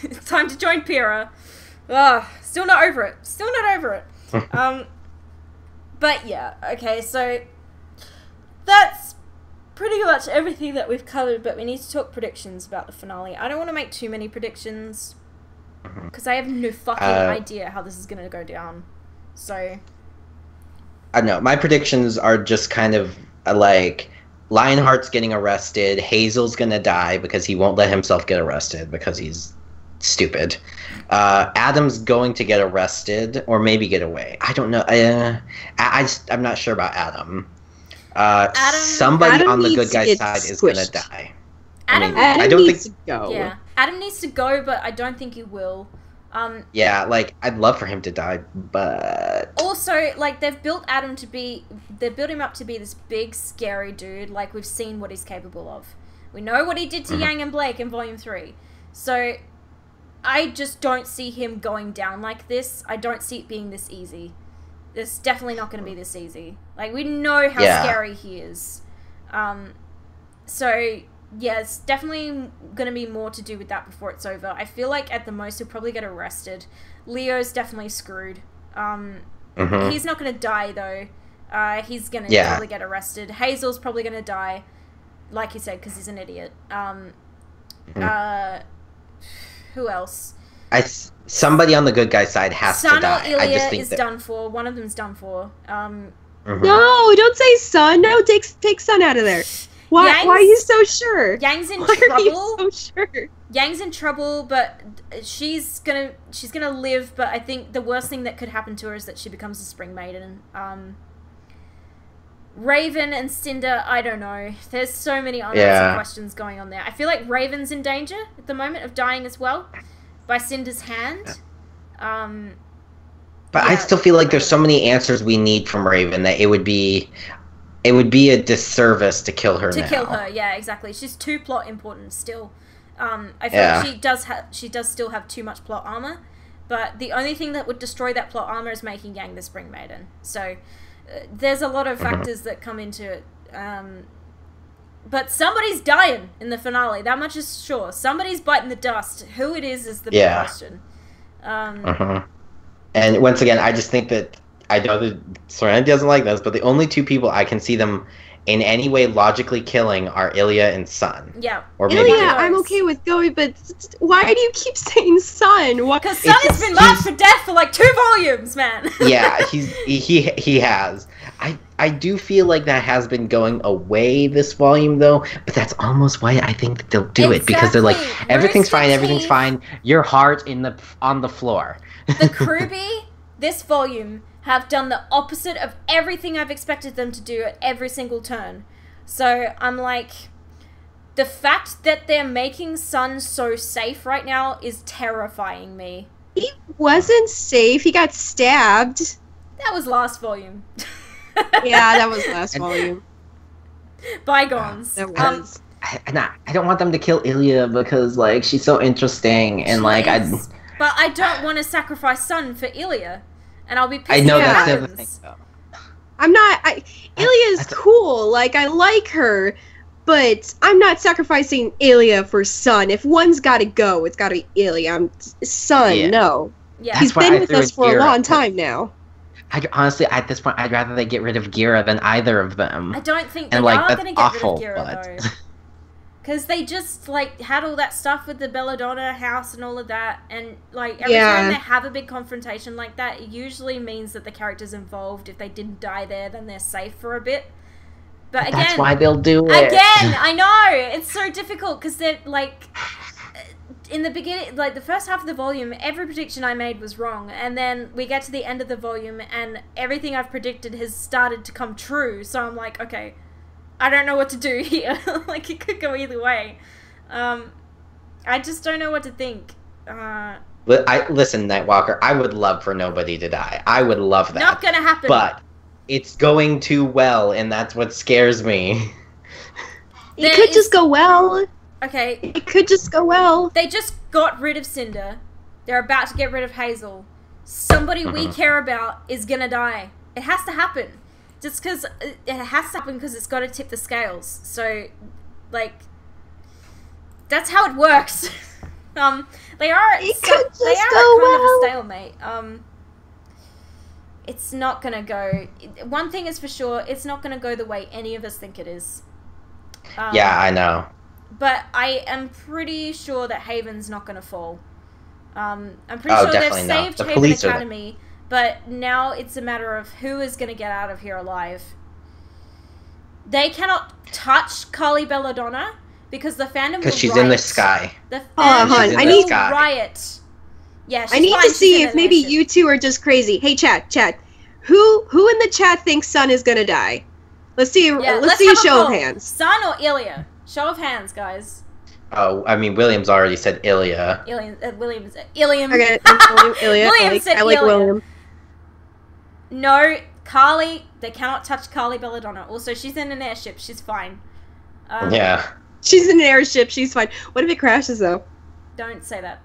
It's time to join Pyrrha. Ugh, still not over it. Still not over it. But yeah, okay, so that's pretty much everything that we've covered, but we need to talk predictions about the finale. I don't want to make too many predictions, because I have no fucking idea how this is going to go down. So... I don't know. My predictions are just kind of like Lionheart's getting arrested. Hazel's going to die because he won't let himself get arrested because he's stupid. Adam's going to get arrested or maybe get away. I don't know. I'm not sure about Adam. Somebody on the good guy's side is going to die. Adam needs to go. Yeah, Adam needs to go, but I don't think he will. Yeah, like, I'd love for him to die, but... Also, like, they've built him up to be this big, scary dude. Like, we've seen what he's capable of. We know what he did to Yang and Blake in Volume 3. So, I just don't see him going down like this. I don't see it being this easy. It's definitely not going to be this easy. Like, we know how scary he is. So... yeah, it's definitely going to be more to do with that before it's over. I feel like at the most he'll probably get arrested. Leo's definitely screwed. He's not going to die though. He's going to probably get arrested. Hazel's probably going to die, like you said, because he's an idiot. Who else? Somebody on the good guy's side has to die. Sun or Ilya is done for. One of them's done for. No, don't say Sun. No, take Sun out of there. Why are you so sure? Yang's in trouble. Why are you so sure? Yang's in trouble, but she's gonna live. But I think the worst thing that could happen to her is that she becomes a Spring Maiden. Raven and Cinder, I don't know. There's so many unanswered questions going on there. I feel like Raven's in danger at the moment of dying as well by Cinder's hand. But I still feel like there's so many answers we need from Raven that it would be a disservice to kill her now. To kill her, yeah, exactly. She's too plot important still. I feel like she does still have too much plot armor, but the only thing that would destroy that plot armor is making Yang the Spring Maiden. So there's a lot of factors that come into it. But somebody's dying in the finale. That much is sure. Somebody's biting the dust. Who it is the big question. And once again, I just think that I know that Serenity doesn't like this, but the only two people I can see them in any way logically killing are Ilya and Sun. Yeah. Or maybe Ilya, I'm okay with going, but why do you keep saying Sun? Because Sun has been marked for death for like 2 volumes, man. Yeah, he has. I do feel like that has been going away this volume, though, but that's almost why I think that they'll do it, because they're like, everything's fine, your heart on the floor. The RWBY, this volume, have done the opposite of everything I've expected them to do at every single turn. So I'm like, the fact that they're making Sun so safe right now is terrifying me. He wasn't safe, he got stabbed. That was last volume. Yeah, that was last volume. Bygones. That was. I don't want them to kill Ilya because, like, she's so interesting, and But I don't want to sacrifice Sun for Ilya. And I'll be pissed. I know that's the other thing, though. I'm not... Ilya's cool. Like, I like her. But I'm not sacrificing Ilya for Sun. If one's gotta go, it's gotta be Ilya. Sun, no. Yeah. He's been with us for a long time now. Honestly, at this point, I'd rather they get rid of Gira than either of them. I don't think they are going to get rid of Gira, though. Because they just, like, had all that stuff with the Belladonna house and all of that. And, like, every time they have a big confrontation like that, it usually means that the characters involved, if they didn't die there, then they're safe for a bit. But again... That's why they'll do it. Again! I know! It's so difficult, because they're, like... In the beginning, like, the first half of the volume, every prediction I made was wrong. And then we get to the end of the volume, and everything I've predicted has started to come true. So I'm like, okay... I don't know what to do here. Like, it could go either way. I just don't know what to think. Listen, Nightwalker, I would love for nobody to die. I would love that. Not gonna happen. But it's going too well, and that's what scares me. It could just go well. Okay. It could just go well. They just got rid of Cinder. They're about to get rid of Hazel. Somebody we care about is gonna die. It has to happen. Just because it has to happen because it's got to tip the scales. So, like, that's how it works. They are kind of a It's not gonna go... One thing is for sure, it's not gonna go the way any of us think it is. Yeah, I know. But I am pretty sure that Haven's not gonna fall. I'm pretty sure they've saved Haven Academy, but now it's a matter of who is gonna get out of here alive. They cannot touch Carly Belladonna because the fandom will because she's riot. In the sky. The fandom will riot. Yeah, I need to see if maybe you two are just crazy. Hey, chat. Who in the chat thinks Sun is gonna die? Let's see. Let's see a show of hands. Sun or Ilya? Show of hands, guys. Oh, I mean, Williams already said Ilya. Williams. Okay, Ilya. I like William. No, Carly. They cannot touch Carly Belladonna. Also, she's in an airship. She's fine. Yeah. She's in an airship. She's fine. What if it crashes, though? Don't say that.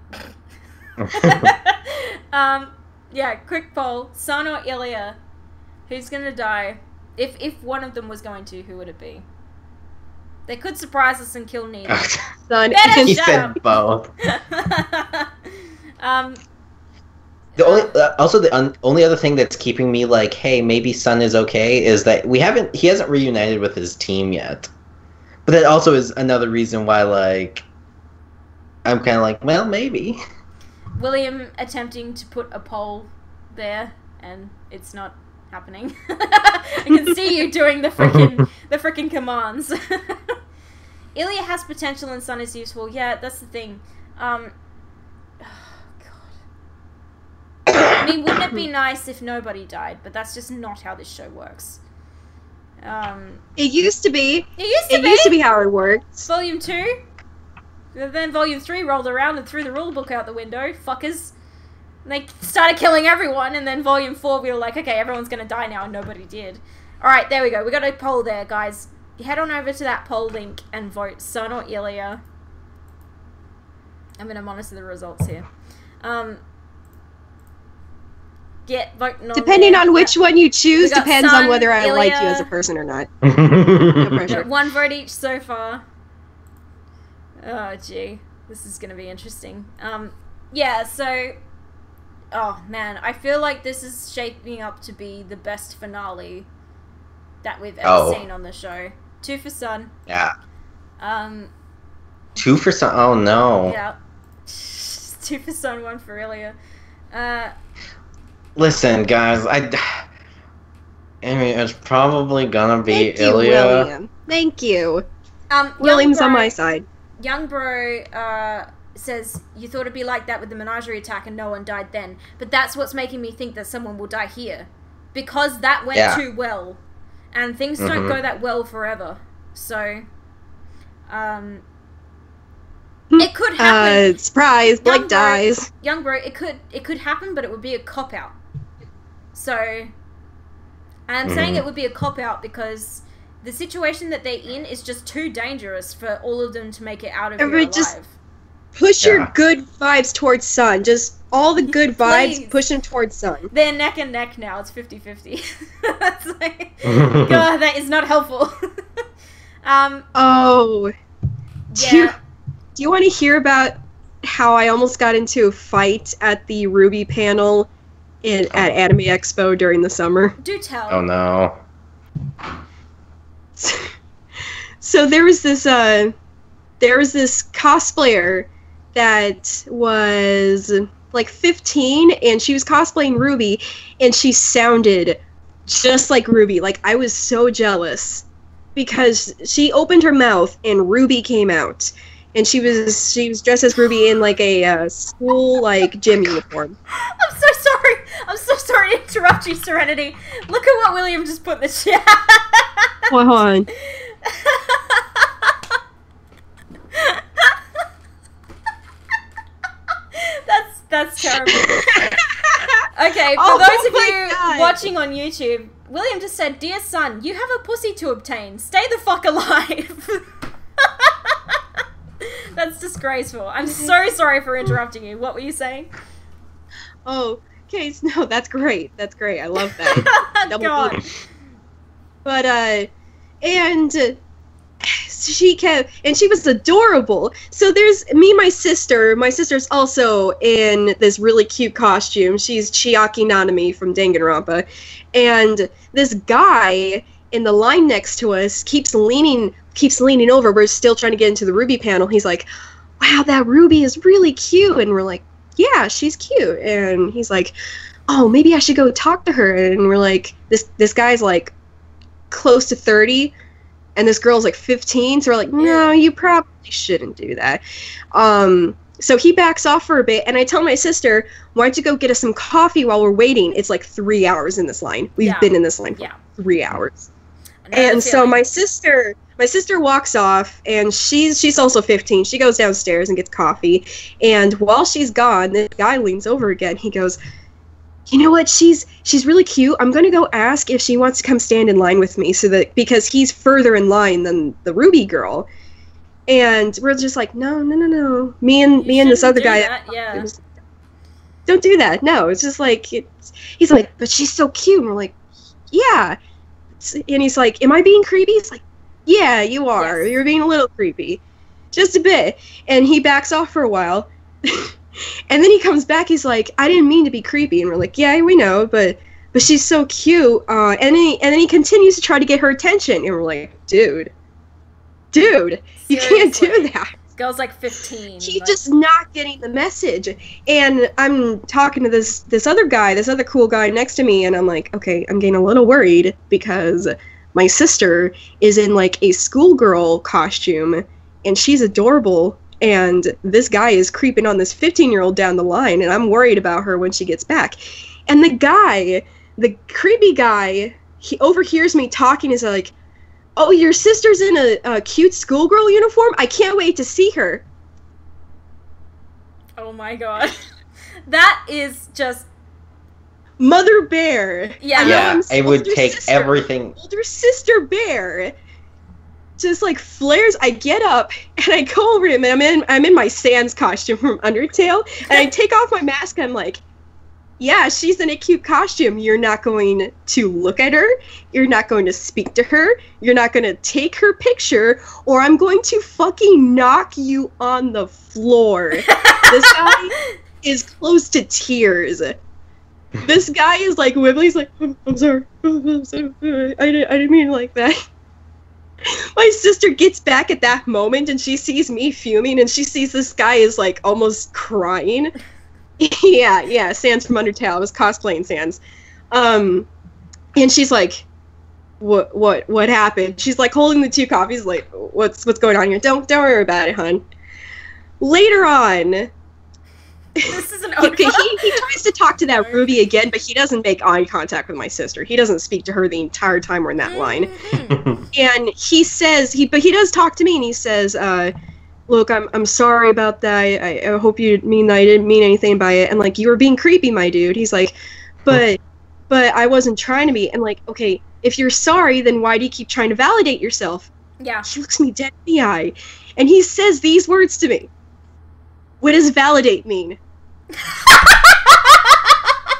Yeah, quick poll. Sun or Ilya? Who's gonna die? If one of them was going to, who would it be? They could surprise us and kill Nina. Sun. He said both. The only other thing that's keeping me like, hey, maybe Sun is okay, is that he hasn't reunited with his team yet. But that also is another reason why, like, I'm kind of like, well, maybe. William attempting to put a poll there, and it's not happening. I can see you doing the frickin' commands. Ilya has potential and Sun is useful. Yeah, that's the thing. Oh, God. I mean, wouldn't it be nice if nobody died? But that's just not how this show works. It used to be. It used to be how it works. Volume 2. Then Volume 3 rolled around and threw the rulebook out the window. Fuckers. And they started killing everyone, and then Volume 4 we were like, okay, everyone's gonna die now, and nobody did. Alright, there we go. We got a poll there, guys. Head on over to that poll link and vote Sun or Ilya. I'm gonna monitor the results here. Vote no. Depending on which one you choose depends on whether I like you as a person or not. No pressure. One vote each so far. Oh, gee. This is going to be interesting. Yeah, so... Oh, man. I feel like this is shaping up to be the best finale that we've ever seen on the show. 2 for Sun. Yeah. 2 for Sun? Oh, no. Yeah. 2 for Sun, 1 for Ilya. Listen, guys, I mean, it's probably gonna be Thank you, Ilya. William. Thank you. William's on my side. Young Bro says, you thought it'd be like that with the menagerie attack and no one died then. But that's what's making me think that someone will die here. Because that went too well. And things don't go that well forever. So, it could happen. Surprise, Blake dies. Young Bro, it could happen, but it would be a cop-out. So, I'm saying it would be a cop-out because the situation that they're in is just too dangerous for all of them to make it out of here alive. Just push your good vibes towards Sun. Just all the good vibes, push them towards Sun. They're neck and neck now. It's 50-50. That's like, God, that is not helpful. Do you want to hear about how I almost got into a fight at the RWBY panel at Anime Expo during the summer? Do tell. Oh no. So there was this cosplayer that was like 15, and she was cosplaying RWBY, and she sounded just like RWBY. Like, I was so jealous because she opened her mouth and RWBY came out. And she was dressed as RWBY in like a school like gym uniform. I'm so sorry. I'm so sorry to interrupt you, Serenity. Look at what William just put in the chat. Well, hold on. That's terrible. Okay, for those of you watching on YouTube, William just said, "Dear Sun, you have a pussy to obtain. Stay the fuck alive." That's disgraceful. I'm so sorry for interrupting you. What were you saying? Oh, okay. No, that's great. That's great. I love that. God. But, and she kept, and she was adorable. So there's me, my sister's also in this really cute costume. She's Chiaki Nanami from Danganronpa, and this guy in the line next to us keeps leaning over. We're still trying to get into the RWBY panel. He's like, wow, that Ruby is really cute. And we're like, yeah, she's cute. And he's like, oh, maybe I should go talk to her. And we're like, this guy's like close to 30, and this girl's like 15. So we're like, no, you probably shouldn't do that. So he backs off for a bit, and I tell my sister, why don't you go get us some coffee while we're waiting? It's like 3 hours in this line. We've been in this line for 3 hours. And so my sister walks off, and she's also 15. She goes downstairs and gets coffee, and while she's gone, the guy leans over again. He goes, you know what? She's really cute. I'm gonna go ask if she wants to come stand in line with me, because he's further in line than the RWBY girl. And we're just like, no. Me and this other guy. Don't do that. No, it's just like he's like, but she's so cute. And we're like, yeah. And he's like, am I being creepy? He's like, yeah, you are. Yes. You're being a little creepy. Just a bit. And he backs off for a while. And then he comes back, he's like, I didn't mean to be creepy. And we're like, yeah, we know, but she's so cute. And then he continues to try to get her attention. And we're like, dude, seriously, you can't do that. This girl's like 15. He's just not getting the message. And I'm talking to this other cool guy next to me, and I'm like, okay, I'm getting a little worried because my sister is in like a schoolgirl costume, and she's adorable. And this guy is creeping on this 15-year-old down the line, and I'm worried about her when she gets back. And the creepy guy, he overhears me talking, is like, oh, your sister's in a cute schoolgirl uniform? I can't wait to see her. Oh my god. That is just... Mother Bear. Yeah, it would take everything. Older sister Bear. Just like flares. I get up and I go over to him, and I'm in my Sans costume from Undertale, and I take off my mask, and I'm like, yeah, she's in a cute costume. You're not going to look at her. You're not going to speak to her. You're not going to take her picture, or I'm going to fucking knock you on the floor. This guy is close to tears. This guy is like wibbly. He's like, I'm sorry. I didn't mean it like that. My sister gets back at that moment, and she sees me fuming, and she sees this guy is like almost crying. Yeah, Sans from Undertale. I was cosplaying Sans. And she's like, what happened? She's like holding the 2 coffees, like, what's going on here? Don't worry about it, hon. Later on, this is an he tries to talk to that Ruby again, but he doesn't make eye contact with my sister. He doesn't speak to her the entire time we're in that line. And he says, but he does talk to me, and he says, look, I'm sorry about that. I hope you mean that I didn't mean anything by it. And like, you were being creepy, my dude. He's like, but I wasn't trying to be. And like, okay, if you're sorry, then why do you keep trying to validate yourself? Yeah. He looks me dead in the eye, and he says these words to me. What does validate mean?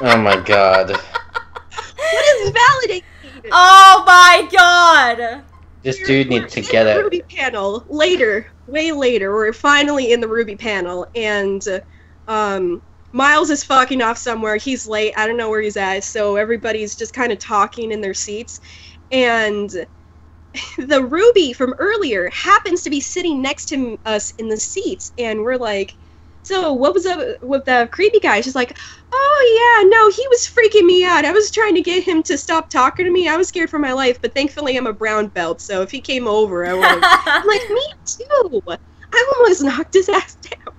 Oh my god. What does validate mean? Oh my god! This dude needs to get it. RWBY panel later, way later. We're finally in the RWBY panel, and Miles is fucking off somewhere. He's late. I don't know where he's at. So everybody's just kind of talking in their seats, and the RWBY from earlier happens to be sitting next to us in the seats, and we're like, so what was up with the creepy guy? She's like, oh yeah, no, he was freaking me out. I was trying to get him to stop talking to me. I was scared for my life, but thankfully I'm a brown belt, so if he came over, I would. I'm like, me too. I almost knocked his ass down.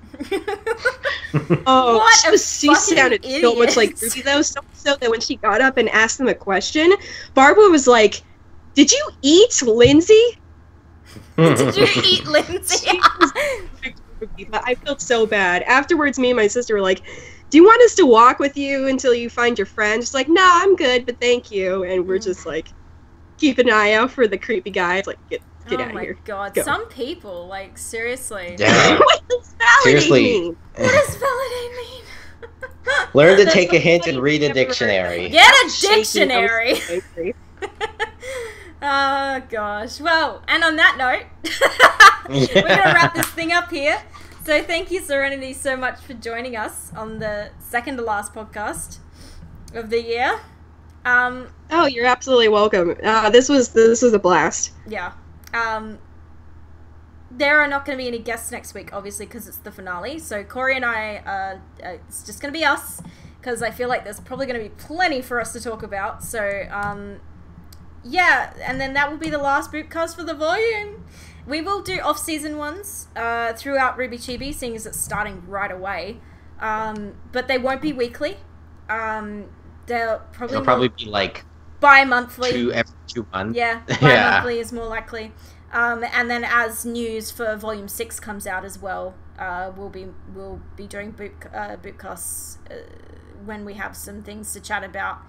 Oh, what she sounded so much like Ruby though, so that when she got up and asked them a question, Barbara was like, "Did you eat Lindsay?" Did you eat Lindsay? But I felt so bad. Afterwards, me and my sister were like, do you want us to walk with you until you find your friend? She's like, no, I'm good, but thank you. And we're just like, keep an eye out for the creepy guys. Like, get out of here. Oh my god, go. Some people, like, seriously. Yeah. What does validate mean? What does validate mean? Learn to take a hint and read a dictionary. Get a dictionary! Oh, gosh. Well, and on that note, we're going to wrap this thing up here. So thank you, Serenity, so much for joining us on the second to last podcast of the year. Oh, you're absolutely welcome. This was a blast. Yeah. There are not going to be any guests next week, obviously, because it's the finale. So Cory and I, it's just going to be us, because I feel like there's probably going to be plenty for us to talk about. So, yeah, and then that will be the last Boopcast for the volume. We will do off-season ones throughout RWBY Chibi, seeing as it's starting right away. But they won't be weekly. They'll probably be like bi-monthly. Every 2 months. Yeah, bi-monthly is more likely. And then as news for Volume 6 comes out as well, we'll be doing Boopcasts when we have some things to chat about.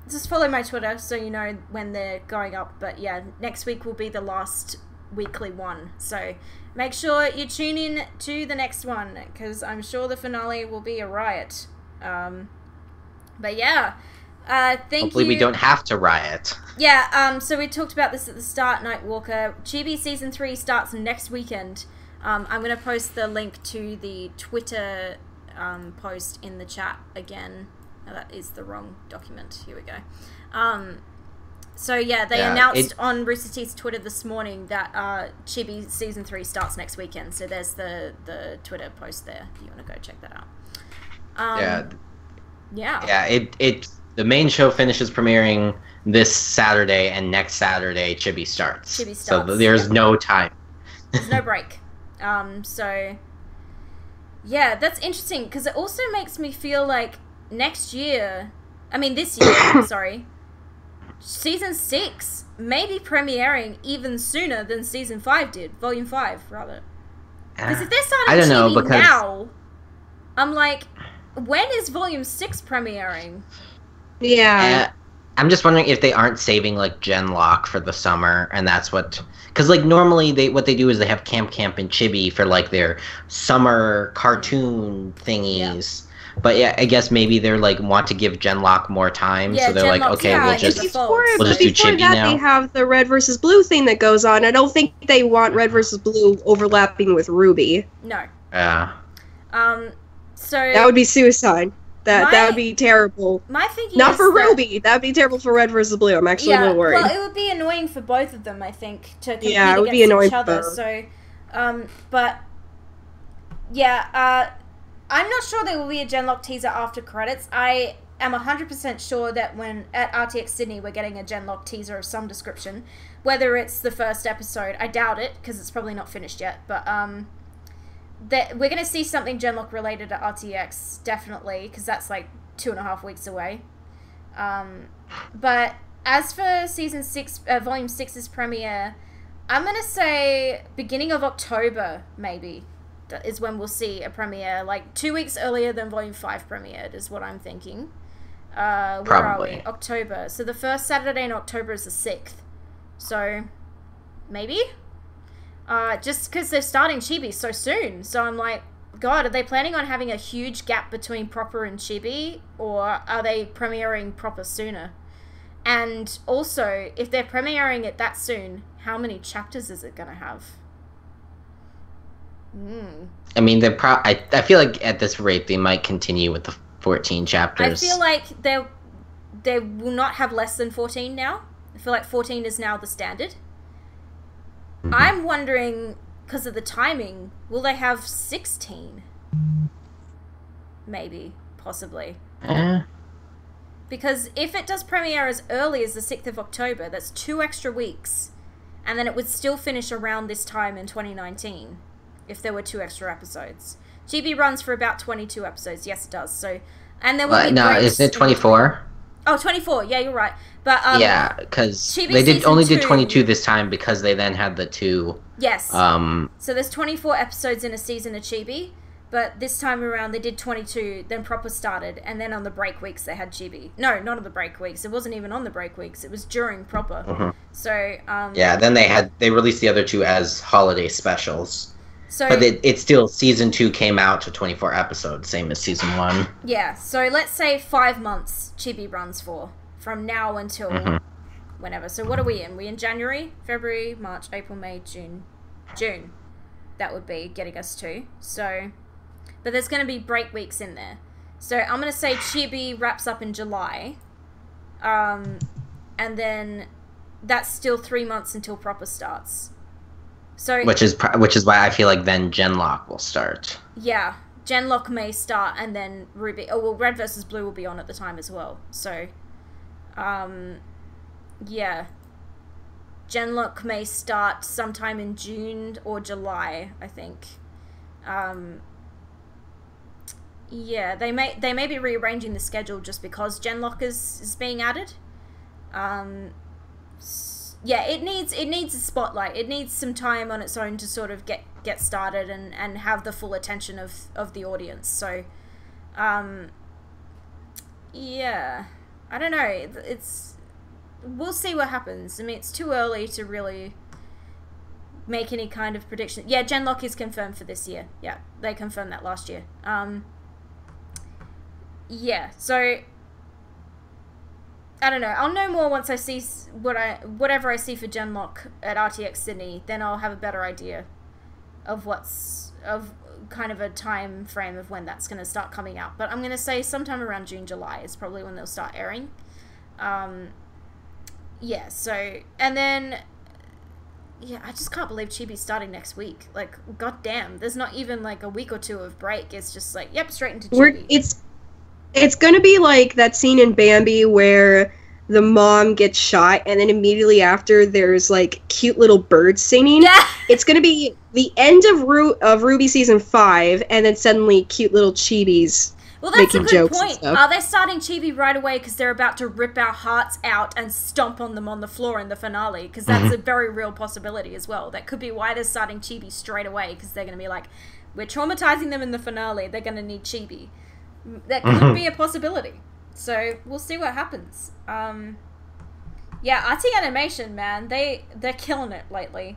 Just follow my Twitter so you know when they're going up. But yeah, next week will be the last weekly one. So make sure you tune in to the next one, because I'm sure the finale will be a riot. But yeah, thank you. Hopefully we don't have to riot. Yeah, so we talked about this at the start, Nightwalker. Chibi Season 3 starts next weekend. I'm going to post the link to the Twitter post in the chat again. No, that is the wrong document. Here we go. So yeah, they announced on Rooster Teeth's Twitter this morning that Chibi Season 3 starts next weekend. So there's the Twitter post there if you want to go check that out. Yeah, the main show finishes premiering this Saturday, and next Saturday Chibi starts. So there's no time. There's no break. So yeah, that's interesting, because it also makes me feel like this year, sorry, Season 6 may be premiering even sooner than Season 5 did. Volume 5, rather. Because if they're starting TV now, I'm like, when is Volume 6 premiering? Yeah. I'm just wondering if they aren't saving, like, Genlock for the summer, and that's what... Because, like, normally what they do is they have Camp and Chibi for, like, their summer cartoon thingies. Yeah. But yeah, I guess maybe they're like want to give Genlock more time, so they're like, okay, we'll just do Chibi now. They have the Red versus Blue thing that goes on. I don't think they want Red versus Blue overlapping with RWBY. No. Yeah. So that would be suicide. That would be terrible. My thinking not for RWBY. That would be terrible for Red versus Blue. I'm actually a little worried. Well, it would be annoying for both of them, I think, to compete it would against be annoying each other. So, but yeah. I'm not sure there will be a Genlock teaser after credits. I am 100% sure that when at RTX Sydney we're getting a Genlock teaser of some description. Whether it's the first episode, I doubt it, because it's probably not finished yet. But that we're going to see something Genlock related at RTX, definitely, because that's like 2.5 weeks away. But as for Season 6, Volume 6's premiere, I'm going to say beginning of October, maybe. Is when we'll see a premiere, like 2 weeks earlier than Volume 5 premiered, is what I'm thinking. Where Probably. are we? October. So the first Saturday in October is the 6th. So, maybe? Just because they're starting Chibi so soon. So I'm like, God, are they planning on having a huge gap between Proper and Chibi? Or are they premiering Proper sooner? And also, if they're premiering it that soon, how many chapters is it going to have? I mean, I feel like at this rate they might continue with the 14 chapters. I feel like they will not have less than 14 now. I feel like 14 is now the standard. Mm-hmm. I'm wondering, because of the timing, will they have 16? Maybe, possibly. Because if it does premiere as early as the 6th of October, that's 2 extra weeks. And then it would still finish around this time in 2019. If there were 2 extra episodes. GB runs for about 22 episodes. Yes, it does. So, and there will be no, isn't it 24? Oh, 24. Yeah, you're right. But yeah, because they only did 22 this time because they then had the 2. Yes. So there's 24 episodes in a season of Chibi, but this time around they did 22. Then Proper started, and then on the break weeks they had Chibi. No, not on the break weeks. It wasn't even on the break weeks. It was during Proper. Mm-hmm. So yeah, then they released the other 2 as holiday specials. So, but it's still, Season 2 came out to 24 episodes, same as Season 1. Yeah, so let's say 5 months Chibi runs for, from now until whenever. So what are we in? We in January, February, March, April, May, June. June. That would be getting us to. So, but there's going to be break weeks in there. So I'm going to say Chibi wraps up in July. And then that's still 3 months until proper starts. So which is why I feel like then Genlock will start. Yeah, Genlock may start, and then Ruby. Oh well, Red versus Blue will be on at the time as well. So, yeah, Genlock may start sometime in June or July, I think. Yeah, they may be rearranging the schedule just because Genlock is being added. Yeah, it needs a spotlight. It needs some time on its own to sort of get started and have the full attention of the audience. So, yeah, I don't know. We'll see what happens. I mean, it's too early to really make any kind of prediction. Yeah, Genlock is confirmed for this year. Yeah, they confirmed that last year. Yeah, so I don't know. I'll know more once I see whatever I see for Genlock at RTX Sydney. Then I'll have a better idea of kind of a time frame of when that's going to start coming out. But I'm going to say sometime around June, July is probably when they'll start airing. Yeah. So and then yeah, I just can't believe Chibi's starting next week. Like, goddamn, there's not even like a week or two of break. It's just like, yep, straight into Chibi. It's gonna be like that scene in Bambi where the mom gets shot and then immediately after there's like cute little birds singing. Yeah. It's gonna be the end of RWBY season 5 and then suddenly cute little Chibis. Well, that's a good point. Are they starting Chibi right away because they're about to rip our hearts out and stomp on them on the floor in the finale? Because that's a very real possibility as well. That could be why they're starting Chibi straight away, because they're going to be like, we're traumatizing them in the finale. They're going to need Chibi. That could be a possibility. So we'll see what happens. Yeah, RT Animation, man, they're killing it lately.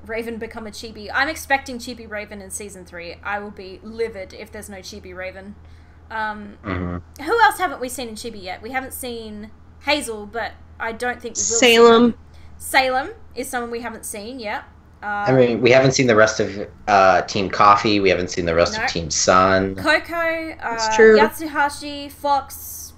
Raven become a Chibi. I'm expecting Chibi Raven in season 3. I will be livid if there's no Chibi Raven. Who else haven't we seen in Chibi yet? We haven't seen Hazel, but I don't think we will. Salem. Salem is someone we haven't seen yet. I mean, we haven't seen the rest of Team Coffee. We haven't seen the rest of Team Sun. Coco, Yatsuhashi, Fox.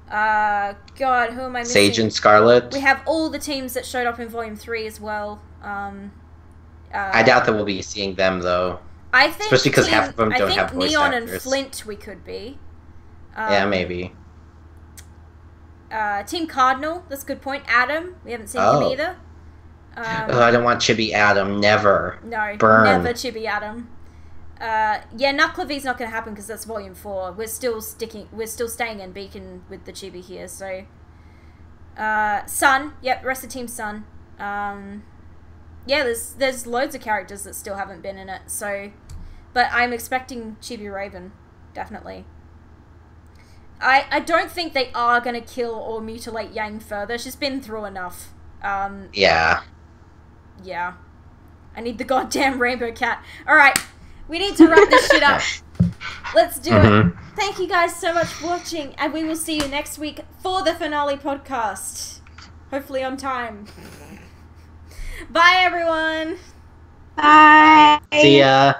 God, who am I missing? Sage and Scarlet. We have all the teams that showed up in Volume 3 as well. I doubt that we'll be seeing them, though. I think especially because half of them don't have voice Neon actors. And Flint we could be. Yeah, maybe. Team Cardinal, that's a good point. Adam, we haven't seen him either. I don't want Chibi Adam, never. No, Burn. Never Chibi Adam. Yeah, Nucleavy's not going to happen because that's Volume 4. We're still staying in Beacon with the Chibi here, so... Sun, yep, rest of Team Sun. Yeah, there's loads of characters that still haven't been in it, so... But I'm expecting Chibi Raven, definitely. I don't think they are going to kill or mutilate Yang further. She's been through enough. Yeah. Yeah. I need the goddamn rainbow cat. Alright, we need to wrap this shit up. Let's do it. Thank you guys so much for watching, and we will see you next week for the finale podcast. Hopefully on time. Bye, everyone. Bye. See ya.